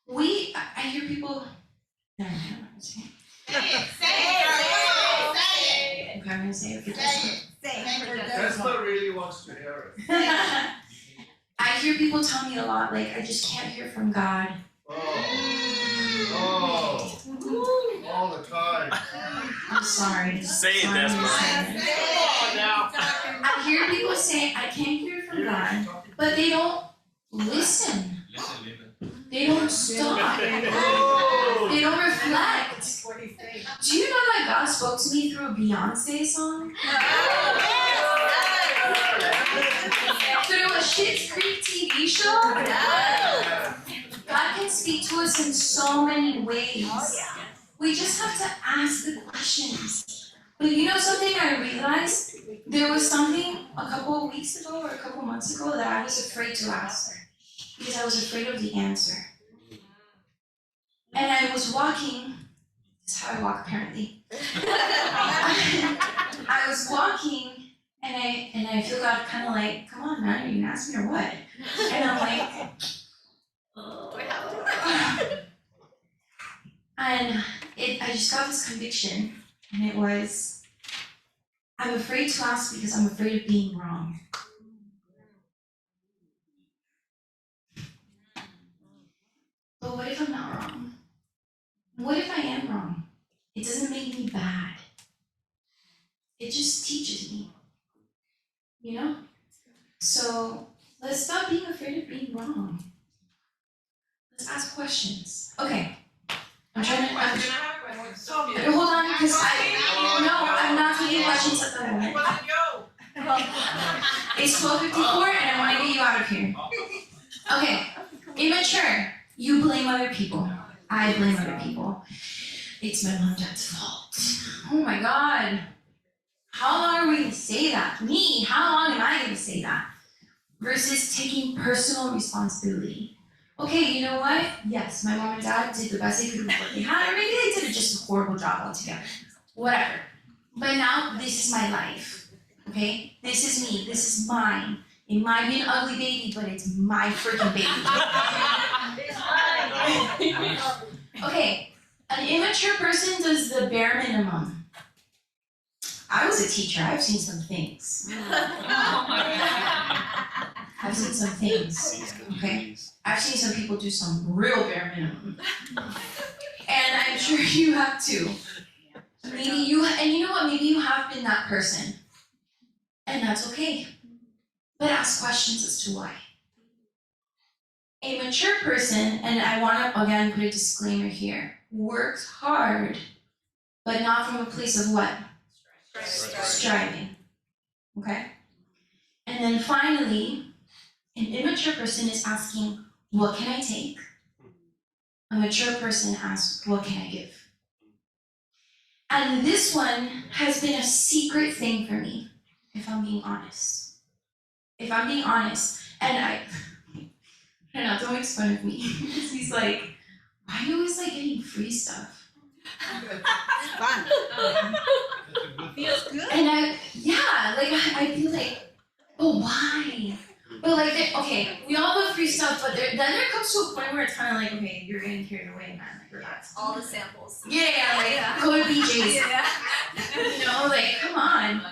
I hear people, no, I don't know what to say. Okay, I'm gonna say it. Tesla really wants to hear it. I hear people tell me a lot, like, I just can't hear from God. All the time. I'm sorry. Say it, Sorry, Desmond. sorry. Come on now. I hear people say, I can't hear from God, but they don't listen. They don't stop. They don't reflect. Do you know that God spoke to me through a Beyonce song? Through a Schitt's Creek TV show? God can speak to us in so many ways. We just have to ask the questions. But you know something I realized? There was something a couple of weeks ago or a couple of months ago that I was afraid to ask. Because I was afraid of the answer. And I was walking, this is how I walk apparently. I was walking and I feel God kind of like, come on man, are you gonna ask me or what? And I'm like, and I just got this conviction, and it was, I'm afraid to ask because I'm afraid of being wrong. But what if I'm not wrong? What if I am wrong? It doesn't make me bad. It just teaches me. You know? So let's stop being afraid of being wrong. Let's ask questions. Okay. I'm trying to. Hold on, because I'm not taking questions at the moment. It's 12:54 and I want to get you out of here. Okay. Immature. You blame other people. I blame other people. It's my mom and dad's fault. Oh my God. How long are we going to say that? Me, how long am I going to say that? Versus taking personal responsibility. Okay, you know what? Yes, my mom and dad did the best they could with what they had, or maybe they did just a horrible job altogether. Whatever. But now this is my life. Okay? This is me. This is mine. It might be an ugly baby, but it's my freaking baby. Okay, an immature person does the bare minimum. I was a teacher. I've seen some things. I've seen some things. Okay? I've seen some people do some real bare minimum. And I'm sure you have too. Maybe you, and you know what? Maybe you have been that person. And that's okay. But ask questions as to why. A mature person, and I want to again put a disclaimer here, works hard, but not from a place of what? Striving. Okay? And then finally, an immature person is asking, what can I take? A mature person asks, what can I give? And this one has been a secret thing for me, if I'm being honest. If I'm being honest, and I don't know, don't make fun of me. He's like, why are you always like getting free stuff? Fun. Feels good. And I feel like, but why? But like, okay, we all love free stuff, but then there comes to a point where it's kind of like, okay, you're getting carried away, man. Like, relax. All the samples. Yeah, like, go to BJ's. Yeah. You know, like, come on.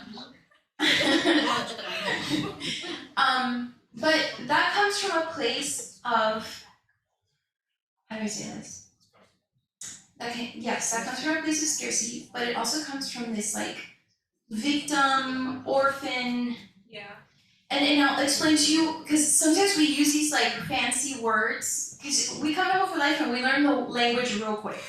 But that comes from a place of, how do I say this? Yes, that comes from a place of scarcity, but it also comes from this like victim, orphan. Yeah. And I'll explain to you, because sometimes we use these like fancy words, because we come to Hope4Life and we learn the language real quick.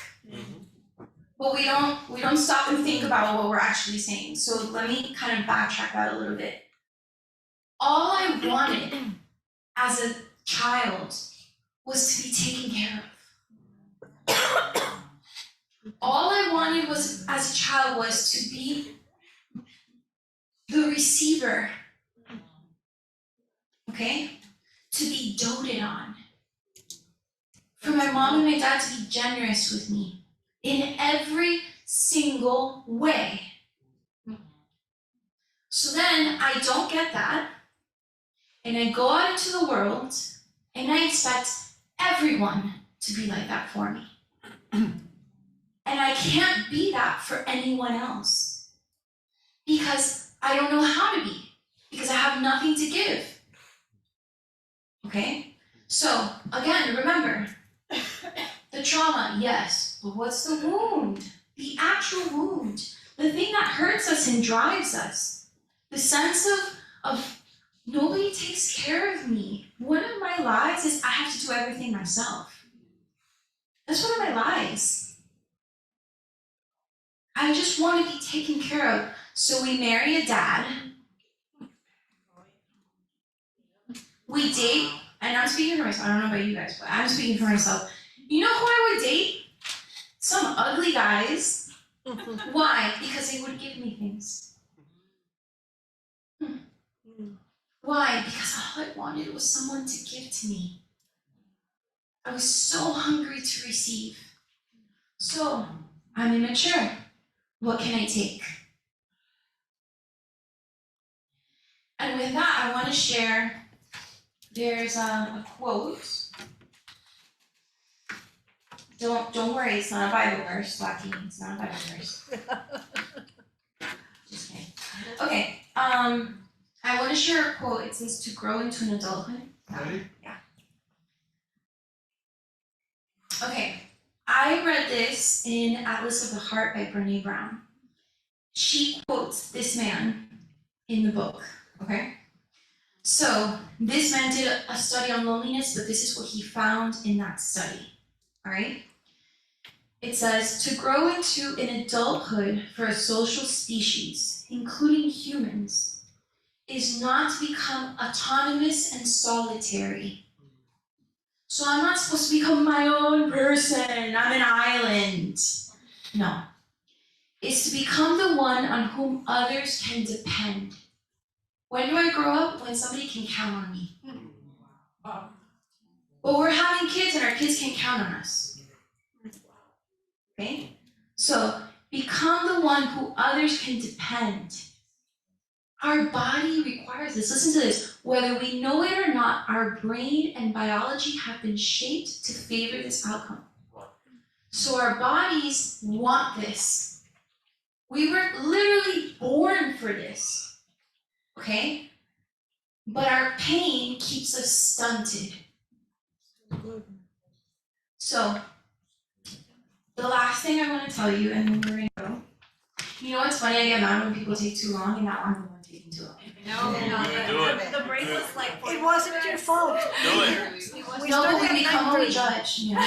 But we don't stop and think about what we're actually saying. So let me kind of backtrack that a little bit. All I wanted as a child was to be taken care of. All I wanted was, as a child, was to be the receiver. Okay? To be doted on. For my mom and my dad to be generous with me in every single way. So then I don't get that, and I go out into the world, and I expect everyone to be like that for me. And I can't be that for anyone else. Because I don't know how to be. Because I have nothing to give. Okay? So, again, remember, the trauma, yes, but what's the wound? The actual wound. The thing that hurts us and drives us. The sense of nobody takes care of me. One of my lies is I have to do everything myself. That's one of my lies. I just want to be taken care of. So we marry a dad. We date, and I'm speaking for myself. I don't know about you guys, but I'm speaking for myself. You know who I would date? Some ugly guys. Why? Because they would give me things. Why? Because all I wanted was someone to give to me. I was so hungry to receive. So, I'm immature. What can I take? And with that, I want to share, there's a quote. Don't worry, it's not a Bible verse, Lucky. It's not a Bible verse. Just kidding. I want to share a quote. It says, to grow into an adulthood. Ready? Yeah. Okay. I read this in Atlas of the Heart by Brene Brown. She quotes this man in the book, okay? So, this man did a study on loneliness, but this is what he found in that study, all right? It says, to grow into an adulthood for a social species, including humans, is not to become autonomous and solitary. So I'm not supposed to become my own person, I'm an island. No. It's to become the one on whom others can depend. When do I grow up? When somebody can count on me. But we're having kids and our kids can count on us. Okay? So, become the one who others can depend. Our body requires this. Listen to this. Whether we know it or not, our brain and biology have been shaped to favor this outcome. So our bodies want this. We were literally born for this. Okay? But our pain keeps us stunted. So, the last thing I want to tell you, and then we're going to go. You know what's funny? I get mad when people take too long, and now I'm the one taking too long. Do it. The break was like. It wasn't your fault. Do it. We No, but started we at become what we 9:30. judge. You know?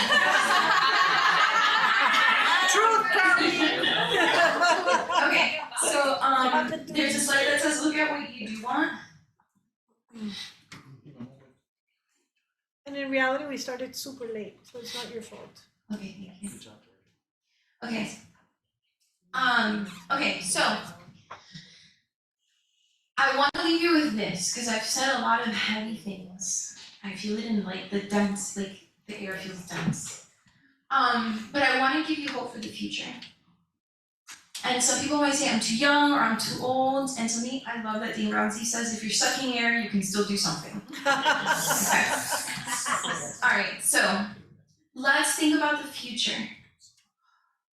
Truth, Carly. Okay, so there's a slide that says, look at what you do want. And in reality, we started super late, so it's not your fault. Okay, thank you. Okay. Okay, so I want to leave you with this because I've said a lot of heavy things. I feel it in like the dense, like the air feels dense. But I want to give you hope for the future. And some people might say I'm too young or I'm too old. And to me, I love that Dean Ramsey says if you're sucking air, you can still do something. Okay. All right, so let's think about the future.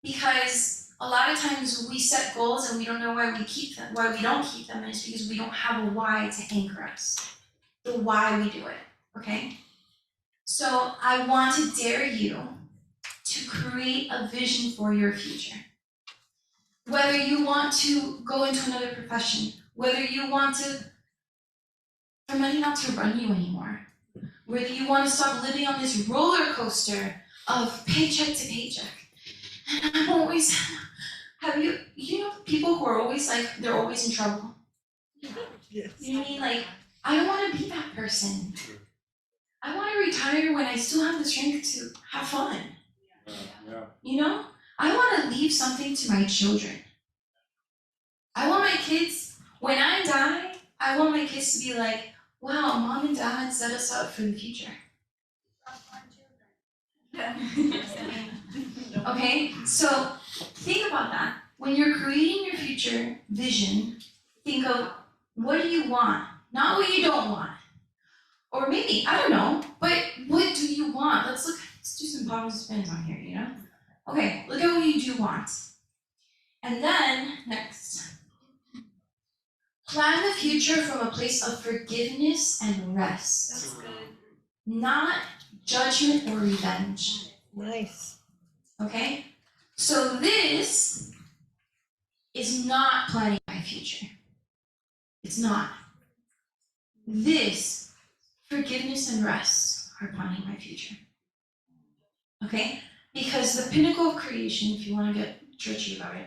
Because a lot of times we set goals and we don't know why we keep them, why we don't keep them, and it's because we don't have a why to anchor us. The why we do it, okay? So I want to dare you to create a vision for your future. Whether you want to go into another profession, whether you want to, for money not to run you anymore, whether you want to stop living on this roller coaster of paycheck to paycheck. And I'm always, you know people who are always like, they're always in trouble? Yes. You know what I mean? Like, I don't want to be that person. I want to retire when I still have the strength to have fun. You know? I want to leave something to my children. I want my kids, when I die, I want my kids to be like, wow, mom and dad set us up for the future. Okay, so think about that. When you're creating your future vision, think of what do you want, not what you don't want. Or maybe, I don't know, but what do you want? Let's do some positive spins on here, you know? Okay, look at what you do want. And then, next. Plan the future from a place of forgiveness and rest. That's good. Not judgment or revenge. Nice. Okay? So this is not planning my future. It's not. This, forgiveness and rest, are planning my future. Okay? Because the pinnacle of creation, if you want to get churchy about it,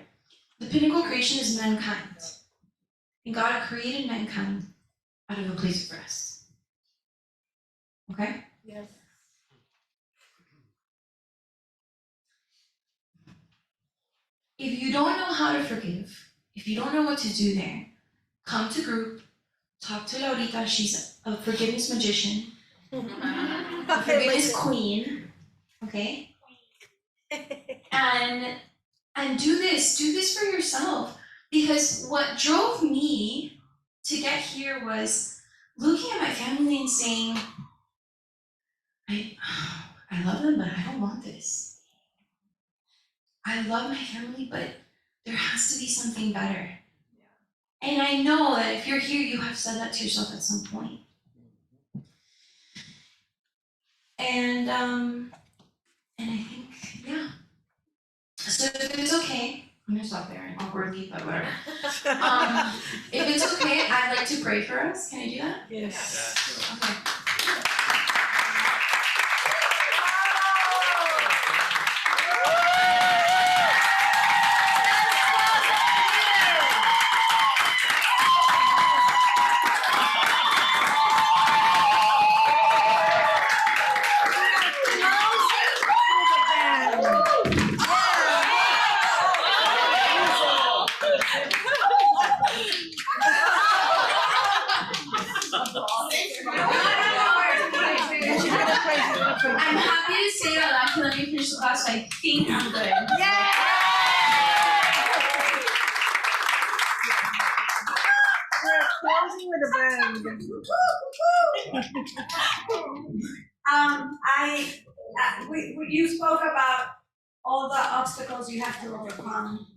the pinnacle of creation is mankind. And God created mankind out of a place of rest. Okay? Yes. If you don't know how to forgive, if you don't know what to do there, come to group, talk to Laurita, she's a forgiveness magician, a forgiveness queen, okay? And do this for yourself. Because what drove me to get here was looking at my family and saying, I love them, but I don't want this. I love my family, but there has to be something better. And I know that if you're here, you have said that to yourself at some point. And I think, yeah. So if it's okay, I'm gonna stop there and awkwardly, but whatever. If it's okay, I'd like to pray for us. Can I do that? Yes. Okay. I'm happy to say that actually let me finish the class, so I think I'm good. We're closing with a bang. You spoke about all the obstacles you have to overcome,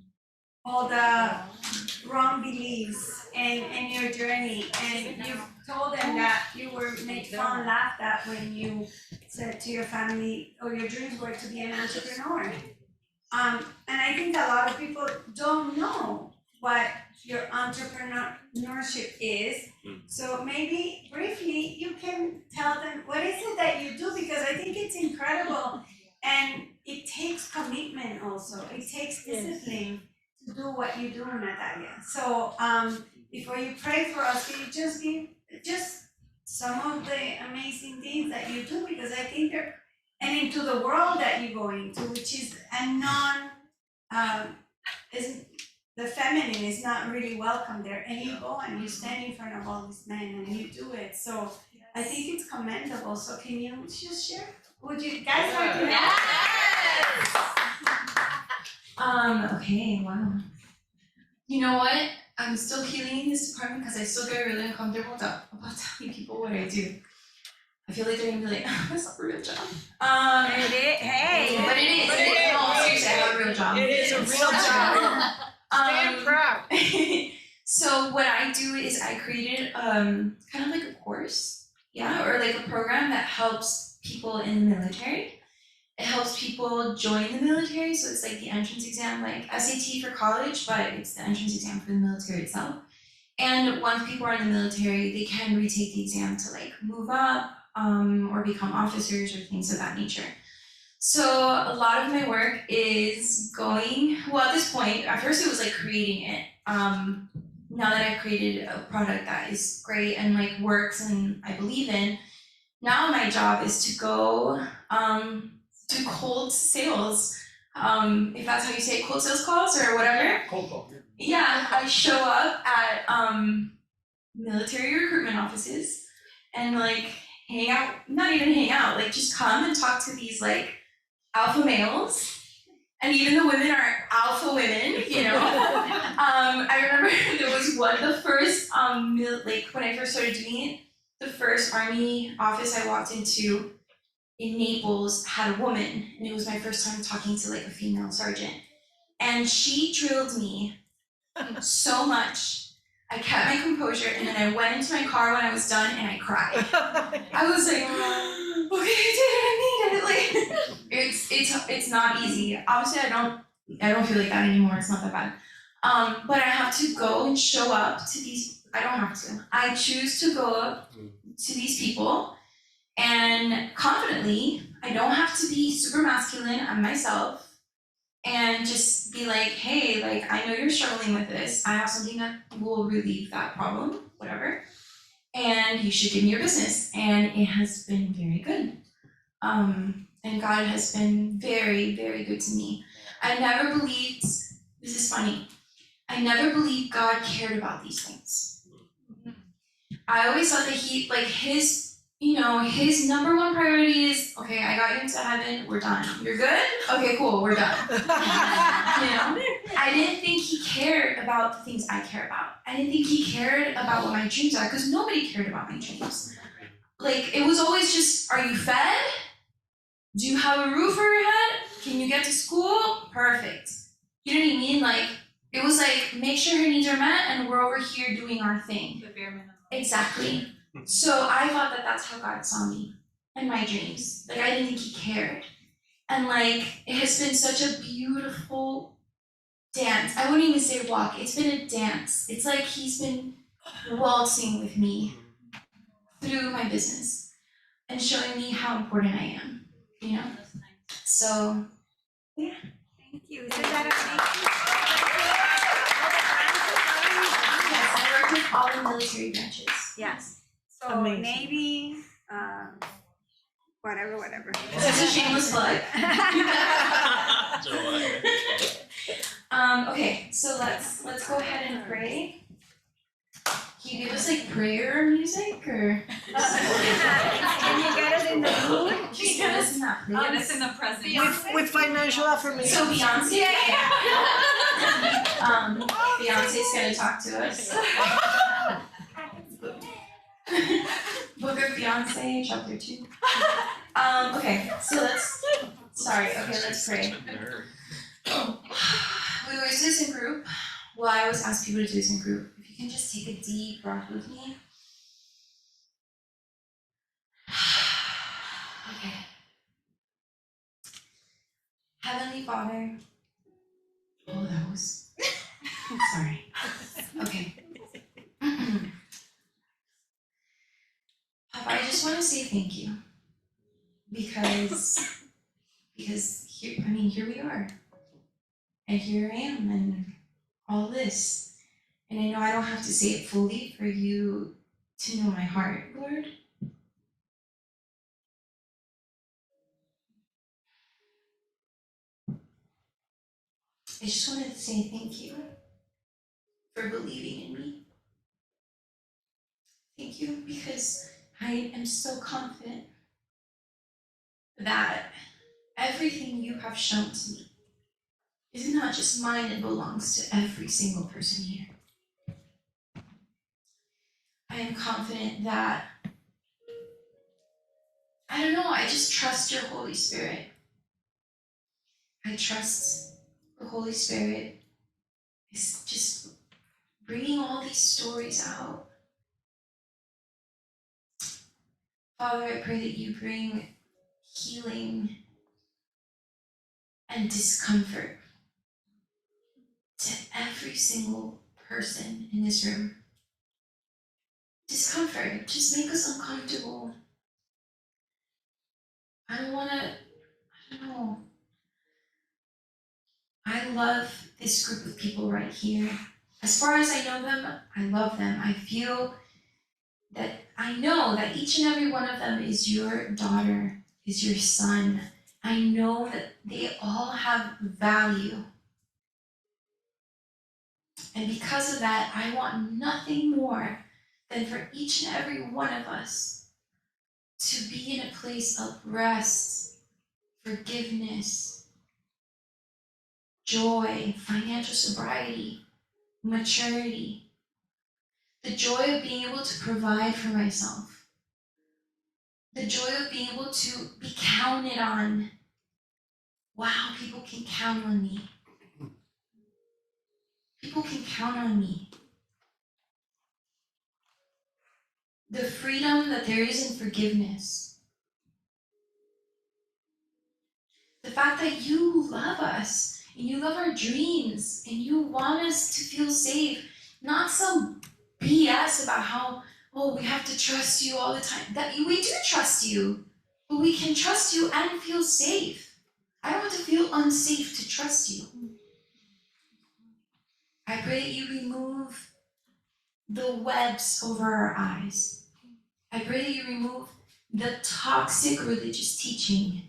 all the wrong beliefs and your journey, and you told them that you were made fun, laughed at when you said to your family, or your dreams were to be an entrepreneur. And I think a lot of people don't know what your entrepreneurship is. So maybe briefly you can tell them what is it that you do, because I think it's incredible and it takes commitment also. It takes discipline to do what you do, Natalia. So before you pray for us, can you just give just some of the amazing things that you do, because I think they're, and into the world that you go into, which is a is the feminine is not really welcome there, and you go and you stand in front of all these men and you do it. So I think it's commendable. So can you just share? Would you guys like to? Okay, wow. You know what? I'm still healing in this department because I still get really uncomfortable about telling people what I do. I feel like they're gonna be like, oh, that's not a real job. But it is. No, seriously, I have a real job. It is a real job. Stand proud. So what I do is I created kind of like a course, or like a program that helps people in the military. It helps people join the military, so it's like the entrance exam, like SAT for college, but it's the entrance exam for the military itself. And once people are in the military, they can retake the exam to like move up or become officers or things of that nature. So a lot of my work is going, well at this point, at first it was like creating it. Now that I've created a product that is great and like works and I believe in, now my job is to go do cold sales, if that's how you say it, cold sales calls or whatever. Cold call. Yeah, I show up at military recruitment offices and like hang out, not even hang out, like just come and talk to these like alpha males. And even the women are alpha women, you know. I remember there was the first, like when I first started doing it, the first Army office I walked into in Naples had a woman, and it was my first time talking to like a female sergeant. And she drilled me so much. I kept my composure, and then I went into my car when I was done, and I cried. I was like, okay, I did it, I made it. Like, it's not easy. Obviously, I don't feel like that anymore. It's not that bad. But I have to go and show up to these. I don't have to. I choose to go up to these people, and confidently. I don't have to be super masculine. I'm myself. And just be like, hey, like, I know you're struggling with this. I have something that will relieve that problem, whatever. And you should give me your business. And it has been very good. And God has been very, very good to me. I never believed, this is funny, I never believed God cared about these things. I always thought that his number one priority is, okay, I got you into heaven, we're done. You're good? Okay, cool, we're done. I didn't think he cared about the things I care about. I didn't think he cared about what my dreams are, because nobody cared about my dreams. Like, it was always just, are you fed? Do you have a roof over your head? Can you get to school? Perfect. You know what I mean? Like, It was like, make sure her needs are met and we're over here doing our thing. The bare minimum. Exactly. So I thought that that's how God saw me in my dreams. Like, I didn't think he cared. And like, it has been such a beautiful dance. I wouldn't even say walk, it's been a dance. It's like he's been waltzing with me through my business and showing me how important I am, you know? So, yeah. Thank you. Isn't that amazing? Yes, I work with all the military branches. Yes. So Amazing. Navy, whatever. This is a shameless plug. Okay, so let's go ahead and pray. Can you give us like prayer music or Can you get us in the mood? just get us in that Get place? us in the present. With financial affirmation. So Beyonce, Beyonce's gonna talk to us. Book of Beyonce, chapter 2. Okay, so let's pray. We always do this in group. Well, I always ask people to do this in group. If you can just take a deep breath with me. Okay. Heavenly Father. Oh, that was. Sorry. Okay. Papa, I just want to say thank you. Because here we are. And here I am and all this. And I know I don't have to say it fully for you to know my heart, Lord. I just wanted to say thank you for believing in me. Thank you because I am so confident that everything you have shown to me is not just mine, it belongs to every single person here. I am confident that, I don't know, I just trust your Holy Spirit. I trust the Holy Spirit is just bringing all these stories out. Father, I pray that you bring healing and discomfort to every single person in this room. Discomfort, just make us uncomfortable. I don't know. I love this group of people right here. As far as I know them, I love them. I know that each and every one of them is your daughter, is your son. I know that they all have value. And because of that, I want nothing more than for each and every one of us to be in a place of rest, forgiveness, joy, financial sobriety, maturity, the joy of being able to provide for myself, the joy of being able to be counted on. Wow, people can count on me. People can count on me. The freedom that there is in forgiveness. The fact that you love us and you love our dreams and you want us to feel safe. Not some BS about how, we have to trust you all the time. That we do trust you, but we can trust you and feel safe. I don't want to feel unsafe to trust you. I pray that you remove the webs over our eyes. I pray that you remove the toxic religious teaching.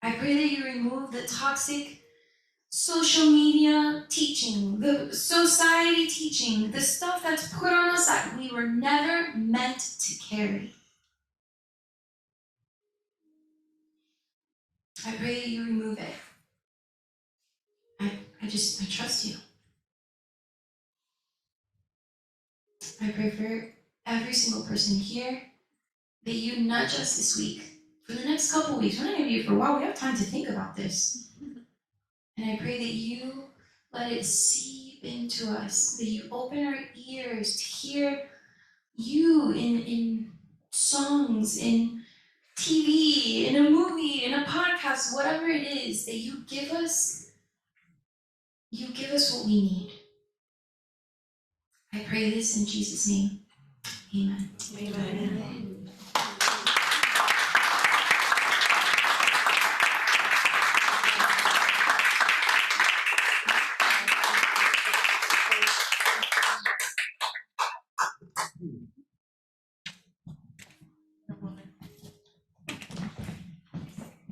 I pray that you remove the toxic social media teaching, the society teaching, the stuff that's put on us that we were never meant to carry. I pray that you remove it. I trust you. I pray for every single person here that you nudge us this week, for the next couple weeks. We're not going to be here for a while. We have time to think about this. And I pray that you let it seep into us, that you open our ears to hear you in songs, in TV, in a movie, in a podcast, whatever it is, that you give us what we need. I pray this in Jesus' name. Amen. Amen.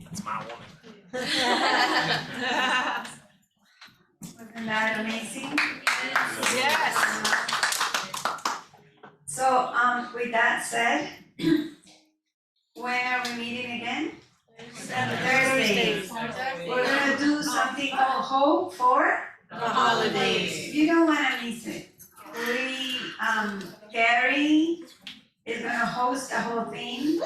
That's my woman. Wasn't that amazing? Yes. So, with that said, when are we meeting again? Thursdays. We're gonna do something called Hope for The holidays. You don't wanna miss it. Gary is gonna host the whole thing.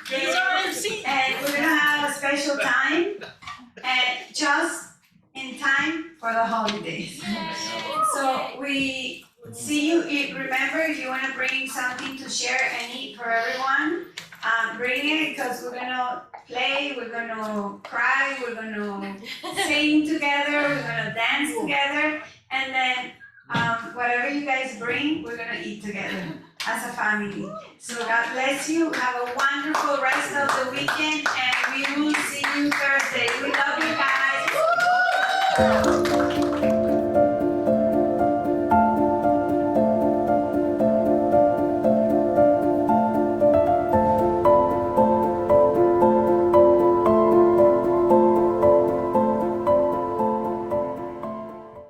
He's our MC. And we're gonna have a special time, and just in time for the holidays. So we see you, remember, if you wanna bring something to share and eat for everyone, bring it, because we're gonna play, we're gonna cry, we're gonna sing together, we're gonna dance together, and then whatever you guys bring, we're gonna eat together as a family. So God bless you, have a wonderful rest of the weekend, and we will see you Thursday. We love you guys.